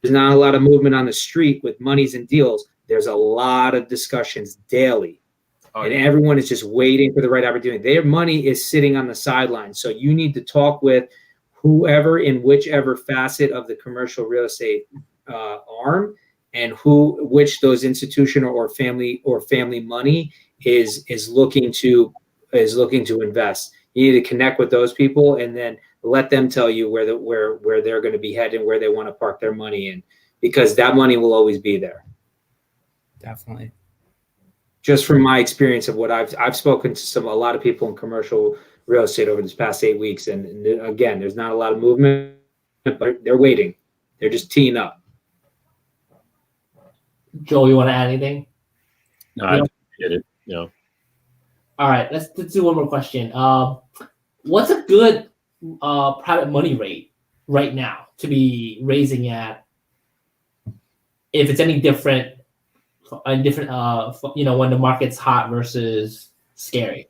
not a lot of movement on the street with monies and deals, there's a lot of discussions daily And everyone is just waiting for the right opportunity. Their money is sitting on the sidelines. So you need to talk with whoever in whichever facet of the commercial real estate arm, and which those institutional or family money is looking to invest. You need to connect with those people and then let them tell you where they're going to be heading, where they want to park their money in, because that money will always be there. Definitely. Just from my experience of what I've spoken to a lot of people in commercial real estate over this past 8 weeks, and again, there's not a lot of movement, but they're waiting. They're just teeing up. Joel, you want to add anything? No, I get it. All right, let's do one more question. What's a good private money rate right now to be raising at? If it's any different, when the market's hot versus scary.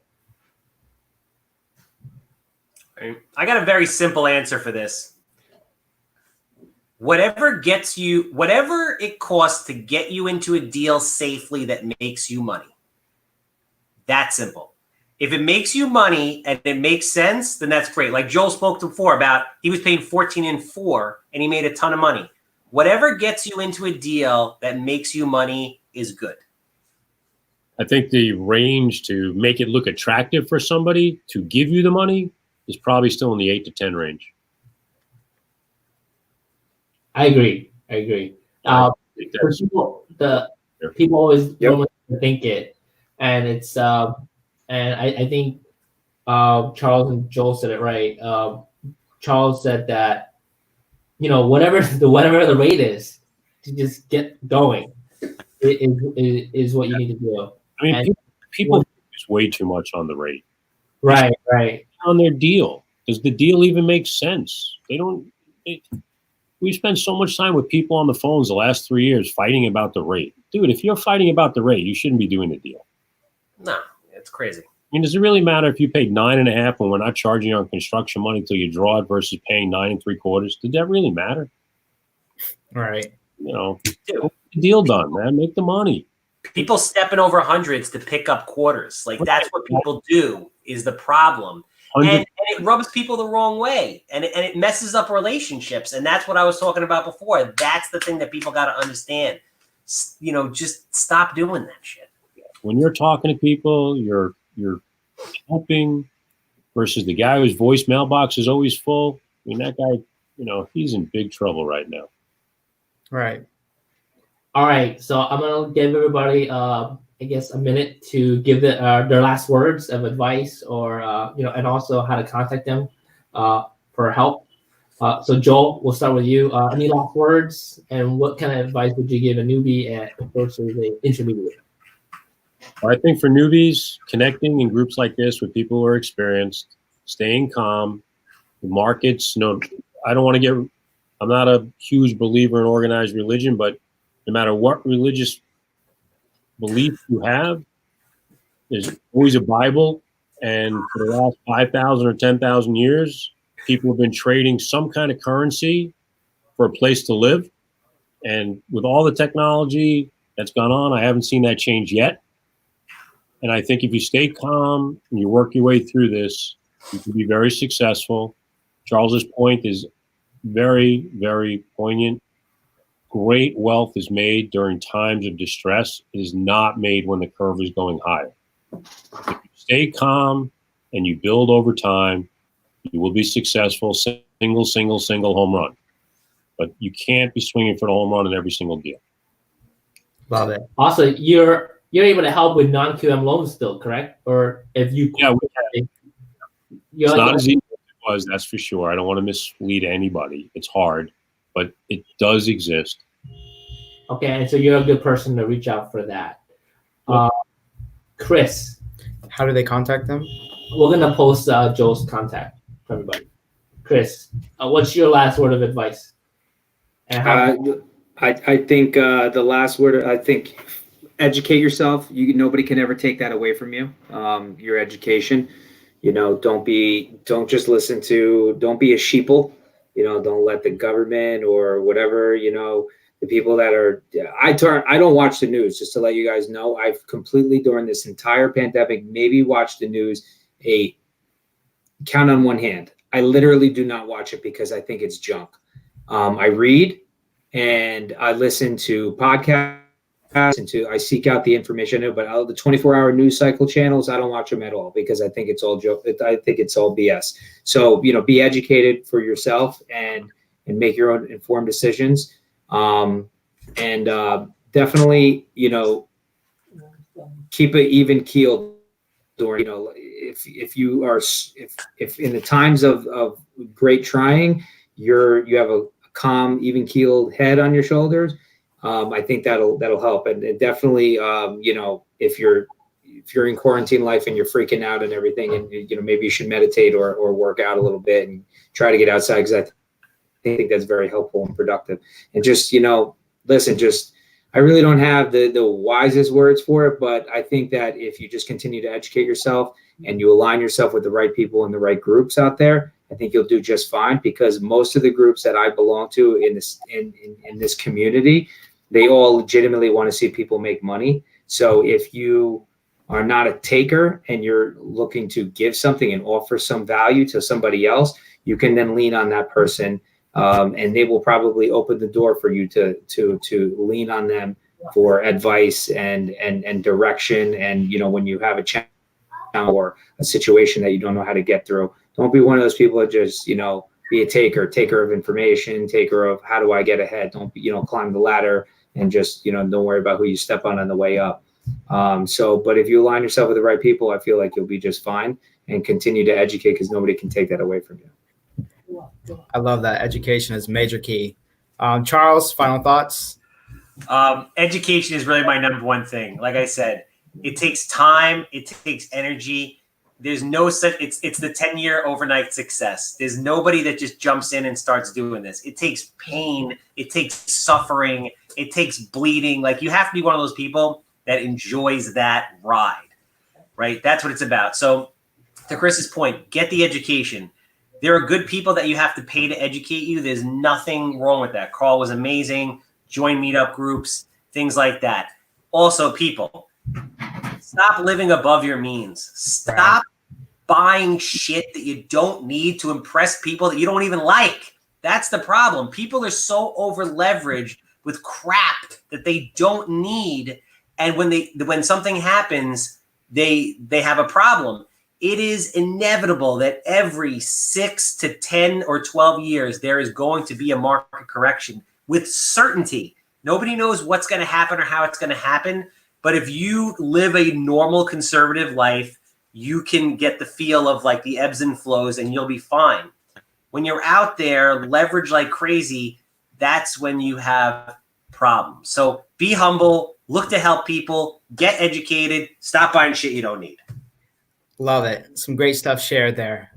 I got a very simple answer for this. Whatever it costs to get you into a deal safely that makes you money. That simple. If it makes you money and it makes sense, then that's great. Like Joel spoke before about, he was paying 14 and 4 and he made a ton of money. Whatever gets you into a deal that makes you money is good. I think the range to make it look attractive for somebody to give you the money is probably still in the 8 to 10 range. I agree. People always normally think it, and it's and I think Charles and Joel said it right. Charles said that whatever the rate is, to just get going is what you need to do. I mean, people focus way too much on the rate. Right. On their deal. Does the deal even make sense? We spent so much time with people on the phones the last 3 years fighting about the rate. Dude, if you're fighting about the rate, you shouldn't be doing the deal. No, it's crazy. I mean, does it really matter if you paid 9.5 when we're not charging you on construction money until you draw it versus paying 9 3/4? Did that really matter? Right. Get the deal done, man. Make the money. People stepping over hundreds to pick up quarters. Like that's what people do is the problem. And it rubs people the wrong way. And it messes up relationships. And that's what I was talking about before. That's the thing that people got to understand. Just stop doing that shit. When you're talking to people, you're helping versus the guy whose voice mailbox is always full. I mean, that guy, he's in big trouble right now. Right. All right. So I'm going to give everybody, I guess, a minute to give their last words of advice or, and also how to contact them for help. So Joel, we'll start with you. Any last words, and what kind of advice would you give a newbie versus an intermediate? I think for newbies, connecting in groups like this with people who are experienced, staying calm, the markets, I'm not a huge believer in organized religion, but no matter what religious belief you have, there's always a Bible. And for the last 5,000 or 10,000 years, people have been trading some kind of currency for a place to live. And with all the technology that's gone on, I haven't seen that change yet. And I think if you stay calm and you work your way through this, you can be very successful. Charles's point is very, very poignant. Great wealth is made during times of distress. It is not made when the curve is going higher. If you stay calm and you build over time, you will be successful. Single home run. But you can't be swinging for the home run in every single deal. Love it. Also, you're able to help with non-QM loans still, correct? Or if you it's not as easy as it was, that's for sure. I don't want to mislead anybody. It's hard, but it does exist. Okay, and so you're a good person to reach out for that. Chris, how do they contact them? We're gonna post Joel's contact for everybody. Chris, what's your last word of advice? And I think the last word, I think, educate yourself. Nobody can ever take that away from you. Your education. Don't just listen to. Don't be a sheeple. Don't let the government or whatever. the people that are, I don't watch the news, just to let you guys know. I've completely, during this entire pandemic, maybe watched the news a count on one hand. I literally do not watch it because I think it's junk. I read and I listen to podcasts I seek out the information, but all the 24-hour news cycle channels, I don't watch them at all because I think it's all joke. I think it's all BS. So, be educated for yourself and make your own informed decisions. Definitely, keep it even keeled during, if in the times of great trying, you have a calm, even keeled head on your shoulders. I think that'll help. And definitely, if you're in quarantine life and you're freaking out and everything, and maybe you should meditate or work out a little bit and try to get outside, because I think that's very helpful and productive. And just, listen, I really don't have the wisest words for it, but I think that if you just continue to educate yourself and you align yourself with the right people and the right groups out there, I think you'll do just fine, because most of the groups that I belong to in this community, they all legitimately want to see people make money. So if you are not a taker and you're looking to give something and offer some value to somebody else, you can then lean on that person, and they will probably open the door for you to lean on them for advice and direction. And when you have a challenge or a situation that you don't know how to get through, don't be one of those people that just be a taker of information, taker of how do I get ahead. Don't be, climb the ladder and just, don't worry about who you step on the way up. But if you align yourself with the right people, I feel like you'll be just fine, and continue to educate, because nobody can take that away from you. I love that. Education is major key. Charles, final thoughts? Education is really my number one thing. Like I said, it takes time. It takes energy. There's no such, it's the 10-year overnight success. There's nobody that just jumps in and starts doing this. It takes pain. It takes suffering. It takes bleeding. Like, you have to be one of those people that enjoys that ride, right? That's what it's about. So to Chris's point, get the education. There are good people that you have to pay to educate you. There's nothing wrong with that. Carl was amazing. Join meetup groups, things like that. Also, people, stop living above your means. Stop buying shit that you don't need to impress people that you don't even like. That's the problem. People are so over leveraged with crap that they don't need. And when something happens, they have a problem. It is inevitable that every 6 to 10 or 12 years, there is going to be a market correction with certainty. Nobody knows what's going to happen or how it's going to happen. But if you live a normal conservative life, you can get the feel of like the ebbs and flows, and you'll be fine. When you're out there leverage like crazy, that's when you have problems. So be humble, look to help people, get educated, stop buying shit you don't need. Love it. Some great stuff shared there.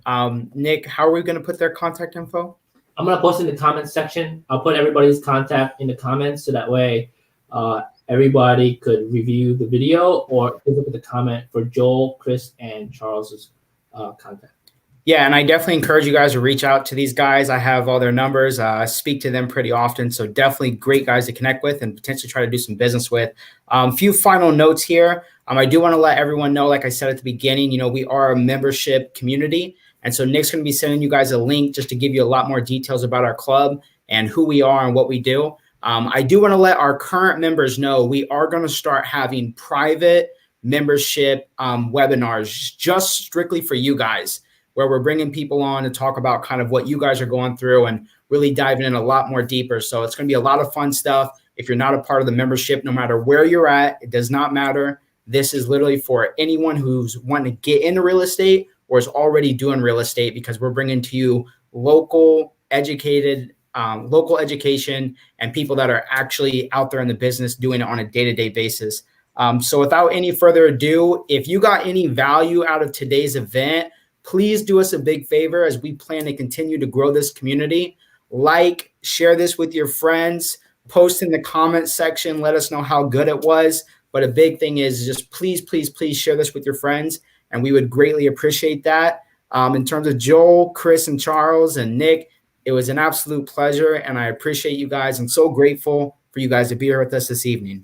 Nick, how are we going to put their contact info? I'm going to post in the comments section. I'll put everybody's contact in the comments, so that way everybody could review the video or look at the comment for Joel, Chris, and Charles's contact. Yeah, and I definitely encourage you guys to reach out to these guys. I have all their numbers. I speak to them pretty often, so definitely great guys to connect with and potentially try to do some business with. A few final notes here. I do want to let everyone know, like I said at the beginning, we are a membership community. And so Nick's going to be sending you guys a link just to give you a lot more details about our club and who we are and what we do. I do want to let our current members know we are going to start having private membership webinars just strictly for you guys, where we're bringing people on to talk about kind of what you guys are going through and really diving in a lot more deeper. So it's going to be a lot of fun stuff. If you're not a part of the membership, no matter where you're at, it does not matter. This is literally for anyone who's wanting to get into real estate or is already doing real estate, because we're bringing to you local education and people that are actually out there in the business doing it on a day-to-day basis. So without any further ado, if you got any value out of today's event, please do us a big favor as we plan to continue to grow this community. Like, share this with your friends, post in the comment section, let us know how good it was. But a big thing is just please, please, please share this with your friends, and we would greatly appreciate that. In terms of Joel, Chris, and Charles, and Nick, it was an absolute pleasure, and I appreciate you guys. I'm so grateful for for you guys to be here with us this evening.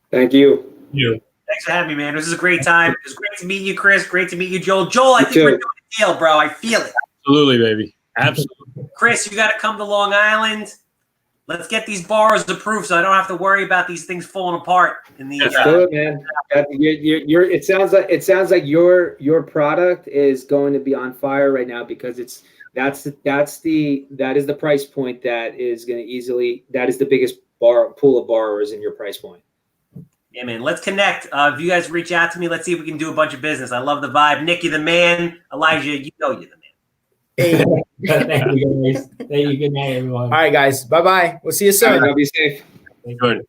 Thank you. Thanks for having me, man. This is a great time. It was great to meet you, Chris. Great to meet you, Joel. Joel, I think we're doing a deal, bro. I feel it. Absolutely, baby. Absolutely. Chris, you got to come to Long Island. Let's get these borrows approved so I don't have to worry about these things falling apart in the. Let's do it, man. It sounds like your product is going to be on fire right now because that is the price point that is the biggest pool of borrowers in your price point. Yeah, man. Let's connect. If you guys reach out to me, let's see if we can do a bunch of business. I love the vibe. Nicky, the man. Elijah, you know you're the man. Hey. Thank you, guys. Thank you. Good night, everyone. All right, guys. Bye-bye. We'll see you soon. All right, be safe. Good.